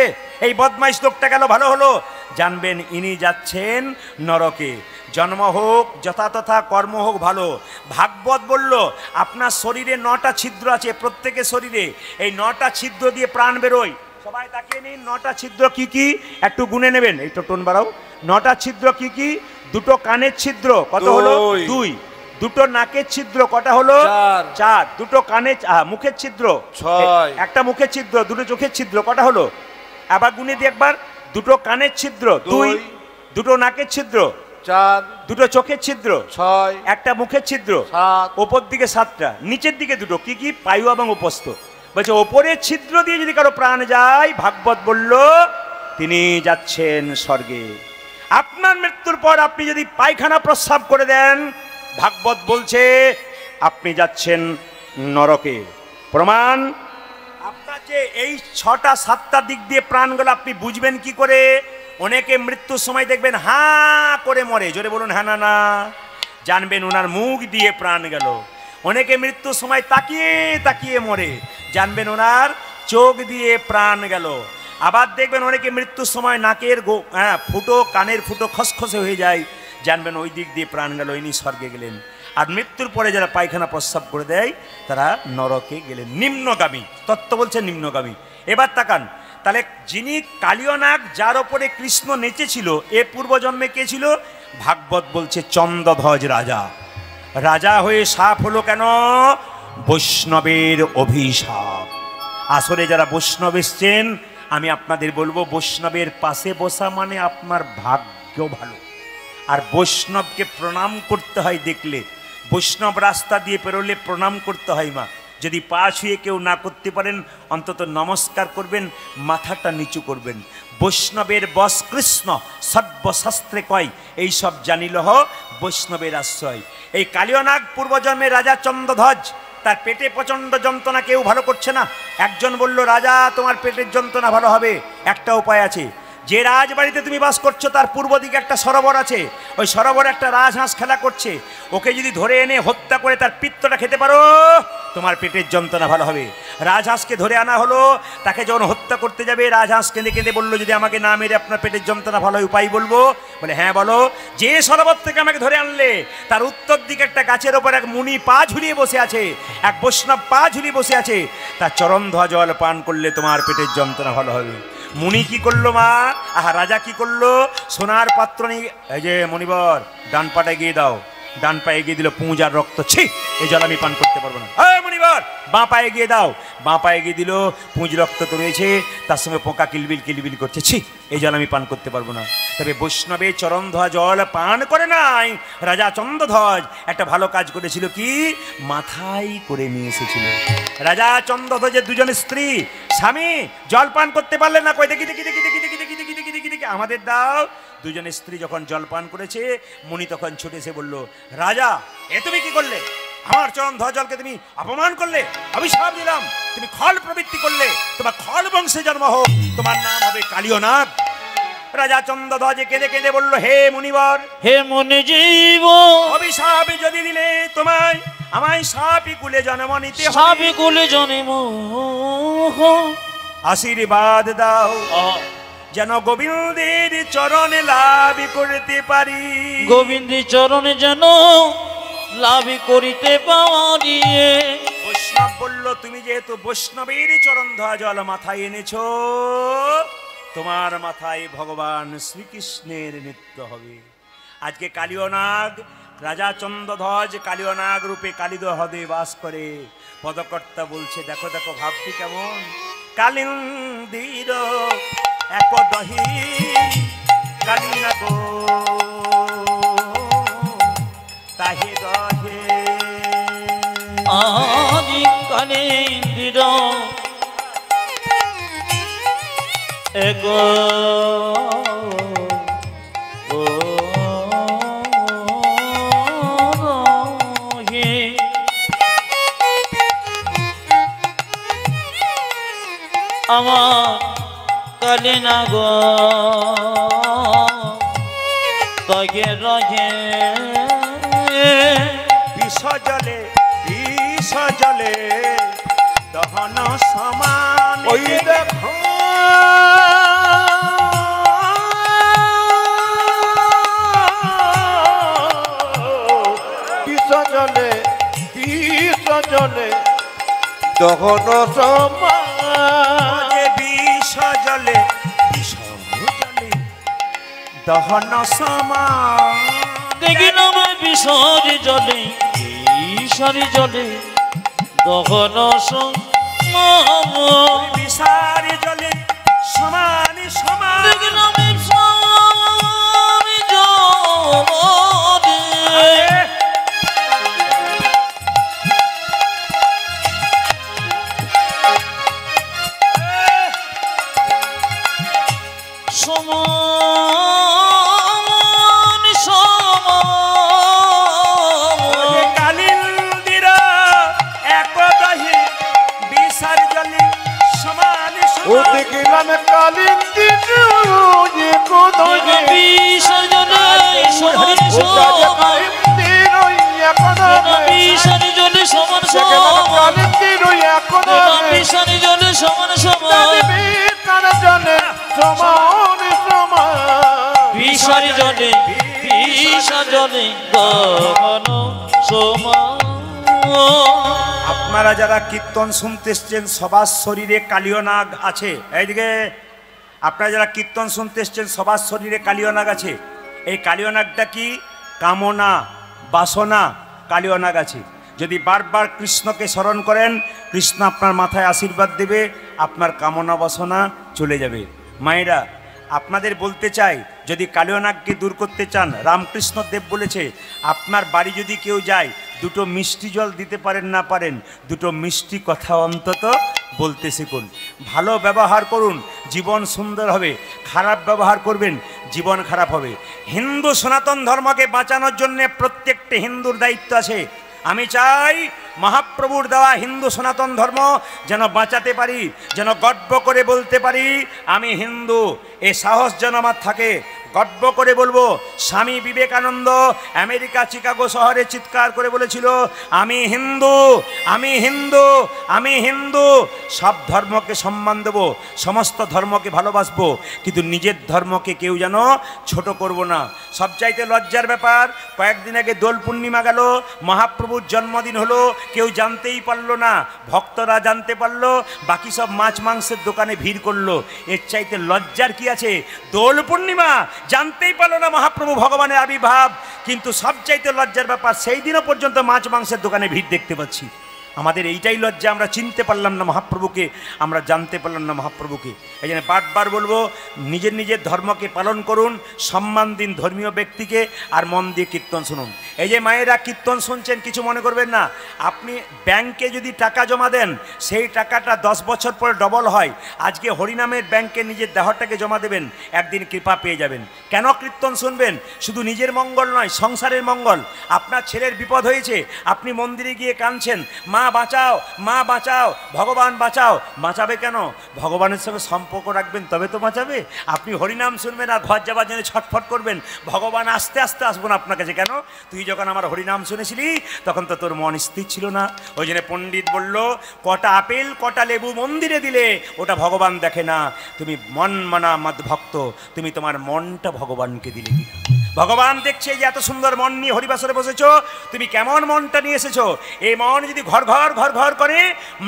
Speaker 1: এই বদমাইশ লোকটা গেল, ভালো হলো, জানবেন ইনি যাচ্ছেন নরকে। জন্ম হোক যথাতথা, কর্ম হোক ভালো। ভাগবত বলল, আপনার শরীরে 9টা ছিদ্র আছে, প্রত্যেকের শরীরে এই 9টা ছিদ্র দিয়ে প্রাণ বেরোয়। সবাই তাকিয়ে নিন, 9টা ছিদ্র কি কি একটু গুনে নেবেন, এই টোন বাড়াও। 9টা ছিদ্র কি কি? 2টো কানের ছিদ্র, কত হলো? 2। 2টো নাকের ছিদ্র, কটা হলো? 4। 2টো কানের মুখের ছিদ্র 6। একটা মুখের ছিদ্র, 2টো চোখের ছিদ্র, কটা হলো? আবার গুনে দিই একবার। 2টো কানের ছিদ্র 2, 2টো নাকের ছিদ্র 4, 2টো চোখের ছিদ্র 6, একটা মুখের ছিদ্র 7, ওপর দিকে 7টা, নিচের দিকে 2টো, কি কি? পায়ু এবং উপস্থ। বলছে ওপরের ছিদ্র দিয়ে যদি কারো প্রাণ যায়, ভাগবত বলল তিনি যাচ্ছেন স্বর্গে। আপনার মৃত্যুর পর আপনি যদি পায়খানা প্রস্রাব করে দেন, ভাগবত বলছে আপনি যাচ্ছেন নরকে। প্রমাণ, আপনার যে এই 6টা 7টা দিক দিয়ে প্রাণ গেল, আপনি বুঝবেন কি করে? অনেকে মৃত্যুর সময় দেখবেন হা করে মরে, জোরে বলুন হ্যাঁ না না, জানবেন ওনার মুখ দিয়ে প্রাণ গেল। অনেকে মৃত্যুর সময় তাকিয়ে তাকিয়ে মরে, জানবেন ওনার চোখ দিয়ে প্রাণ গেল। আবার দেখবেন অনেকে মৃত্যুর সময় নাকের ফুটো, কানের ফুটো খসখসে হয়ে যায়, জানবেন ওই দিক দিয়ে প্রাণ গেল, ইনি স্বর্গে গেলেন। আর মৃত্যুর পরে যারা পায়খানা প্রস্রাব করে দেয় তারা নরকে গেলেন, নিম্নগামী। তত্ত্ব বলছে নিম্নগামী। এবার তাকান, তাহলে যিনি কালীয় নাগ, যার ওপরে কৃষ্ণ নেচেছিল, এ পূর্বজন্মে কে ছিল? ভাগবত বলছে চন্দ্রধ্বজ রাজা। রাজা হয়ে সাপ হলো কেন? বৈষ্ণবের অভিশাপ। আসলে যারা বৈষ্ণব এসছেন, আমি আপনাদের বলবো, বৈষ্ণবের পাশে বসা মানে আপনার ভাগ্য ভালো। আর বৈষ্ণবকে প্রণাম করতে হয়, দেখলে বৈষ্ণব রাস্তা দিয়ে পেরোলে প্রণাম করতে হয় মা। যদি পা ছুঁয়ে কেউ না করতে পারেন অন্তত নমস্কার করবেন, মাথাটা নিচু করবেন। বৈষ্ণবের বশ কৃষ্ণ সর্বশাস্ত্রে কয়, এই সব জানিলহ বৈষ্ণবের আশ্রয়। এই কালিয়নাগ পূর্বজন্মে রাজা চন্দ্রধ্বজ, তার পেটে প্রচণ্ড যন্ত্রণা, কেউ ভালো করছে না। একজন বলল, রাজা তোমার পেটের যন্ত্রণা ভালো হবে, একটা উপায় আছে। যে রাজবাড়িতে তুমি বাস করছো তার পূর্ব দিকে একটা সরোবর আছে, ওই সরোবরে একটা রাজহাঁস খেলা করছে, ওকে যদি ধরে এনে হত্যা করে তার পিত্তটা খেতে পারো তোমার পেটের যন্ত্রণা ভালো হবে। রাজহাঁসকে ধরে আনা হলো, তাকে যখন হত্যা করতে যাবে রাজহাঁস কেঁদে কেঁদে বললো, যদি আমাকে না মেরে আপনার পেটের যন্ত্রণা ভালো হয় উপায় বলবো? বলে হ্যাঁ বলো। যে সরোবর থেকে আমাকে ধরে আনলে তার উত্তর দিকে একটা গাছের ওপর এক মুনি পা ঝুলিয়ে বসে আছে, এক বৈষ্ণব পা ঝুলিয়ে বসে আছে, তার চরণ ধোয়া জল পান করলে তোমার পেটের যন্ত্রণা ভালো হবে। মুনি কি করলো মা, আহা রাজা কি করলো, সোনার পাত্র নিয়ে, এই যে মণিবর ডান পাটা এগিয়ে দাও, ডান পায়ে এগিয়ে দিল, পূজার রক্ত, ছি এই জল আমি পান করতে পারবো না। মণিবর বাঁ পায়ে এগিয়ে দাও, বাঁ পায়ে এগিয়ে দিল, পুঁজ রক্ত তো রয়েছে, তার সঙ্গে পোকা কিলবিল কিলবিল করছে, ছি এই জল আমি পান করতে পারবো না। তবে বৈষ্ণবে চরণ ধোয়া জল পান করে নাই, রাজা চন্দ্রধ্বজ একটা ভালো কাজ করেছিল, কি মাথায় করে নিয়ে এসেছিল। রাজা চন্দ্রধ্বজের দুজন স্ত্রী, স্বামী জল পান করতে পারলেন না, কই দেখি দেখি দেখি দেখি দেখি দেখি দেখি দেখি দেখি দেখি আমাদের দাও। দুজন স্ত্রী যখন জল পান করেছে, মুনি তখন ছুটে এসে বলল, রাজা এ তুমি কি করলে, আমার চরণ ধোয়া জলকে তুমি অপমান করলে, অভিশাপ দিলাম, তুমি খল প্রবৃত্তি করলে, তোমার খল বংশে জন্ম হোক, তোমার নাম হবে কালিয়নাগ। রাজা চন্দ্রধ্বজে কেঁদে কেঁদে বলল, হে মুনিবর,
Speaker 2: হে মনিজীব,
Speaker 1: অভিশাপ যদি দিলে তোমায় আমায় সাপি কুলে জন্ম নিতে হবে,
Speaker 2: সাপি কুলে জন্ম,
Speaker 1: আশীর্বাদ দাও যেন গোবিন্দের চরণে লাভ করতে পারি,
Speaker 2: গোবিন্দের চরণে যেন লাভ করিতে পারি।
Speaker 1: বৈষ্ণব বলল, তুমি যেহেতু বৈষ্ণবের চরণ ধোয়া জল মাথায় এনেছো, তোমার মাথায় ভগবান শ্রীকৃষ্ণের নৃত্য হবে। আজকে কালিয়নাগ, রাজা চন্দ্রধ্বজ কালিয়নাগ রূপে কালিদহ হ্রদে বাস করে। পদকর্তা বলছে, দেখো দেখো ভাবটি কেমন, কালিন্দির এক দহি কালিনাগ তাহে দহে,
Speaker 2: আজি কালিন্দির এক আমার কালিনাগ তগে রহে,
Speaker 1: বিষ জলে দহন সমান,
Speaker 3: ওই দেখো বিষ জলে দহন সমান,
Speaker 1: বিষ জলে দহন সমান,
Speaker 2: দেখি নামে বিষরি জলে, বিষরি জলে দহন সমান,
Speaker 1: বিষারি জলে সমান সমান,
Speaker 2: দেখি নামে বিষরি জলে সমান সমান,
Speaker 1: কালিন্দির এক দহি বিষারি জলে সমান
Speaker 3: ও
Speaker 1: সমান,
Speaker 3: দেখিলাম কালিন্দির
Speaker 2: বিষরি জলে সমান সমান, বিষরি জলে সমান সমান, বিষরি জলে সমান সমান, বিষরি জলে দহন সমান।
Speaker 1: আপনারা যারা কীর্তন শুনতে এসছেন সবার শরীরে কালিয়নাগ আছে, এইদিকে আপনারা যারা কীর্তন শুনতে এসছেন সবার শরীরে কালিয়নাগ আছে। এই কালিয়নাগটা কি, কামনা বাসনা কালিয়নাগ আছে। যদি বারবার কৃষ্ণকে স্মরণ করেন, কৃষ্ণ আপনার মাথায় আশীর্বাদ দেবে, আপনার কামনা বাসনা চলে যাবে। মায়েরা আপনাদের বলতে চাই, যদি কালিয়নাগকে দূর করতে চান, রামকৃষ্ণ দেব বলেছে, আপনার বাড়ি যদি কেউ যায় দুটো মিষ্টি জল দিতে পারেন না পারেন, দুটো মিষ্টি কথা অন্তত বলতে শিখুন। ভালো ব্যবহার করুন, জীবন সুন্দর হবে। খারাপ ব্যবহার করবেন, জীবন খারাপ হবে। হিন্দু সনাতন ধর্মকে বাঁচানোর জন্য প্রত্যেকটা হিন্দুর দায়িত্ব আছে। আমি চাই মহাপ্রভুর দেওয়া হিন্দু সনাতন ধর্ম যেন বাঁচাতে পারি, যেন গর্ব করে বলতে পারি আমি হিন্দু। এ সাহস যেন আমার থাকে, গর্ব করে বলবো। স্বামী বিবেকানন্দ আমেরিকা চিকাগো শহরে চিৎকার করে বলেছিল, আমি হিন্দু, আমি হিন্দু, আমি হিন্দু। সব ধর্মকে সম্মান দেব, সমস্ত ধর্মকে ভালোবাসবো, কিন্তু নিজের ধর্মকে কেউ যেন ছোট করব না। সবচাইতে লজ্জার ব্যাপার, কয়েকদিন আগে দোল পূর্ণিমা গেল, মহাপ্রভুর জন্মদিন হলো, কেউ জানতেই পারলো না। ভক্তরা জানতে পারলো, বাকি সব মাছ মাংসের দোকানে ভিড় করলো। এর চাইতে লজ্জার কি আছে? দোল পূর্ণিমা জানতেই পারলো না মহাপ্রভু ভগবানের আবির্ভাব, কিন্তু সবচাইতে লজ্জার ব্যাপার সেই দিনও পর্যন্ত মাছ মাংসের দোকানে ভিড় দেখতে পাচ্ছি। আমাদের এইটাই লজ্জা, আমরা চিনতে পারলাম না মহাপ্রভুকে, আমরা জানতে পারলাম না মহাপ্রভুকে। এই জন্য বারবার বলবো, নিজের নিজের ধর্মকে পালন করুন, সম্মান দিন ধর্মীয় ব্যক্তিকে, আর মন দিয়ে কীর্তন শুনুন। এই যে মায়েরা কীর্তন শুনছেন, কিছু মনে করবেন না। আপনি ব্যাংকে যদি টাকা জমা দেন, সেই টাকাটা 10 বছর পরে ডবল হয়। আজকে হরিনামের ব্যাংকে নিজের দেহটাকে জমা দেবেন, একদিন কৃপা পেয়ে যাবেন। কেন কীর্তন শুনবেন? শুধু নিজের মঙ্গল নয়, সংসারের মঙ্গল। আপনার ছেলের বিপদ হয়েছে, আপনি মন্দিরে গিয়ে কাঁদছেন, মা বাঁচাও, মা বাঁচাও, ভগবান বাঁচাও। বাঁচাবে কেন? ভগবানের সঙ্গে সম্পর্ক রাখবেন, তবে তো বাঁচাবে। আপনি হরিনাম শুনবেন আর ঘর যাবার জন্য ছটফট করবেন, ভগবান আস্তে আস্তে আসবো না আপনার কাছে। কেন? তুই যখন আমার হরিনাম শুনেছিলি তখন তো তোর মন স্থির ছিল না। ওই জন্য পণ্ডিত বলল, কটা আপেল কটা লেবু মন্দিরে দিলে ওটা ভগবান দেখে না, তুমি মন মানা মদ ভক্ত, তুমি তোমার মনটা ভগবানকে দিলে কিনা। ভগবান দেখছে যে এত সুন্দর মন নিয়ে হরিবাসরে বসেছো, তুমি কেমন মনটা নিয়ে এসেছো। এই মন যদি ঘর ঘর ঘর ঘর করে,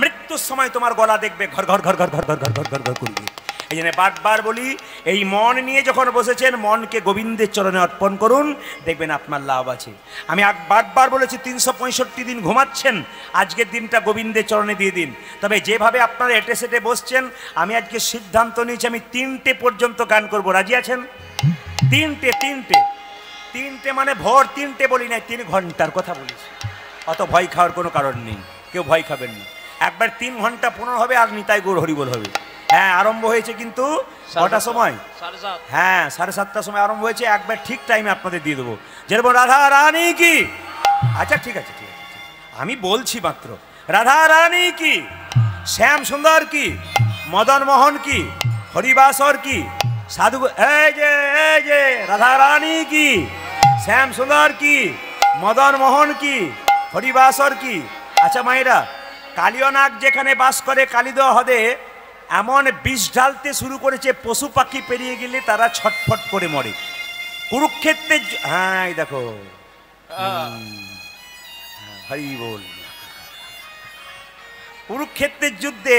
Speaker 1: মৃত্যুর সময় তোমার গলা দেখবে ঘর ঘর ঘর ঘর ঘর ঘর ঘর ঘর ঘর ঘর করবে। এই জন্য বারবার বলি, এই মন নিয়ে যখন বসেছেন, মনকে গোবিন্দের চরণে অর্পণ করুন, দেখবেন আপনার লাভ আছে। আমি বারবার বলেছি, 365 দিন ঘুমাচ্ছেন, আজকের দিনটা গোবিন্দের চরণে দিয়ে দিন। তবে যেভাবে আপনারা এটে সেটে বসছেন, আমি আজকে সিদ্ধান্ত নিয়েছি আমি 3টে পর্যন্ত গান করব। রাজি আছেন? 3টে মানে ভোর 3টে বলি নাই, 3 ঘন্টার কথা বলেছি। অত ভয় খাওয়ার কোনো কারণ নেই, কেউ ভয় খাবেন না। একবার 3 ঘন্টা পুনর হবে, আর নিতাই গৌর হরিবোল হবে। হ্যাঁ, আরম্ভ হয়েছে কিন্তু কটার সময়? 7:30। হ্যাঁ, 7:30টার সময় আরম্ভ হয়েছে। একবার ঠিক টাইমে আপনাদের দিয়ে দেবো, যেরকম রাধা রানী কি। আচ্ছা ঠিক আছে, ঠিক আছে, আমি বলছি মাত্র। রাধা রানী কি, শ্যাম সুন্দর কি, মদন মোহন কি, হরিবাসর কি, সাধু, এই যে রাধা রানী কি, শ্যাম সুন্দর কি, মদন মোহন কি, হরিবাসর কি। আচ্ছা মায়েরা, কালিয়নাগ যেখানে বাস করে, কালিদহ হ্রদে এমন বিষ ঢালতে শুরু করেছে, পশু পাখি পেরিয়ে গেলে তারা ছটফট করে মরে। কুরুক্ষেত্রে, হ্যাঁ এই দেখো, হরি বল। কুরুক্ষেত্রের যুদ্ধে,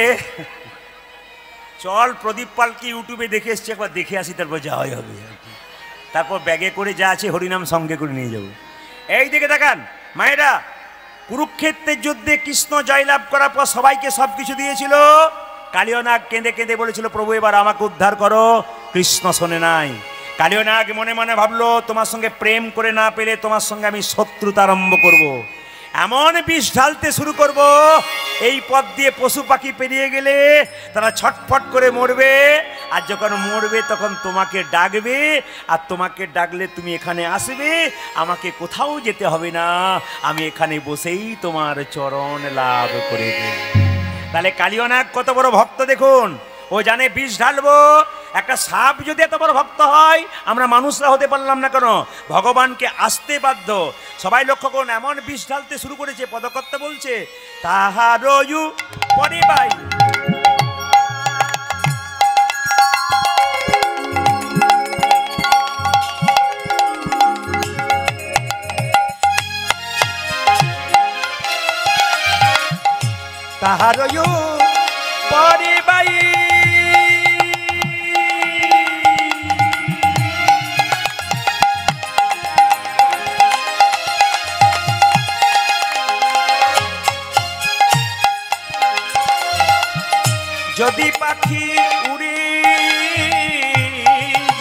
Speaker 1: চল প্রদীপ পালকে ইউটিউবে দেখে এসছি, একবার দেখে আসি, তারপর যাওয়াই হবে। তারপর ব্যাগে করে যা আছে হরিনাম সঙ্গে করে নিয়ে যাব। এই দিকে তাকান মায়েরা, কুরুক্ষেত্রের যুদ্ধে কৃষ্ণ জয়লাভ করার পর সবাইকে সব কিছু দিয়েছিল। কালিয়নাগ কেঁদে কেঁদে বলেছিল, প্রভু এবার আমাকে উদ্ধার করো। কৃষ্ণ শোনে নাই। কালিয়নাগ মনে মনে ভাবলো, তোমার সঙ্গে প্রেম করে না পেলে তোমার সঙ্গে আমি শত্রুতা আরম্ভ করব। এমন বিষ ঢালতে শুরু করব, এই পথ দিয়ে পশু পাখি পেরিয়ে গেলে তারা ছটফট করে মরবে। আর যখন মরবে তখন তোমাকে ডাকবে, আর তোমাকে ডাকলে তুমি এখানে আসবে, আমাকে কোথাও যেতে হবে না, আমি এখানে বসেই তোমার চরণ লাভ করে দেব। তাহলে কালিয়নাগ কত বড় ভক্ত দেখুন। ও জানে বিষ ঢালবো। একটা সাপ যদি এত বড় ভক্ত হয়, আমরা মানুষরা হতে পারলাম না কেন? ভগবানকে আসতে বাধ্য। সবাই লক্ষ্য করুন, এমন বিষ ঢালতে শুরু করেছে, পদকর্তা বলছে তাহারয়ু পরিবাই। তাহারয়ু পরিবাই যদি পাখি উড়ে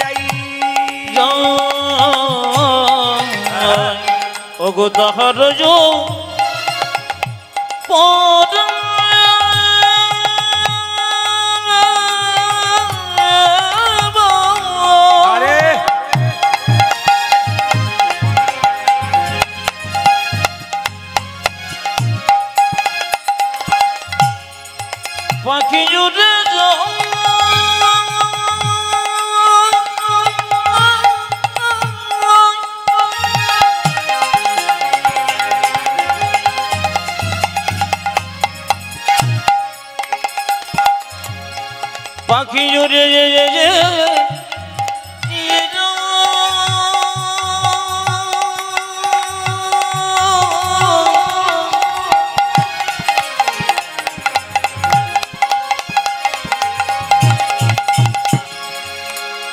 Speaker 1: যাই,
Speaker 2: ওগো তাহারয়ু
Speaker 1: আরে
Speaker 2: পাখি জুড়ে পাখি জুড়ে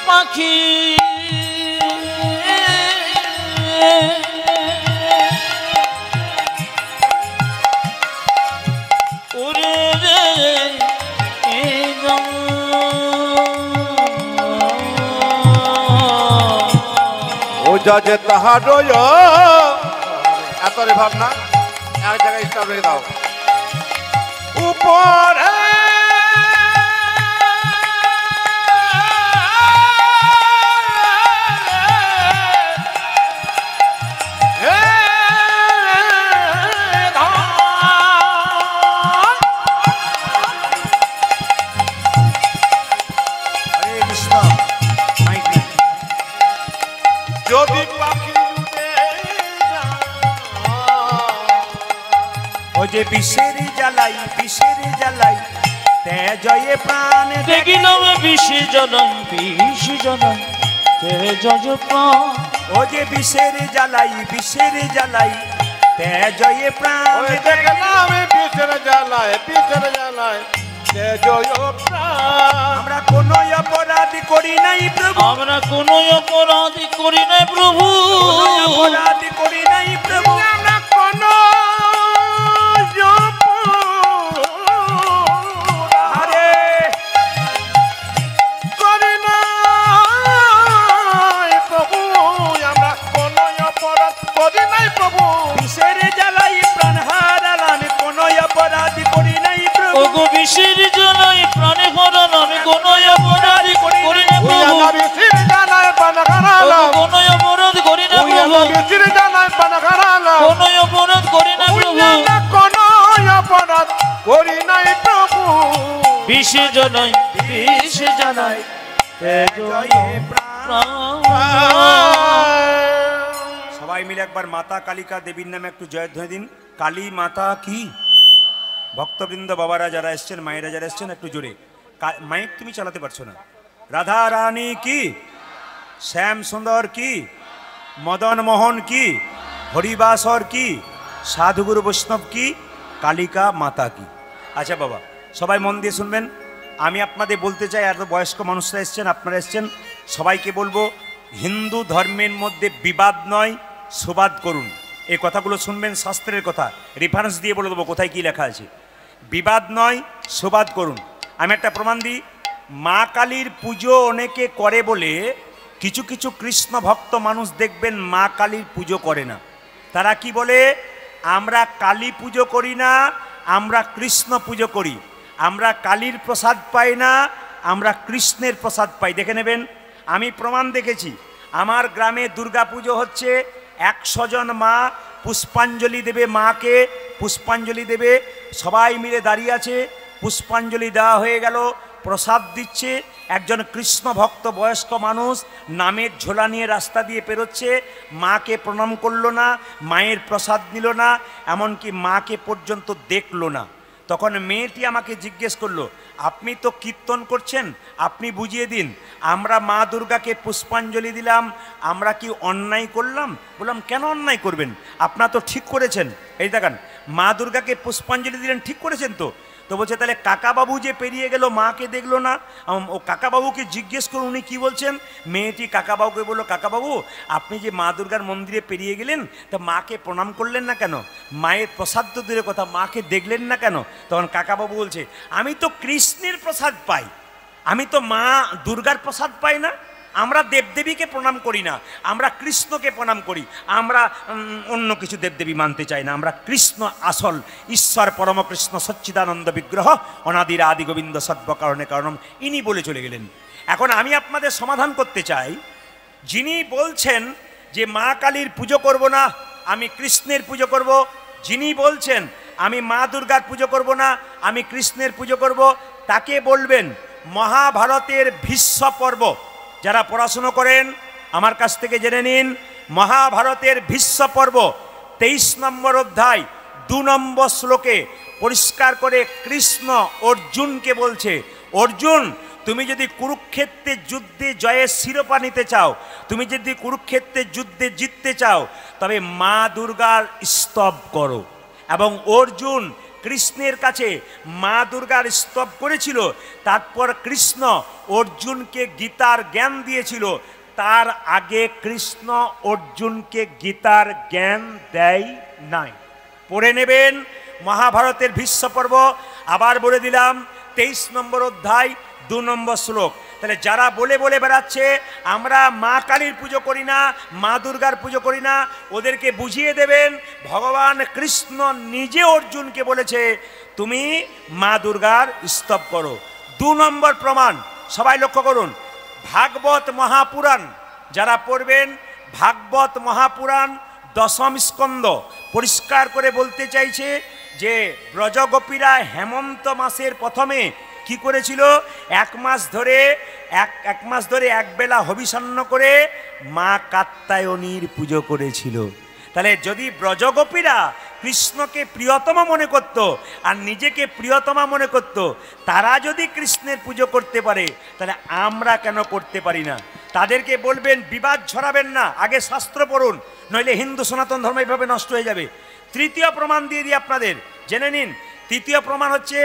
Speaker 2: পাখি উড়ে
Speaker 3: ও যা যে তাহার এত রে ভাবনা এক জায়গায় স্টপ রেখে দাও উপরে
Speaker 1: হরে কৃষ্ণ মাইক নেই।
Speaker 3: যদি পাখি উড়ে যায়,
Speaker 1: ও যে বিষের জ্বালাই তে জয়ে প্রাণ
Speaker 2: দেখিলাম বিশি জনম তে জয় প্রাণ
Speaker 1: ও যে বিষের জ্বালাই তে জয়ে প্রাণ
Speaker 3: ওই দেখলাম পিছনে জ্বালায় তে জয় প্রাণ।
Speaker 1: আমরা কোনো অপরাধ করি নাই প্রভু,
Speaker 2: আমরা কোনো অপরাধ করি নাই প্রভু,
Speaker 1: অপরাধ করি নাই প্রভু,
Speaker 3: আমরা কোনো
Speaker 1: আরে
Speaker 3: করি নাই প্রভু, আমরা কোনো অপরাধ করি নাই প্রভু।
Speaker 1: বিষের জ্বালাই প্রাণ হারালাম, কোনো অপরাধ করি নাই প্রভু,
Speaker 2: ওগো বিশের জনাই প্রাণে হরণ আমি কোনো অপরাধ করি না
Speaker 3: ওই
Speaker 2: প্রভু,
Speaker 3: আমরা বিচির জানায় পানা
Speaker 2: ওগো
Speaker 3: খারালাম,
Speaker 2: কোনো অপরাধ করি না
Speaker 3: ওই
Speaker 2: প্রভু,
Speaker 3: আমরা বিচির জানায় পানা খারালাম,
Speaker 2: কোনো অপরাধ করি না
Speaker 3: ওই
Speaker 2: প্রভু,
Speaker 3: আমরা কোনো অপরাধ করি নাই প্রভু।
Speaker 2: বিশে জনাই তে
Speaker 1: জয়ে প্রাণ।
Speaker 2: প্রাণ।
Speaker 1: সবাই মিলে একবার মাতা কালিকা দেবীর নামে একটু জয়ধ্বনি দিন। কালী মাতা কি? ভক্তবৃন্দ বাবারা যারা এসছেন, মায়েরা যারা এসছেন একটু জোরে। মাইক তুমি চালাতে পারছো না। রাধা রানী কি? শ্যাম সুন্দর কি? মদন মোহন কি? হরিবাসর কি? সাধুগুরু বৈষ্ণব কি? কালিকা মাতা কি? আচ্ছা বাবা, সবাই মন দিয়ে শুনবেন। আমি আপনাদের বলতে চাই, এত বয়স্ক মানুষরা এসছেন, আপনারা এসছেন, সবাইকে বলবো হিন্দু ধর্মের মধ্যে বিবাদ নয়, সুবাদ করুন। এই কথাগুলো শুনবেন, শাস্ত্রের কথা, রেফারেন্স দিয়ে বলে দেবো কোথায় কি লেখা আছে। বিবাদ নয়, সুবাদ করুন। আমি একটা প্রমাণ দিই। মা কালীর পুজো অনেকে করে বলে কিছু কিছু কৃষ্ণ ভক্ত মানুষ দেখবেন মা কালীর পুজো করে না। তারা কি বলে? আমরা কালী পুজো করি না, আমরা কৃষ্ণ পুজো করি। আমরা কালীর প্রসাদ পাই না, আমরা কৃষ্ণের প্রসাদ পাই। দেখে নেবেন, আমি প্রমাণ দেখেছি। আমার গ্রামে দুর্গা পুজো হচ্ছে, 100 জন মা পুষ্পাঞ্জলি দেবে, মাকে পুষ্পাঞ্জলি দেবে, সবাই মিলে দাঁড়িয়ে আছে, পুষ্পাঞ্জলি দেওয়া হয়ে গেল, প্রসাদ দিচ্ছে। একজন কৃষ্ণ ভক্ত বয়স্ক মানুষ নামের ঝোলা নিয়ে রাস্তা দিয়ে পেরোচ্ছে, মাকে প্রণাম করলো না, মায়ের প্রসাদ নিল না, এমনকি মাকে পর্যন্ত দেখলো না। তখন মেয়েটি আমাকে জিজ্ঞেস করলো, আপনি তো কীর্তন করছেন, আপনি বুঝিয়ে দিন, আমরা মা দুর্গাকে পুষ্পাঞ্জলি দিলাম, আমরা কি অন্যায় করলাম? বললাম কেন অন্যায় করবেন, আপনারা তো ঠিক করেছেন। এই দেখেন, মা দুর্গাকে পুষ্পাঞ্জলি দিলেন, ঠিক করেছেন তো। তো বলছে তাহলে কাকাবাবু যে পেরিয়ে গেল মাকে দেখলো না, ও কাকাবাবুকে জিজ্ঞেস করুন উনি কী বলছেন। মেয়েটি কাকাবাবুকে বললো, কাকাবাবু আপনি যে মা দুর্গার মন্দিরে পেরিয়ে গেলেন, তা মাকে প্রণাম করলেন না কেন? মায়ের প্রসাদ তো দূরের কথা, মাকে দেখলেন না কেন? তখন কাকাবাবু বলছে, আমি তো কৃষ্ণের প্রসাদ পাই, আমি তো মা দুর্গার প্রসাদ পাই না। আমরা দেবদেবীকে প্রণাম করি না, আমরা কৃষ্ণকে প্রণাম করি। আমরা অন্য কিছু দেবদেবী মানতে চাই না। আমরা কৃষ্ণ আসল ঈশ্বর পরমকৃষ্ণ সচ্চিদানন্দ বিগ্রহ অনাদির আদি গোবিন্দ সর্বকারণে কারণম, ইনি বলে চলে গেলেন। এখন আমি আপনাদের সমাধান করতে চাই, যিনি বলছেন যে মা কালীর পুজো করব না, আমি কৃষ্ণের পুজো করব, যিনি বলছেন আমি মা দুর্গার পুজো করব না, আমি কৃষ্ণের পুজো করব, তাকে বলবেন মহাভারতের ভীষ্ম পর্ব, যারা পড়াশুনো করেন আমার কাছ থেকে জেনে নিন, মহাভারতের ভীষ্ম পর্ব 23 নম্বর অধ্যায় 2 নম্বর শ্লোকে পরিষ্কার করে কৃষ্ণ অর্জুনকে বলছে, অর্জুন তুমি যদি কুরুক্ষেত্রের যুদ্ধে জয়ের শিরোপা নিতে চাও, তুমি যদি কুরুক্ষেত্রের যুদ্ধে জিততে চাও, তবে মা দুর্গার স্তব করো। এবং অর্জুন কৃষ্ণের কাছে মা দুর্গার স্তব করেছিল। তারপর কৃষ্ণ অর্জুনকে গীতার জ্ঞান দিয়েছিল। তার আগে কৃষ্ণ অর্জুনকে গীতার জ্ঞান দেয় নাই। পড়ে নেবেন মহাভারতের ভীষ্ম পর্ব, আবার বলে দিলাম 23 নম্বর অধ্যায় 2 নম্বর শ্লোক। তাহলে যারা বলে বলে বেড়াচ্ছে আমরা মা কালীর পুজো করি না, মা দুর্গার পুজো করি না, ওদেরকে বুঝিয়ে দেবেন ভগবান কৃষ্ণ নিজে অর্জুনকে বলেছে তুমি মা দুর্গার স্তব করো। 2 নম্বর প্রমাণ, সবাই লক্ষ্য করুন, ভাগবত মহাপুরাণ যারা পড়বেন, ভাগবত মহাপুরাণ 10ম স্কন্দ পরিষ্কার করে বলতে চাইছে যে ব্রজগোপীরা হেমন্ত মাসের প্রথমে কি করেছিল, এক মাস ধরে একবেলা হবিষান্ন করে মা কাত্যায়নীর পুজো করেছিল। তাহলে যদি ব্রজগোপীরা কৃষ্ণকে প্রিয়তমা মনে করত আর নিজেকে প্রিয়তমা মনে করত, তারা যদি কৃষ্ণের পুজো করতে পারে, তাহলে আমরা কেন করতে পারি না? তাদেরকে বলবেন বিবাদ ছড়াবেন না, আগে শাস্ত্র পড়ুন, নইলে হিন্দু সনাতন ধর্ম এইভাবে নষ্ট হয়ে যাবে। তৃতীয় প্রমাণ দিয়ে দিই আপনাদের, জেনে নিন। তৃতীয় প্রমাণ হচ্ছে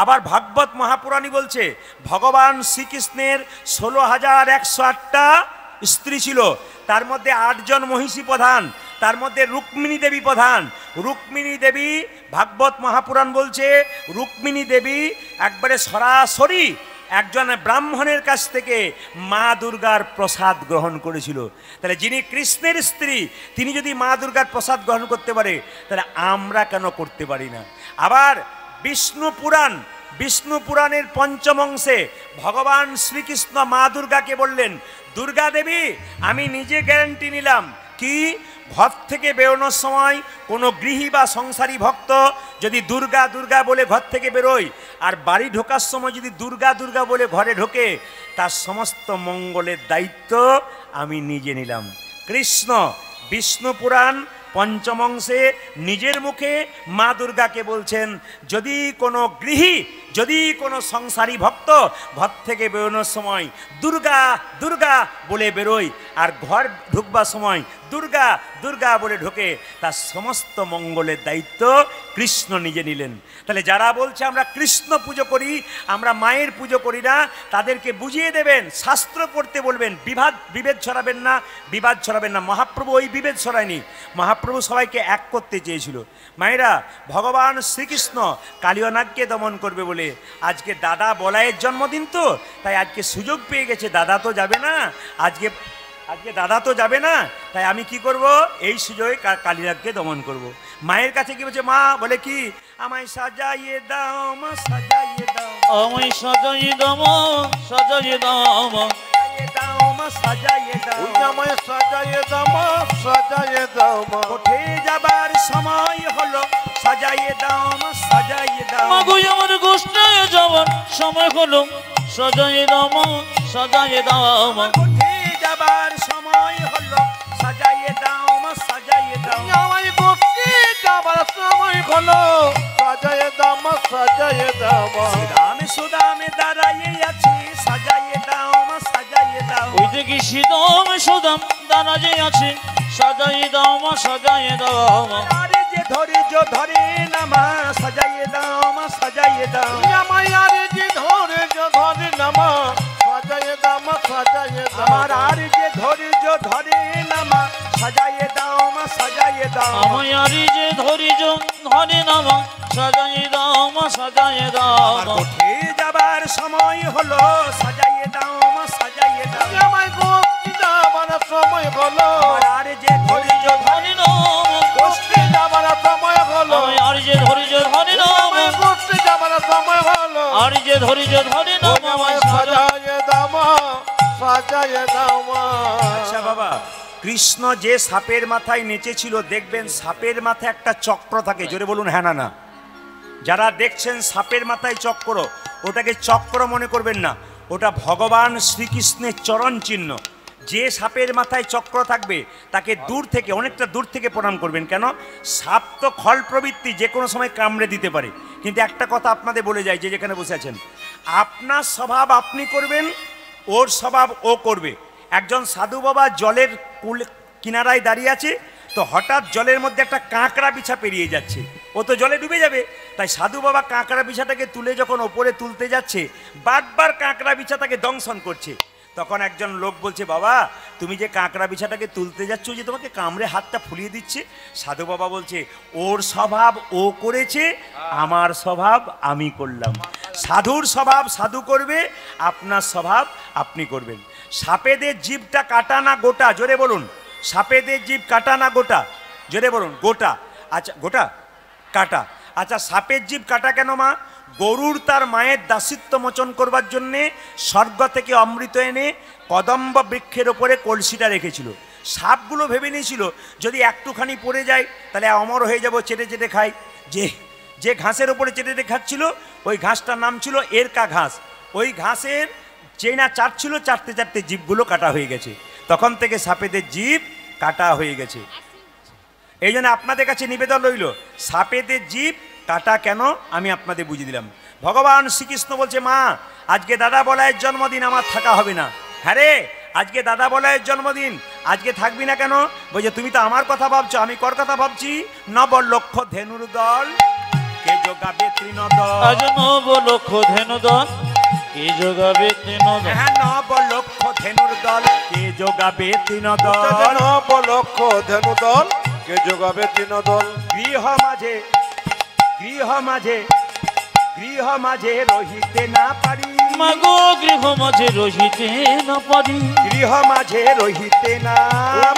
Speaker 1: আবার ভাগবত মহাপুরাণী বলছে ভগবান শ্রীকৃষ্ণের 16,108টা স্ত্রী ছিল, তার মধ্যে 8 জন মহিষী প্রধান, তার মধ্যে রুক্মিণী দেবী প্রধান। রুক্মিণী দেবী, ভাগবত মহাপুরাণ বলছে রুক্মিণী দেবী একবারে সরাসরি একজন ব্রাহ্মণের কাছ থেকে মা দুর্গার প্রসাদ গ্রহণ করেছিল। তাহলে যিনি কৃষ্ণের স্ত্রী তিনি যদি মা দুর্গার প্রসাদ গ্রহণ করতে পারে, তাহলে আমরা কেন করতে পারি না? আবার বিষ্ণু পুরাণের 5ম অংশে ভগবান শ্রীকৃষ্ণ মা দুর্গাকে বললেন, দুর্গা দেবী আমি নিজে গ্যারান্টি নিলাম কি ঘর থেকে বেরোনোর সময় কোনো গৃহী বা সংসারী ভক্ত যদি দুর্গা দুর্গা বলে ঘর থেকে বেরোয়, আর বাড়ি ঢোকার সময় যদি দুর্গা দুর্গা বলে ঘরে ঢোকে, তার সমস্ত মঙ্গলের দায়িত্ব আমি নিজে নিলাম। কৃষ্ণ বিষ্ণু পুরাণ 5ম অংশে নিজের মুখে মা দুর্গাকে বলছেন, যদি কোনো গৃহী, যদি কোনো সংসারী ভক্ত ঘর থেকে বেরোনোর সময় দুর্গা দুর্গা বলে বেরোয় আর ঘর ঢুকবার সময় দুর্গা দুর্গা বলে ঢোকে, তার সমস্ত মঙ্গলের দায়িত্ব কৃষ্ণ নিজে নিলেন। তাহলে যারা বলছে আমরা কৃষ্ণ পুজো করি, আমরা মায়ের পুজো করি না, তাদেরকে বুঝিয়ে দেবেন, শাস্ত্র পড়তে বলবেন, বিভেদ ছড়াবেন না, বিবাদ ছড়াবেন না। মহাপ্রভু ওই বিভেদ ছড়ায়নি, মহাপ্রভু সবাইকে এক করতে চেয়েছিল। মায়েরা, ভগবান শ্রীকৃষ্ণ কালিয়নাগকে দমন করবে বলে আজকে দাদা বলাইয়ের জন্মদিন, তো তাই আজকে সুযোগ পেয়ে গেছে, দাদা তো যাবে না, আজকে দাদা তো যাবে না, তাই আমি কি করব, এই সুযোগে কালিনাগকে দমন করব। মায়ের কাছে কি বলছে, মা বলে কি, আমায় সাজাইয়ে দাও মা, সাজাইয়ে দাও,
Speaker 2: আমায় সাজাইয়ে দাও মা, সাজাইয়ে দাও মা,
Speaker 3: সাজাইয়ে দাও, আমায় সাজাইয়ে দাও মা, সাজাইয়ে দাও মা,
Speaker 1: উঠে যাবার সময় হলো, সাজাইয়ে দাও মা, সাজাইয়ে দাও
Speaker 2: মা গো আমার গোষ্ঠে যাওয়ার সময় হলো, সাজাইয়ে দাও মা, সাজাইয়ে দাও মা,
Speaker 1: উঠে যাবার সময় হলো, সাজাইয়ে দাও মা, সাজাইয়ে দাও,
Speaker 3: আমায় গোষ্ঠী যাবার সময় হলো, সাজাইয়ে দাও মা, সাজাইয়ে দাও মা,
Speaker 1: রামে সুদামে দাঁড়াইয়ে আছি, সাজাইয়ে দাও মা, সাজাইয়ে দাও,
Speaker 2: ওই দেখি শীতম সুদাম দাঁড়াইয়ে আছে, সাজাইয়ে দাও মা, সাজাইয়ে দাও মা,
Speaker 1: আরে যে ধৈর্য ধরে না মা, সাজাইয়ে দাও মা, সাজাইয়ে দাও,
Speaker 3: আমায় আরে যে ধৈর্য ধরে না মা, সাজাইয়ে দাও মা, সাজাইয়ে দাও,
Speaker 1: আমার আর যে ধৈর্য ধরে না মা, সাজাইয়ে দাও মা, সাজাইয়ে দাও,
Speaker 2: আমায় আর যে ধৈর্য ধরে না মা, সাজাইয়ে দাও মা, সাজাইয়ে দাও মা,
Speaker 1: উঠে যাবার সময় হলো, সাজাইয়ে দাও মা, সাজাইয়ে দাও,
Speaker 3: আমায় হলো
Speaker 1: আমার আর যে ধৈর্য
Speaker 2: ধরি নাম
Speaker 3: গোষ্ঠী যাবার সময় হলো
Speaker 2: আমি আর যে ধৈর্য ধরি নাম
Speaker 3: আমায় গোষ্ঠী যাবার সময় হলো
Speaker 2: আর যে ধৈর্য ধরি নাম
Speaker 3: আমায় সাজায়ে দাও সাজায়ে দাও
Speaker 1: আচ্ছা বাবা, কৃষ্ণ যে সাপের মাথায় নেচেছিল, দেখবেন সাপের মাথায় একটা চক্র থাকে, জোরে বলুন হ্যাঁ না না। যারা দেখছেন সাপের মাথায় চক্র, ওটাকে চক্র মনে করবেন না, ওটা ভগবান শ্রীকৃষ্ণের চরণ চিহ্ন। যে সাপের মাথায় চক্র থাকবে তাকে দূর থেকে, অনেকটা দূর থেকে প্রণাম করবেন। কেন? সাপ তো খল প্রবৃত্তি, যে কোনো সময় কামড়ে দিতে পারে। কিন্তু একটা কথা আপনাদের বলে যায়, যে যেখানে বসে আছেন, আপনার স্বভাব আপনি করবেন, ওর স্বভাব ও করবে। একজন সাধু বাবা জলের কিনারায় দাঁড়িয়ে আছে, তো হঠাৎ জলের মধ্যে একটা কাঁকড়া বিছা পেরিয়ে যাচ্ছে, ও তো জলে ডুবে যাবে। তাই সাধু বাবা কাঁকড়া বিছাটাকে তুলে যখন ওপরে তুলতে যাচ্ছে, বারবার কাঁকড়া বিছা তাকে দংশন করছে। তখন একজন লোক বলছে, বাবা তুমি যে কাঁকড়া বিছাটাকে তুলতে যাচ্ছ, যে তোমাকে কামড়ে হাতটা ফুলিয়ে দিচ্ছে। সাধু বাবা বলছে, ওর স্বভাব ও করেছে, আমার স্বভাব আমি করলাম। সাধুর স্বভাব সাধু করবে, আপনার স্বভাব আপনি করবেন। সাপেদের জীবটা কাটা না গোটা, জোরে বলুন। সাপেদের জীব কাটা না গোটা, জোরে বলুন। গোটা। আচ্ছা, গোটা কাটা। আচ্ছা, সাপের জীব কাটা কেন মা? গরুর তার মায়ের দাসিত্ব মোচন করবার জন্যে স্বর্গ থেকে অমৃত এনে কদম্ব বৃক্ষের ওপরে কলসিটা রেখেছিল। সাপগুলো ভেবে নিয়েছিল, যদি একটুখানি পড়ে যায় তাহলে অমর হয়ে যাব, চেটে চেটে খাই। যে ঘাসের ওপরে চেটে চেটে খাচ্ছিল, ওই ঘাসটার নাম ছিল এরকা ঘাস। ওই ঘাসের যেই না চাটছিল, চাটতে চাটতে জীবগুলো কাটা হয়ে গেছে। তখন থেকে সাপেদের জীব কাটা হয়ে গেছে। এই জন্য আপনাদের কাছে নিবেদন রইল, সাপেদের জীব কাটা কেন আমি আপনাদের বুঝিয়ে দিলাম। ভগবান শ্রীকৃষ্ণ বলছে, মা আজকে দাদা বলায়ের জন্মদিন, আমার থাকা হবে না। হ্যাঁ রে, আজকে দাদা বলায়ের জন্মদিন, আজকে থাকবি না কেন? বলছে, তুমি তো আমার কথা ভাবছো, আমি কর কথা ভাবছি। নবলক্ষ ধেনুর দল কে যোগাবে তৃণদল।
Speaker 2: আজ নবলক্ষ ধেনু দল কে যোগাবে তৃণদল।
Speaker 1: হ্যাঁ, নবলক্ষ ধেনুর দল কে যোগাবে তৃণদল।
Speaker 3: নবলক্ষ ধেনু দল কে যোগাবে তৃণদল।
Speaker 1: গৃহ মাঝে রহিতে না পারি,
Speaker 2: মাগো গৃহ মাঝে রহিতে না পারি।
Speaker 1: গৃহ মাঝে রহিতে না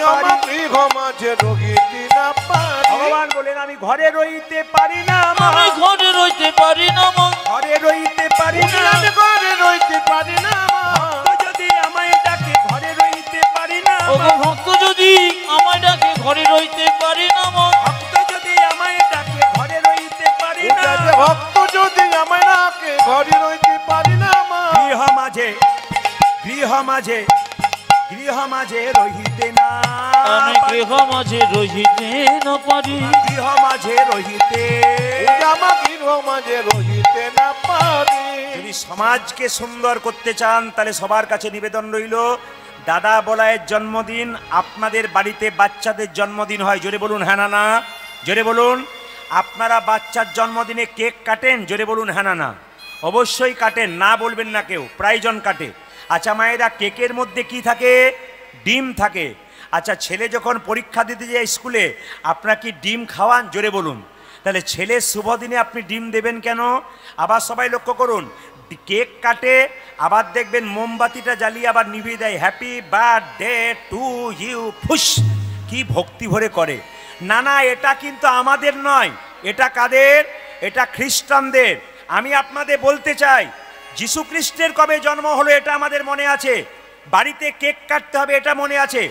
Speaker 1: পারি।
Speaker 3: গৃহ মাঝে রহিতে না পারি।
Speaker 1: ভগবান বলেন, আমি ঘরে রইতে পারি না মা,
Speaker 2: আমি ঘরে রইতে পারি না মা,
Speaker 1: ঘরে রইতে পারি না।
Speaker 3: আমি ঘরে রইতে পারি না
Speaker 1: ভক্ত যদি আমায় ডাকে ঘরে রইতে পারি না
Speaker 2: ও
Speaker 1: মা।
Speaker 2: ভক্ত যদি আমায় ডাকে ঘরে রইতে পারি না মা।
Speaker 1: ভক্ত যদি আমায় ডাকে ঘরে রইতে পারি না।
Speaker 3: ভক্ত যদি আমায় রাখে ঘরে রইতে পারি না মা।
Speaker 1: গৃহ মাঝে রহিতে না
Speaker 2: আমি
Speaker 1: পারি।
Speaker 2: গৃহ মাঝে রহিতে না পারি।
Speaker 1: গৃহ মাঝে রহিতে।
Speaker 3: আমার গৃহ মাঝে রহিতে না পারি।
Speaker 1: যদি সমাজকে সুন্দর করতে চান, তাহলে সবার কাছে নিবেদন রইল, দাদা বলায়ের জন্মদিন, আপনাদের বাড়িতে বাচ্চাদের জন্মদিন হয়, জোরে বলুন হ্যাঁ না না। জোরে বলুন, আপনারা বাচ্চার জন্মদিনে কেক কাটেন? জোরে বলুন হ্যাঁ না না। অবশ্যই কাটেন, না বলবেন না কেউ, প্রায়জন কাটে। আচ্ছা মায়েরা, কেকের মধ্যে কি থাকে? ডিম থাকে। আচ্ছা, ছেলে যখন পরীক্ষা দিতে যায় স্কুলে, আপনারা কি ডিম খাওয়ান? জোরে বলুন। তাহলে ছেলের শুভ দিনে আপনি ডিম দেবেন কেন? আবার সবাই লক্ষ্য করুন, কেক কাটে, আবার দেখবেন মোমবাতিটা জ্বালিয়ে আবার নিভিয়ে দেয়, হ্যাপি বার্থডে টু ইউ, ফুস, কি ভক্তি ভরে করে। না না, এটা কিন্তু আমাদের নয়, এটা কাদের? এটা খ্রিস্টানদের। আমি আপনাদের বলতে চাই, যিশু খ্রিস্টের কবে জন্ম হলো এটা আমাদের মনে আছে, বাড়িতে কেক কাটতে হবে এটা মনে আছে।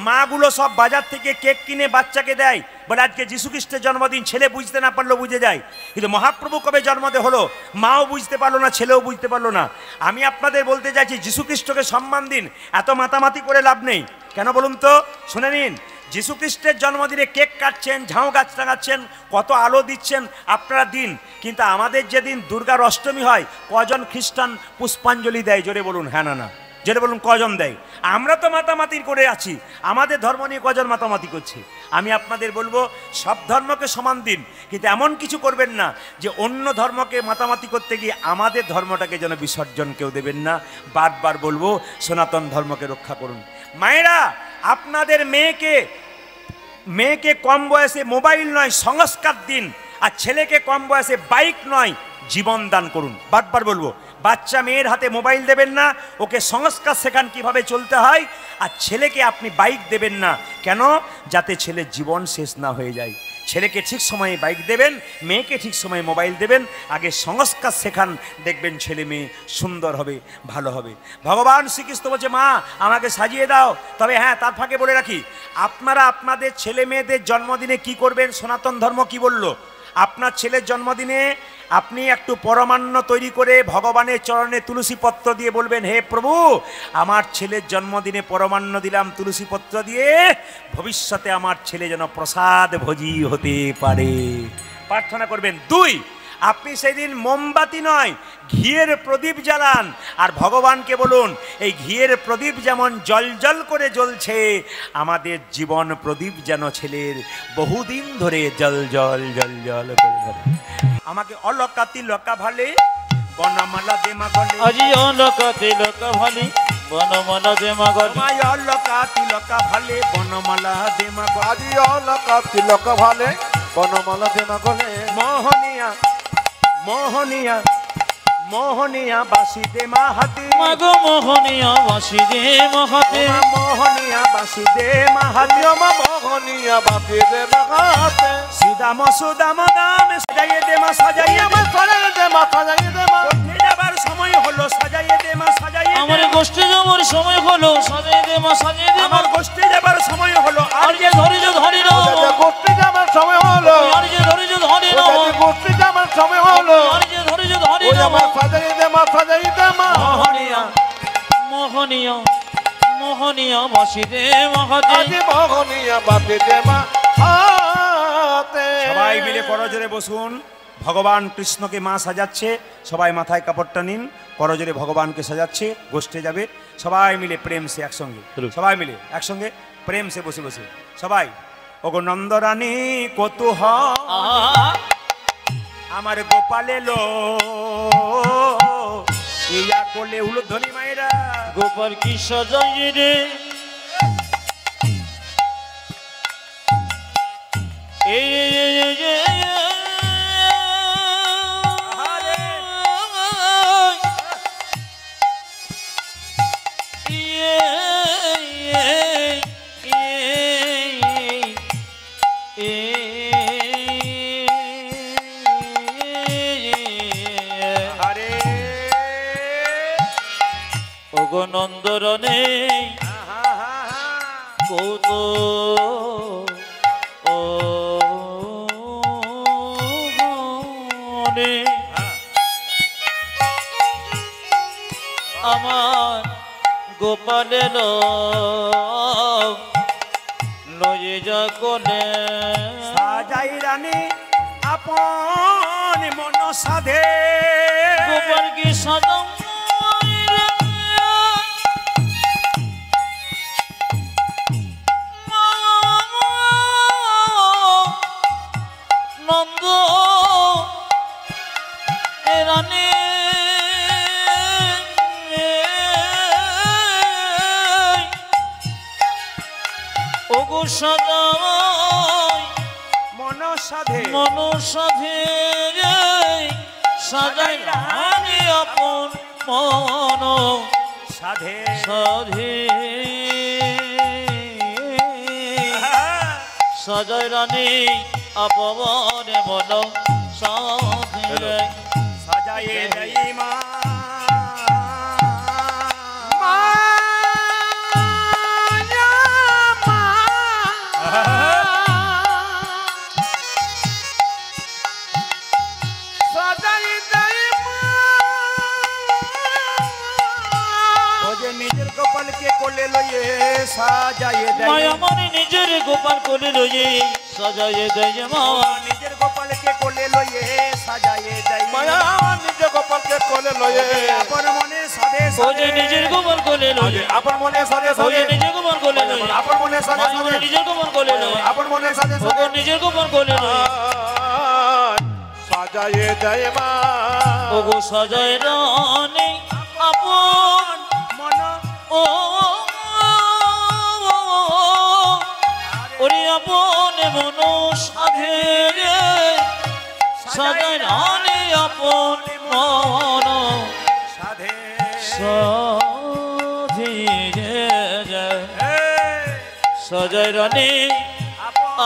Speaker 1: মাগুলো সব বাজার থেকে কেক কিনে বাচ্চাকে দেয়, বলে আজকে যিশু খ্রিস্টের জন্মদিন। ছেলে বুঝতে না পারলেও বুঝে যায়। কিন্তু মহাপ্রভু কবে জন্মদিন হলো, মাও বুঝতে পারলো না, ছেলেও বুঝতে পারলো না। আমি আপনাদের বলতে চাইছি, যিশু খ্রিস্টকে সম্মান দিন, এত মাতামাতি করে লাভ নেই। কেন বলুন তো? শুনে নিন, যিশু খ্রিস্টের জন্মদিনে কেক কাটছেন, ঝাউ গাছ টাঙাচ্ছেন, কত আলো দিচ্ছেন, আপনারা দিন। কিন্তু আমাদের যেদিন দুর্গার অষ্টমী হয়, কজন খ্রিস্টান পুষ্পাঞ্জলি দেয়? জোরে বলুন হ্যাঁ না না। জোরে বলুন, কজন দেয়? আমরা তো মাতামাতি করে আছি, আমাদের ধর্ম নিয়ে কজন মাতামাতি করছি? আমি আপনাদের বলবো, সব ধর্মকে সমান দিন, কিন্তু এমন কিছু করবেন না যে অন্য ধর্মকে মাতামাতি করতে গিয়ে আমাদের ধর্মটাকে যেন বিসর্জন কেউ দেবেন না। বারবার বলবো, সনাতন ধর্মকে রক্ষা করুন। মায়েরা, আপনাদের মেয়েকে কম বয়সে মোবাইল নয় সংস্কার দিন, আর ছেলেকে কম বয়সে বাইক নয় জীবন দান করুন। বারবার বলবো, বাচ্চা মেয়ের হাতে মোবাইল দেবেন না, ওকে সংস্কার শেখান কিভাবে চলতে হয়। আর ছেলেকে আপনি বাইক দেবেন না। কেন? যাতে ছেলের জীবন শেষ না হয়ে যায়। ছেলেকে ঠিক সময়ে বাইক দেবেন, মেয়েকে ঠিক সময়ে মোবাইল দেবেন। আগে সংস্কার শেখান, দেখবেন ছেলে মেয়ে সুন্দর হবে, ভালো হবে। ভগবান শ্রীকৃষ্ণ বলছে, মা আমাকে সাজিয়ে দাও। তবে হ্যাঁ, তার ফাঁকে বলে রাখি, আপনারা আপনাদের ছেলে মেয়েদের জন্মদিনে কি করবেন? সনাতন ধর্ম কি বলল? আপনার ছেলের জন্মদিনে আপনি একটু পরমান্ন তৈরি করে ভগবানের চরণে তুলসী পত্র দিয়ে বলবেন, হে প্রভু, আমার ছেলের জন্মদিনে পরমান্ন দিলাম তুলসী পত্র দিয়ে, ভবিষ্যতে আমার ছেলে যেন প্রসাদ ভোজী হতে পারে, প্রার্থনা করবেন। 2, আপনি সেদিন মোমবাতি নয়, ঘিয়ের প্রদীপ জ্বালান। আর ভগবানকে বলুন, এই ঘিয়ের প্রদীপ যেমন জল জল করে জ্বলছে, আমাদের জীবন প্রদীপ যেন ছেলের বহুদিন ধরে জল জল জল জল করে ধরে। আমাকে অলকা তিলকা ভালে বনমালা দেমা গলে,
Speaker 2: আজি অলকা তিলকা ভালি বনমালা দেমা গলে,
Speaker 1: আমায় অলকা তিলকা ভালে বনমালা দেমা গলে,
Speaker 3: আজি অলকা তিলক ভালে বনমালা দেমা গলে,
Speaker 1: মোহনিয়া মোহনিয়া মোহনিয়া বাসি দে মাহাতি,
Speaker 2: মাগো মোহনিয়া বাসি দে মাহাতে,
Speaker 1: মোহনিয়া বাসি দে মাহাতি,
Speaker 3: মা মোহনিয়া বাপি দে বাগাতে,
Speaker 1: সিদাম সুদাম দাম সাজাইয়ে দে মা, সাজাইয়ে দে,
Speaker 3: সাজাই দে মা, সাজাই দে মা,
Speaker 1: কোঠে যাবার সময় হলো, সাজাইয়ে দে মা, সাজাইয়ে
Speaker 2: আমার
Speaker 1: দে,
Speaker 2: গোষ্ঠী যাবার সময় হলো, সাজাই দে মা, সাজাই দে মা,
Speaker 1: আমার গোষ্ঠী যাবার সময় হলো,
Speaker 2: আর যে ধৈর্য ধরি না,
Speaker 3: গোষ্ঠী যাবার সময় হলো,
Speaker 2: আর যে ধৈর্য ধরি না,
Speaker 3: গোষ্ঠী যাবার সময় হলো,
Speaker 2: আর যে ধৈর্য ধরি
Speaker 3: ওই
Speaker 2: না,
Speaker 3: আমার সাজাই দে মা, সাজাই দে মা,
Speaker 1: মোহনিয়া
Speaker 2: মোহনিয়া মোহনিয়া বাসি দে মাহাতে,
Speaker 3: আজি মোহনিয়া বাপি দে মা হাতে।
Speaker 1: সবাই মিলে করজোরে বসুন। ভগবান কৃষ্ণকে মা সাজাচ্ছে, সবাই মাথায় কাপড়টা নিন, করজোরে ভগবানকে সাজাচ্ছে, গোষ্ঠে যাবে। সবাই মিলে প্রেম সে একসঙ্গে, সবাই মিলে একসঙ্গে প্রেম সে বসে বসে সবাই। ওগো নন্দরানী কৌতূহ আমার গোপাল এলো, ইয়া কোলে উলুধ্বনি মায়েরা,
Speaker 2: গোপাল কি সাজাই রে, ওগো নন্দরনে কৌত ও মনে আমার গোপালের লয়ে যা কোলে,
Speaker 1: সাজাই রানী আপন মন সাধে,
Speaker 2: গোপাল কি সাজাও নন্দ রানী, ওগো সাজাই
Speaker 1: মন সাধে,
Speaker 2: মন সাধে, সাজাই রানী আপন মন
Speaker 1: সাধে
Speaker 2: সাধে, সাজাই রানী আপন মন সাধে,
Speaker 1: সাজায়ে দেই মা, নিজের গোপালকে কোলে লইয়ে সাজায়ে দেয়,
Speaker 2: মায়া মানে নিজের গোপাল কোলে লইয়ে সাজাইয়ে দেয় মা,
Speaker 1: নিজের গোপালকে কোলে লইয়ে সাজায়ে দেয়,
Speaker 3: মায়া নিজে গোপালকে কোলে লয়ে,
Speaker 1: আপন মনে সাধে
Speaker 2: ওজে নিজের গোপাল কোলে লইয়ে,
Speaker 3: আপন মনে সাজে
Speaker 2: ওজে
Speaker 3: সাজে,
Speaker 2: নিজের গোপাল কোলে লইয়ে,
Speaker 3: আপন মনে সাজে
Speaker 2: মায়া মানে
Speaker 3: সাজে,
Speaker 2: নিজের গোপাল কোলে লইয়ে,
Speaker 3: আপন মনে সাজে
Speaker 2: ওগো
Speaker 3: সাজে,
Speaker 2: নিজের গোপাল কোলে লইয়ে,
Speaker 3: সাজায়ে দেয় মা,
Speaker 2: ওগো সাজায় রানী আপন
Speaker 1: মন
Speaker 2: ও ওরে আপন মন সাধে, সাজায় রানী আপন মন
Speaker 1: সাধে
Speaker 2: সাধে, জয় রানী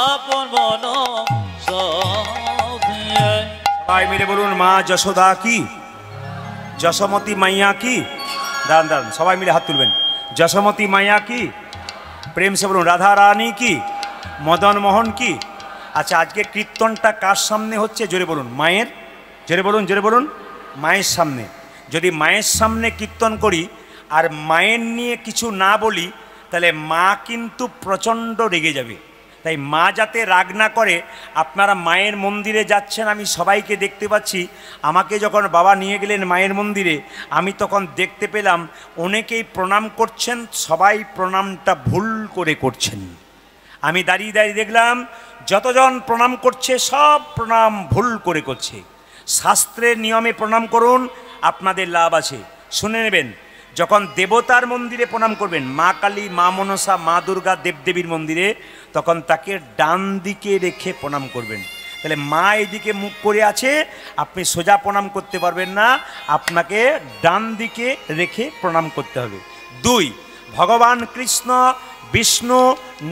Speaker 2: আপন মন সখিয়া।
Speaker 1: সবাই মিলে বলুন মা যশোদা কি, যশোমতী মাইয়া কি। দাঁড়ান দাঁড়ান, সবাই মিলে হাত তুলবেন। যশোমতী মাইয়া কি, প্রেম সে বলুন রাধা রানী কি, মদন মোহন কি। আচ্ছা, আজকে কীর্তনটা কার সামনে হচ্ছে জোরে বলুন? মায়ের। জোরে বলুন, জোরে বলুন। মায়ের সামনে। যদি মায়ের সামনে কীর্তন করি আর মায়ের নিয়ে কিছু না বলি, তাহলে মা কিন্তু প্রচণ্ড রেগে যাবে। তাই মা যাতে রাগ না করে, আপনারা মায়ের মন্দিরে যাচ্ছেন, আমি সবাইকে দেখতে পাচ্ছি। আমাকে যখন বাবা নিয়ে গেলেন মায়ের মন্দিরে, আমি তখন দেখতে পেলাম অনেকেই প্রণাম করছেন, সবাই প্রণামটা ভুল করে করছেন। আমি দাঁড়িয়ে দাঁড়িয়ে দেখলাম যতজন প্রণাম করছে সব প্রণাম ভুল করে করছে। শাস্ত্রের নিয়মে প্রণাম করুন, আপনাদের লাভ আছে। শুনে নেবেন, যখন দেবতার মন্দিরে প্রণাম করবেন, মা কালী, মা মনসা, মা দুর্গা, দেবদেবীর মন্দিরে, তখন তাকে ডান দিকে রেখে প্রণাম করবেন। তাহলে মা এদিকে মুখ করে আছে, আপনি সোজা প্রণাম করতে পারবেন না, আপনাকে ডান দিকে রেখে প্রণাম করতে হবে। 2, ভগবান কৃষ্ণ, বিষ্ণু,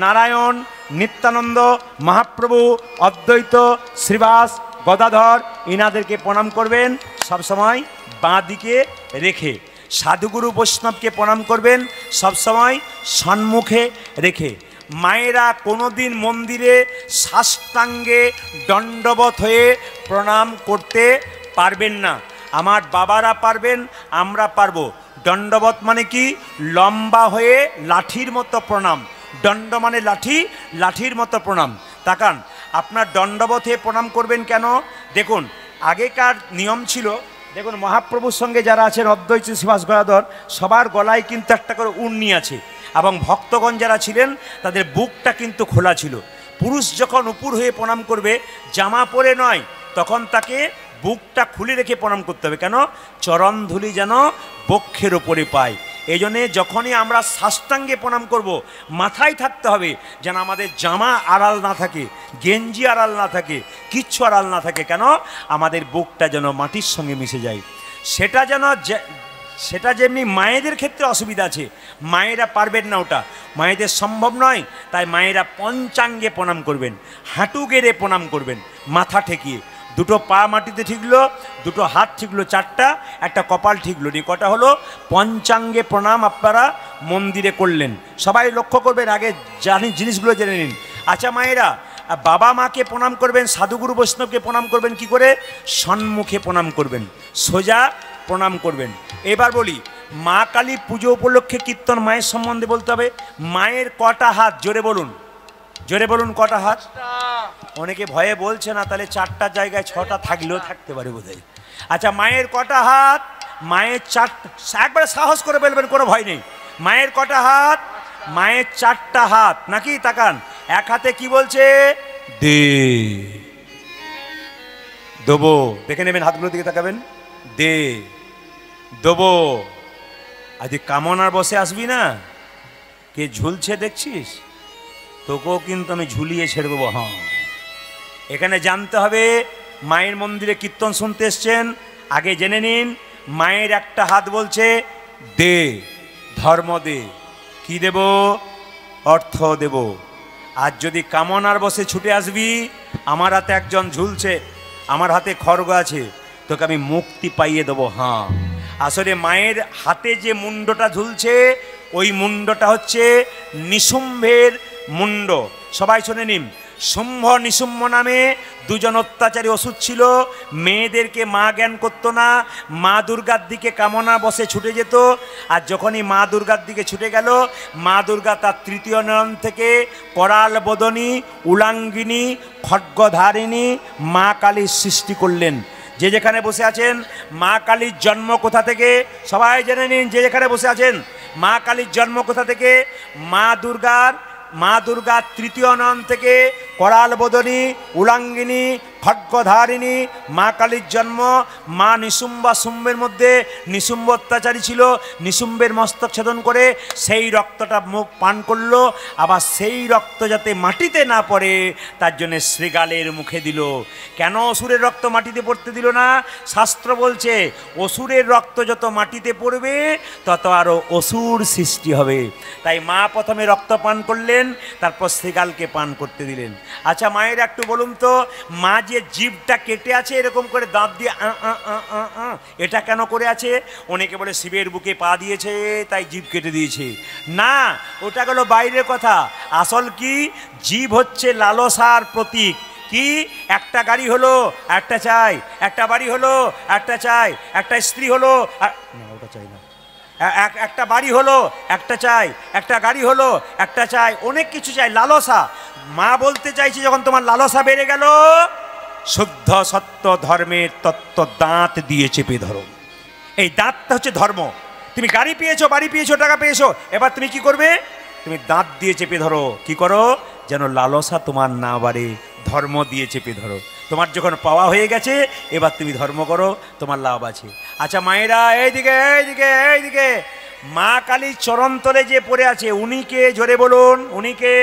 Speaker 1: নারায়ণ, নিত্যানন্দ, মহাপ্রভু, অদ্বৈত, শ্রীবাস, গদাধর, ইনাদেরকে প্রণাম করবেন সবসময় বাঁ দিকে রেখে। সাধুগুরু বৈষ্ণবকে প্রণাম করবেন সবসময় সম্মুখে রেখে। মায়েরা কোনোদিন মন্দিরে সাষ্টাঙ্গে দণ্ডবত হয়ে প্রণাম করতে পারবেন না। আমার বাবারা পারবেন, আমরা পারবো। দণ্ডবত মানে কি? লম্বা হয়ে লাঠির মতো প্রণাম। দণ্ড মানে লাঠি, লাঠির মতো প্রণাম। তাকান, আপনার দণ্ডবত হয়ে প্রণাম করবেন কেন? দেখুন, আগেকার নিয়ম ছিল, দেখুন মহাপ্রভুর সঙ্গে যারা আছেন, অদ্বৈত, শ্রীবাস, গদাধর, সবার গলায় কিন্তু একটা করে উর্নি আছে, এবং ভক্তগণ যারা ছিলেন তাদের বুকটা কিন্তু খোলা ছিল। পুরুষ যখন উপর হয়ে প্রণাম করবে, জামা পরে নয়, তখন তাকে বুকটা খুলে রেখে প্রণাম করতে হবে। কেন? চরণধুলি যেন বক্ষের ওপরে পায়। এই জন্যে যখনই আমরা সাষ্টাঙ্গে প্রণাম করব, মাথায় থাকতে হবে যেন আমাদের জামা আড়াল না থাকে, গেঞ্জি আড়াল না থাকে, কিচ্ছু আড়াল না থাকে। কেন? আমাদের বুকটা যেন মাটির সঙ্গে মিশে যায়। সেটা যেমনি মায়েদের ক্ষেত্রে অসুবিধা আছে, মায়েরা পারবেন না, ওটা মায়েদের সম্ভব নয়। তাই মায়েরা পঞ্চাঙ্গে প্রণাম করবেন, হাঁটু গেড়ে প্রণাম করবেন, মাথা ঠেকিয়ে। 2 পা মাটিতে ঠিকলো, 2 হাত ঠিকলো, 4টা, একটা কপাল ঠিকলো, নি কটা হলো? পঞ্চাঙ্গে প্রণাম আপনারা মন্দিরে করলেন। সবাই লক্ষ্য করবেন, আগে জিনিসগুলো জেনে নিন। আচ্ছা মায়েরা, বাবা মাকে প্রণাম করবেন, সাধুগুরু বৈষ্ণবকে প্রণাম করবেন কি করে? সম্মুখে প্রণাম করবেন, সোজা প্রণাম করবেন। এবার বলি, মা কালী পুজো উপলক্ষে কীর্তন মায়ের সম্বন্ধে বলতে হবে। মায়ের কটা হাত? জোরে বলুন, জোরে বলুন, কটা হাত? অনেকে ভয়ে বলছে না, তাহলে 4টার জায়গায় 6টা থাকলেও থাকতে পারে বোধহয়। আচ্ছা, মায়ের কটা হাত? মায়ের 4টা। একবারে সাহস করে বলবেন, কোনো ভয় নেই। মায়ের কটা হাত? মায়ের 4টা হাত নাকি? তাকান, এক হাতে কি বলছে? দে, দেবো। দেখে নেবেন, হাতগুলোর দিকে তাকাবেন। দে, দেবো। আজ কামনার বসে আসবি না, কে ঝুলছে দেখছিস? তোকেও কিন্তু আমি ঝুলিয়ে ছেড়ে দেবো। হ্যাঁ, এখানে জানতে হবে, মায়ের মন্দিরে কীর্তন শুনতে এসছেন, আগে জেনে নিন, মায়ের একটা হাত বলছে দে, ধর্ম দে। কি দেব? অর্থ দেব। আর যদি কামনার বসে ছুটে আসবি, আমার হাতে একজন ঝুলছে, আমার হাতে খড়গ আছে, তোকে আমি মুক্তি পাইয়ে দেবো। হ্যাঁ, আসলে মায়ের হাতে যে মুন্ডটা ঝুলছে, ওই মুন্ডটা হচ্ছে নিশুম্ভের মুন্ড। সবাই শুনে নিন, শুম্ভ নিশুম্ভ নামে 2 জন অত্যাচারী অসুর ছিল। মেয়েদেরকে মা জ্ঞান করতো না, মা দুর্গার দিকে কামনা বসে ছুটে যেত। আর যখনই মা দুর্গার দিকে ছুটে গেল, মা দুর্গা তার 3য় নয়ন থেকে করাল বদনী, উলাঙ্গিনী, খड्गধারিণী মা কালীর সৃষ্টি করলেন। যে যেখানে বসে আছেন, মা কালীর জন্ম কোথা থেকে? সবাই জেনে নিন, যে যেখানে বসে আছেন, মা কালীর জন্ম কোথা থেকে? মা দুর্গার 3য় নয়ন থেকে করাল বদনী, উলাঙ্গিনী, খड्गধারিণী মা কালীর জন্ম। মা নিশুম্বা শুম্বের মধ্যে নিশুম্ব অত্যাচারী ছিল, নিশুম্বের মস্তক ছেদন করে সেই রক্তটা মুখ পান করলো। আবার সেই রক্ত যাতে মাটিতে না পড়ে তার জন্য শ্রীগালের মুখে দিল। কেন অসুরের রক্ত মাটিতে পড়তে দিল না? শাস্ত্র বলছে অসুরের রক্ত যত মাটিতে পড়বে তত আরও অসুর সৃষ্টি হবে। তাই মা প্রথমে রক্ত পান করলেন, তারপর শ্রীগালকে পান করতে দিলেন। আচ্ছা মায়ের একটু বলুন তো, মা যে জিভটা কেটে আছে এরকম করে দাঁত দিয়ে এটা কেন করে আছে? অনেকে বলে শিবের বুকে পা দিয়েছে তাই জিভ কেটে দিয়েছে। না, ওটা গেল বাইরের কথা। আসল কি, জিভ হচ্ছে লালসার প্রতীক। কি, একটা গাড়ি হলো একটা চাই, একটা বাড়ি হলো একটা চাই, একটা স্ত্রী হলো না ওটা চাই না, একটা বাড়ি হলো একটা চাই, একটা গাড়ি হলো একটা চাই, অনেক কিছু চাই, লালসা। মা বলতে চাইছে যখন তোমার লালসা বেড়ে গেল, শুদ্ধ সত্য ধর্মের তত্ত্ব দাঁত দিয়ে চেপে ধরো। এই দাঁতটা হচ্ছে ধর্ম। তুমি গাড়ি পেয়েছো, বাড়ি পেয়েছো, টাকা পেয়েছো, এবার তুমি কি করবে? তুমি দাঁত দিয়ে চেপে ধরো। কি করো? যেন লালসা তোমার না বাড়ে, ধর্ম দিয়ে চেপে ধরো। তোমার যখন পাওয়া হয়ে গেছে এবার তুমি ধর্ম করো, তোমার লাভ আছে। আচ্ছা মায়েরা এইদিকে এইদিকে এইদিকে, মা কালীর চরণতলে যে পড়ে আছে উনিকে জোরে বলুন, উনিকে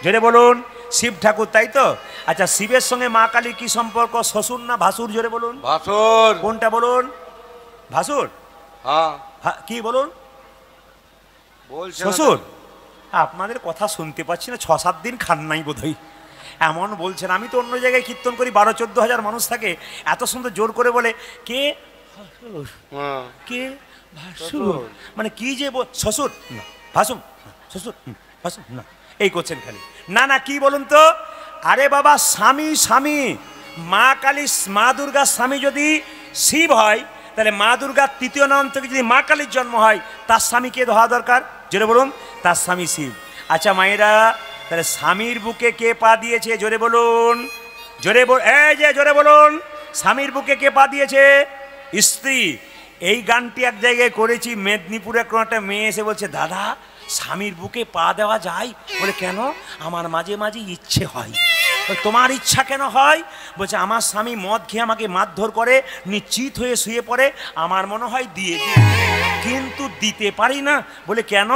Speaker 1: জোরে বলুন। শিব ঠাকুর, তাই তো? আচ্ছা শিবের সঙ্গে মা কালীর কি সম্পর্ক? শ্বশুর না ভাসুর? জোরে বলুন।
Speaker 3: ভাসুর।
Speaker 1: কোনটা বলুন? ভাসুর?
Speaker 3: হ্যাঁ
Speaker 1: কি বলুন?
Speaker 3: বলছে
Speaker 1: শ্বশুর। আপনাদের কথা শুনতে পাচ্ছি না, 6-7 দিন খান নাই বোধহয়, এমন বলছেন। আমি তো অন্য জায়গায় কীর্তন করি, 12-14 হাজার মানুষ থাকে, এত সুন্দর জোর করে বলে কে কে ভাসুর, মানে কি যে শ্বশুর না ভাসুম, শ্বশুর ভাসুম না, এই করছেন খালি। না না, কি বলুন তো? আরে বাবা, স্বামী স্বামী, মা কালী মা দুর্গার স্বামী যদি শিব হয়, তাহলে মা দুর্গার তৃতীয় নাম থেকে যদি মা কালীর জন্ম হয়, তার স্বামী কে হওয়া দরকার? জোরে বলুন। তার স্বামী শিব। আচ্ছা মায়েরা, তাহলে স্বামীর বুকে কে পা দিয়েছে? জোরে বলুন, জোরে এই যে জোরে বলুন, স্বামীর বুকে কে পা দিয়েছে? স্ত্রী। এই গানটি এক জায়গায় করেছি, মেদিনীপুরে কোনো একটা মেয়ে এসে বলছে, দাদা স্বামীর বুকে পা দেওয়া যায়? বলে কেন? আমার মাঝে মাঝে ইচ্ছে হয়। তোমার ইচ্ছা কেন হয়? বলছে আমার স্বামী মদ খেয়ে আমাকে মারধর করে, নিশ্চিত হয়ে শুয়ে পড়ে, আমার মনে হয় দিয়ে দিই, কিন্তু দিতে পারি না। বলে কেন?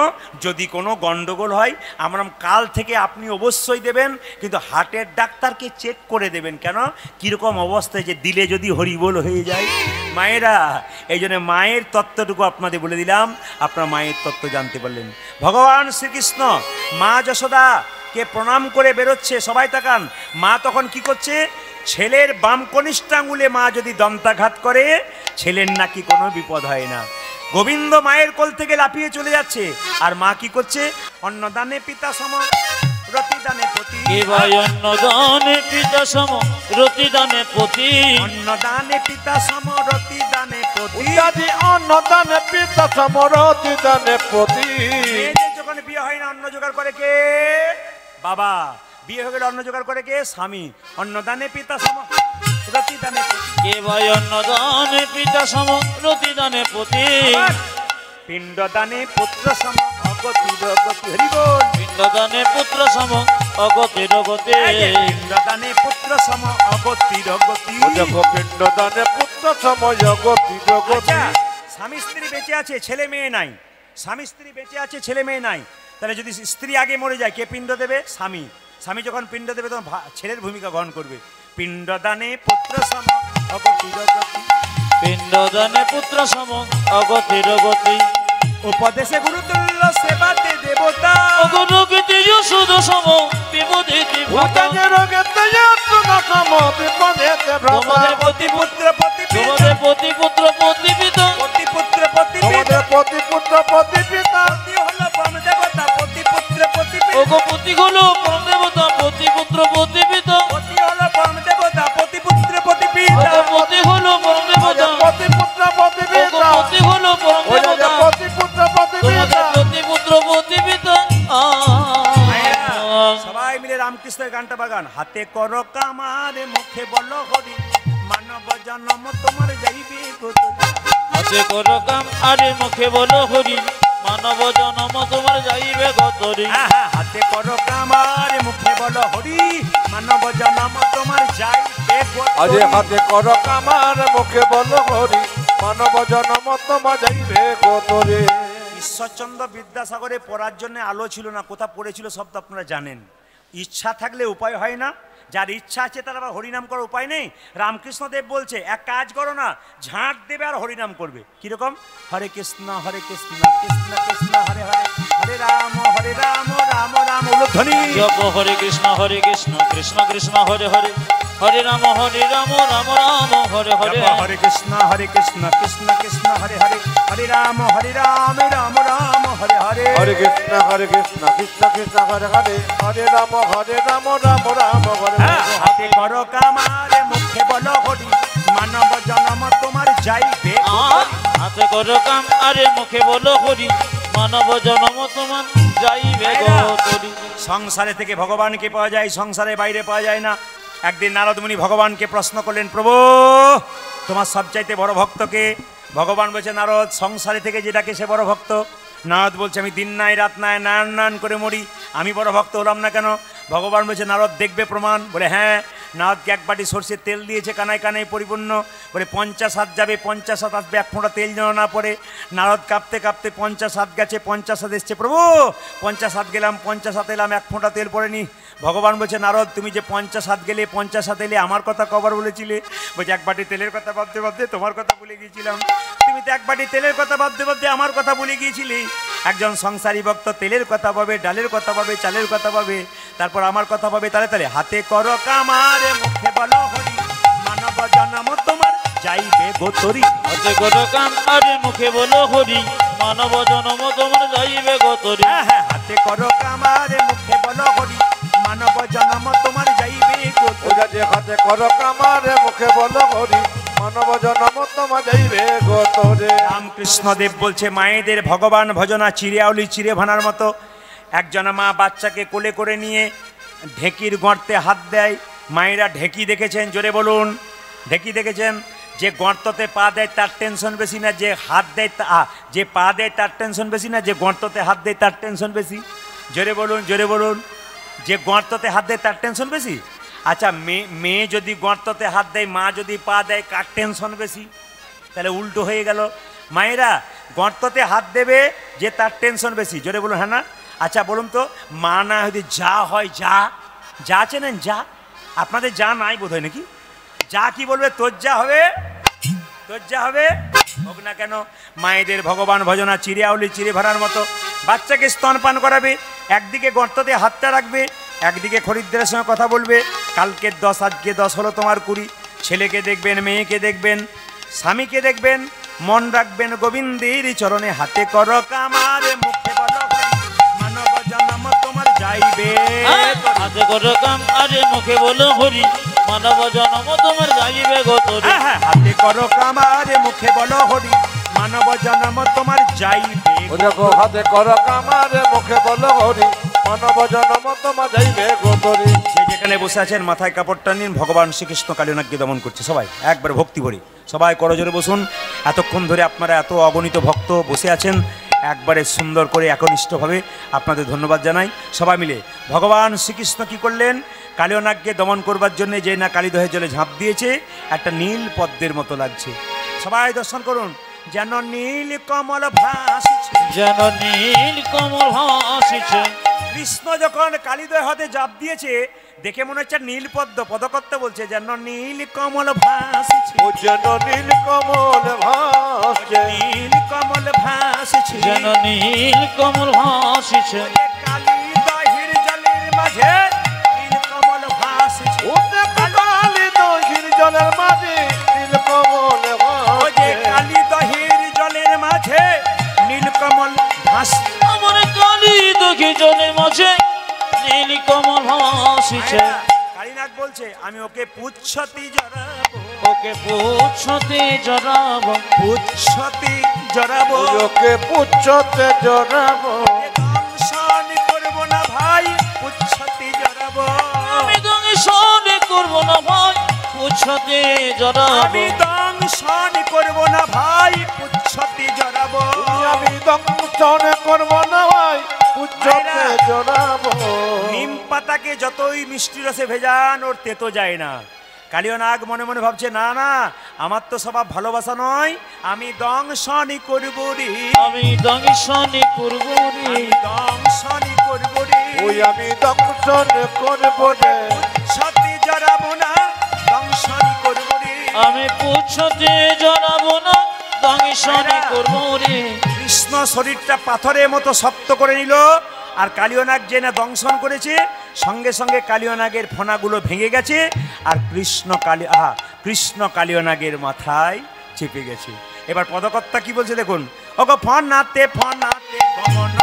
Speaker 1: যদি কোনো গন্ডগোল হয় আমরা কাল থেকে আপনি অবশ্যই দেবেন, কিন্তু হার্টের ডাক্তারকে চেক করে দেবেন। কেন? কীরকম অবস্থায় যে দিলে যদি হরিবোল হয়ে যায়। মায়েরা, এই জন্য মায়ের তত্ত্বটুকু আপনাদের বলে দিলাম, আপনারা মায়ের তত্ত্ব জানতে পারলেন। ভগবান শ্রীকৃষ্ণ মা যশোদা কে প্রণাম করে বেরোচ্ছে, সবাই তাকান। মা তখন কি করছে? ছেলের বাম কনিষ্ঠ আঙুলে মা যদি দন্তাঘাত করে, ছেলের নাকি কোনো বিপদ হয় না। গোবিন্দ মায়ের কোল থেকে লাফিয়ে চলে যাচ্ছে, আর মা কি করছে? অন্নদানে পিতা সম রতিদানে পতি,
Speaker 2: অন্নদানে পিতা সম রতিদানে পতি,
Speaker 1: অন্নদানে পিতা সম রতিদানে পতি,
Speaker 3: অন্নদানে পিতা সম রতিদানে পতি।
Speaker 1: যখন বিয়ে হয় না, অন্ন জোগাড় করে কে? বাবা। বিয়ে হয়ে গেলে অন্ন জোগাড় করে কে? স্বামী। অন্নদানে পিতা সম রতিদানে পতি,
Speaker 2: কে ভাই অন্নদানে পিতা সম রতিদানে পতি,
Speaker 1: পিণ্ডদানে পুত্র সম অগতির গতি। হরি বল।
Speaker 2: পিণ্ডদানে পুত্র সম অগতির গতি,
Speaker 1: পিণ্ডদানে পুত্র সম অগতির গতি,
Speaker 3: পিণ্ডদানে পুত্র সময় গতির গতি।
Speaker 1: স্বামী স্ত্রী বেঁচে আছে, ছেলে মেয়ে নাই। স্বামী স্ত্রী বেঁচে আছে, ছেলে মেয়ে নাই, তাহলে যদি স্ত্রী আগে মরে যায়, কে পিণ্ড দেবে? স্বামী। স্বামী যখন পিণ্ড দেবে তখন ছেলের ভূমিকা গ্রহণ করবে। পিণ্ডদানে পুত্র সম অগতির গতি,
Speaker 2: পিণ্ডদানে পুত্র সম অগতির গতি,
Speaker 1: উপদেশে গুরুতুল্য সেবাতে দেবতা,
Speaker 2: অগরগতি যশোদ সম বিপদেতি ভ্রাতা,
Speaker 3: রোগেতে সম বিপদেতে ভ্রাতা,
Speaker 1: তোমাদের পতি পুত্র পতি পিতা,
Speaker 2: তোমাদের পতি পুত্র পতি পিতা,
Speaker 1: পতি পুত্র পতি পিতা,
Speaker 3: তোমাদের পতি পুত্র পতি পিতা,
Speaker 1: পতি হলো পরম দেবতা, পতি পুত্র পতি পিতা,
Speaker 2: ওগো পতি হলো পরম দেবতা, পতি পুত্র পতি পিতা,
Speaker 1: পতি হলো পরম দেবতা, পতি পুত্র পতি পিতা,
Speaker 2: ওগো পতি হলো পরম দেবতা,
Speaker 3: পতি পুত্র পতি
Speaker 2: ওগো
Speaker 3: পিতা,
Speaker 2: পতি হলো পরম দেবতা,
Speaker 3: পতি পুত্র পতি
Speaker 2: তোমাদের
Speaker 3: পিতা।
Speaker 2: পতি পুত্র পতি পিতা।
Speaker 1: সবাই মিলে রামকৃষ্ণের গানটা বাগান। হাতে করো কামারে, মুখে বলো হরি, মানব জন্ম তোমার যাইবে গোতরি।
Speaker 2: হাতে করো কাম আরে মুখে বলো হরি, মানব জনম তোমার যাইবে গতরি।
Speaker 1: হাতে করো কামারে, মুখে বলো হরি, মানব জন্ম তোমার যাইবে
Speaker 3: আরে হাতে কর কামার মুখে বলো হরি মানব জনম তোমা যাইবে গোতরে।
Speaker 1: ঈশ্বরচন্দ্র বিদ্যাসাগরে পড়ার জন্য আলো ছিল না, কোথা পড়েছিল সব তো আপনারা জানেন। ইচ্ছা থাকলে উপায় হয় না, যার ইচ্ছা আছে তার আবার হরিনাম করার উপায় নেই। রামকৃষ্ণদেব বলছে এক কাজ করো না, ঝাঁট দেবে আর হরিনাম করবে। কিরকম? হরে কৃষ্ণ কৃষ্ণ কৃষ্ণ হরে হরে, হরে রাম রাম রাম উলধ্বনি।
Speaker 2: জপ হরে কৃষ্ণ কৃষ্ণ কৃষ্ণ হরে হরে, হরে রাম রাম রাম হরে হরে।
Speaker 1: হরে কৃষ্ণ কৃষ্ণ কৃষ্ণ হরে হরে, হরে রাম রাম রাম হরে হরে।
Speaker 3: হরে কৃষ্ণ কৃষ্ণ কৃষ্ণ হরে হরে, হরে রাম রাম রাম হরে হরে।
Speaker 1: হাতে করো কামারে মুখে বলো হরি মানব জনম তোমার যাইবে গোতরি।
Speaker 2: হাতে করো কাম আরে মুখে বলো হরি মানব জনম তোমার যাইবে গোতরি।
Speaker 1: সংসারে থেকে ভগবানকে পাওয়া যায়, সংসারের বাইরে পাওয়া যায় না। একদিন নারদ মুনি ভগবানকে প্রশ্ন করলেন, প্রভু তোমার সবচাইতে বড় ভক্তকে? ভগবান বলছে, নারদ সংসারে থেকে যেটাকে সে বড় ভক্ত। নারদ বলছে, আমি দিন নাই রাত নাই নান নান করে মরি, আমি বড় ভক্ত হলাম না কেন? ভগবান বলছে, নারদ দেখবে প্রমাণ? বলে হ্যাঁ। নারদকে এক বাটি সর্ষের তেল দিয়েছে, কানায় কানায় পরিপূর্ণ। বলে 50 হাত যাবে, 50 হাত আসবে, এক ফোঁটা তেল যেন না পড়ে। নারদ কাঁপতে কাঁপতে 50 হাত গেছে, 50 হাত এসছে। প্রভু 50 হাত গেলাম, 50 হাত এলাম, এক ফোঁটা তেল পড়েনি। ভগবান বলছে, নারদ তুমি যে 50 হাত গেলে, 50 হাত এলে, আমার কথা কবার বলেছিলে? বলছে, এক বাটি তেলের কথা ভাবতে ভাবতে তোমার কথা ভুলে গিয়েছিলাম। তুমি তো এক বাটি তেলের কথা ভাবতে ভাবতে আমার কথা ভুলে গিয়েছিলে। একজন সংসারী ভক্ত তেলের কথা পাবে, ডালের কথা পাবে, চালের কথা পাবে, তারপর আমার কথা পাবে। তাহলে তাহলে হাতে করো কামারে মুখে বলো হরি মানব জনম তোমার যাইবে গোতরি।
Speaker 2: হাতে করো কাম আরে মুখে বলো হরি মানব জনম তোমার যাইবে গোতরি।
Speaker 1: হ্যাঁ হ্যাঁ, হাতে করো কামারে মুখে বলো হরি মানব জনম তোমার যাইবে গোতরি।
Speaker 3: ওজা যে হাতে কর কামার মুখে বলো হরি মানব জনম তোমা যাইবে গোতরে।
Speaker 1: রামকৃষ্ণদেব বলছে, মায়েদের ভগবান ভজনা চিড়িয়াউলি চিড়ে ভানার মতো। একজন মা বাচ্চাকে কোলে করে নিয়ে ঢেকির গর্তে হাত দেয়। মায়েরা ঢেকি দেখেছেন? জোরে বলুন। ঢেকি দেখেছেন? যে গর্ততে পা দেয় তার টেনশন বেশি না যে হাত দেয়, যে পা দেয় তার টেনশন বেশি না যে গর্ততে হাত দেয় তার টেনশন বেশি? জোরে বলুন, জোরে বলুন। যে গর্ততে হাত দেয় তার টেনশন বেশি? আচ্ছা, মেয়ে যদি গর্ততে হাত দেয়, মা যদি পা দেয়, কার টেনশন বেশি? তাহলে উল্টো হয়ে গেল। মায়েরা গর্ততে হাত দেবে যে তার টেনশন বেশি। জোরে বলুন হ্যাঁ না? আচ্ছা বলুন তো, মা না যদি যা হয়, যা যা চেনেন? যা আপনাদের যা নাই বোধ হয় নাকি? যা কি বলবে? তোর যা হবে, তোর যা হবে হোক না কেন। মায়েদের ভগবান ভজনা চিড়িয়াউলি চিড়ে ভরার মতো। বাচ্চাকে স্তনপান করাবে, একদিকে গর্ততে হাতটা রাখবে, একদিকে খরিদ্দারের সঙ্গে কথা বলবে। কালকের 10 আজকে 10 হলো তোমার 20। ছেলেকে দেখবেন, মেয়েকে দেখবেন, স্বামীকে দেখবেন, মন রাখবেন গোবিন্দের চরণে। হাতে কর কামারে মুখে বলো হরি মানব জনম তোমার যাইবে।
Speaker 2: হাতে করো কাম আরে মুখে বলো হরি মানব জনম তোমার যাইবে গোতরি।
Speaker 1: হ্যাঁ হ্যাঁ, হাতে কর কামারে মুখে বলো হরি মানব জনম তোমার যাইবে।
Speaker 3: ওজা হাতে কর কামার মুখে বলো হরি মানব জনম তোমা যাইবে গোতরে।
Speaker 1: যে যেখানে বসে আছেন মাথায় কাপড়টা নিন, ভগবান শ্রীকৃষ্ণ কালিনাগকে দমন করছে। সবাই একবার ভক্তি ভরে সবাই করজোরে বসুন। এতক্ষণ ধরে আপনারা এত অগণিত ভক্ত বসে আছেন, একবারে সুন্দর করে একনিষ্ঠভাবে আপনাদের ধন্যবাদ জানাই। সবাই মিলে ভগবান শ্রীকৃষ্ণ কি করলেন? কালিনাগকে দমন করবার জন্য যে না কালীদহের জলে ঝাঁপ দিয়েছে, একটা নীল পদ্মের মতো লাগছে। সবাই দর্শন করুন। যেন নীল কমল ভাসিছে,
Speaker 2: যেন নীল কমল ভাসিছে।
Speaker 1: কৃষ্ণ যখন কালীদয় হাতে জাপ দিয়েছে, দেখে মনে হচ্ছে নীল পদ্ম। পদকর্তা বলছে যেন নীল কমল ভাসিছে,
Speaker 3: ও যেন নীল কমল ভাসছে,
Speaker 1: নীল কমল ভাসিছে,
Speaker 2: যেন নীল কমল ভাসিছে।
Speaker 1: কালীদহের জলের মাঝে নীল কমল ভাসিছে।
Speaker 3: ও যে কালীদহের জলের মাঝে নীল কমল
Speaker 1: ও যে
Speaker 3: ভাসছে,
Speaker 1: কালীদহের জলের মাঝে নীল কমল ভাসিছে।
Speaker 2: আমার কালীদহে জলের মাঝে নীল কমল ভাসিছে।
Speaker 1: কালীনাগ বলছে আমি ওকে পুচ্ছতি জড়াবো,
Speaker 2: ওকে পুচ্ছতে জড়াবো,
Speaker 1: পুচ্ছতি জড়াবো,
Speaker 3: ওকে পুচ্ছতে জড়াবো,
Speaker 1: দংশন করবো না ভাই, পুচ্ছতি জড়াবো,
Speaker 2: আমি দংশন করবো না ভাই, পুচ্ছতে জড়াবো,
Speaker 1: আমি দংশন করবো না ভাই, পুচ্ছতি জড়াবো।
Speaker 3: আমি দংশন করবো না ভাই, পুচ্ছতে জড়াবো।
Speaker 1: নিম পাতাকে যতই মিষ্টি রসে ভেজান ওর তেতো যায় না, কালীয় নাগ মনে মনে ভাবছে, না না, আমার তো স্বভাব ভালোবাসা নয়, আমি দংশনই করব রে,
Speaker 2: আমি দংশনে করব রে,
Speaker 1: আমি দংশনই করব রে,
Speaker 3: ওই আমি দংশন করব রে,
Speaker 1: সত্যি জড়াবো না, দংশনই করব রে।
Speaker 2: আমি পুচ্ছতে জড়াবো না, দংশনে করব রে।
Speaker 1: কৃষ্ণ শরীরটা পাথরের মতো শক্ত করে নিল, আর কালীয় নাগ যে না দংশন করেছে, সঙ্গে সঙ্গে কালীয় নাগের ফণাগুলো ভেঙে গেছে, আর কৃষ্ণ কালীয় নাগের মাথায় চেপে গেছে। এবার পদকর্তা কি বলছে দেখুন, ওগো ফণাতে ফণাতে গমন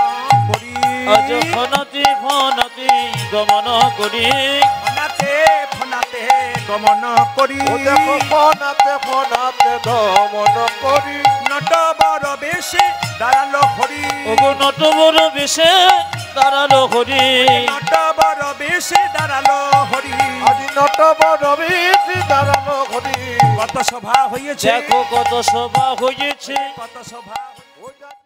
Speaker 1: করি,
Speaker 2: আজ ফণাতে ফণাতে গমন করি,
Speaker 1: ফণাতে ফণাতে গমন করি,
Speaker 3: ও দেখো ফোনাতে ফোনাতে দমন করি,
Speaker 1: নটবর বেশে দাঁড়ালো হরি,
Speaker 2: ওগো নটবর বেশে দাঁড়ালো হরি,
Speaker 1: নটবর বেশে দাঁড়ালো হরি।
Speaker 3: আজি নটবর বেশি দাঁড়ানো ঘড়ি,
Speaker 1: কত সভা হয়েছে,
Speaker 2: দেখো কত সভা হয়েছে,
Speaker 1: কত সভা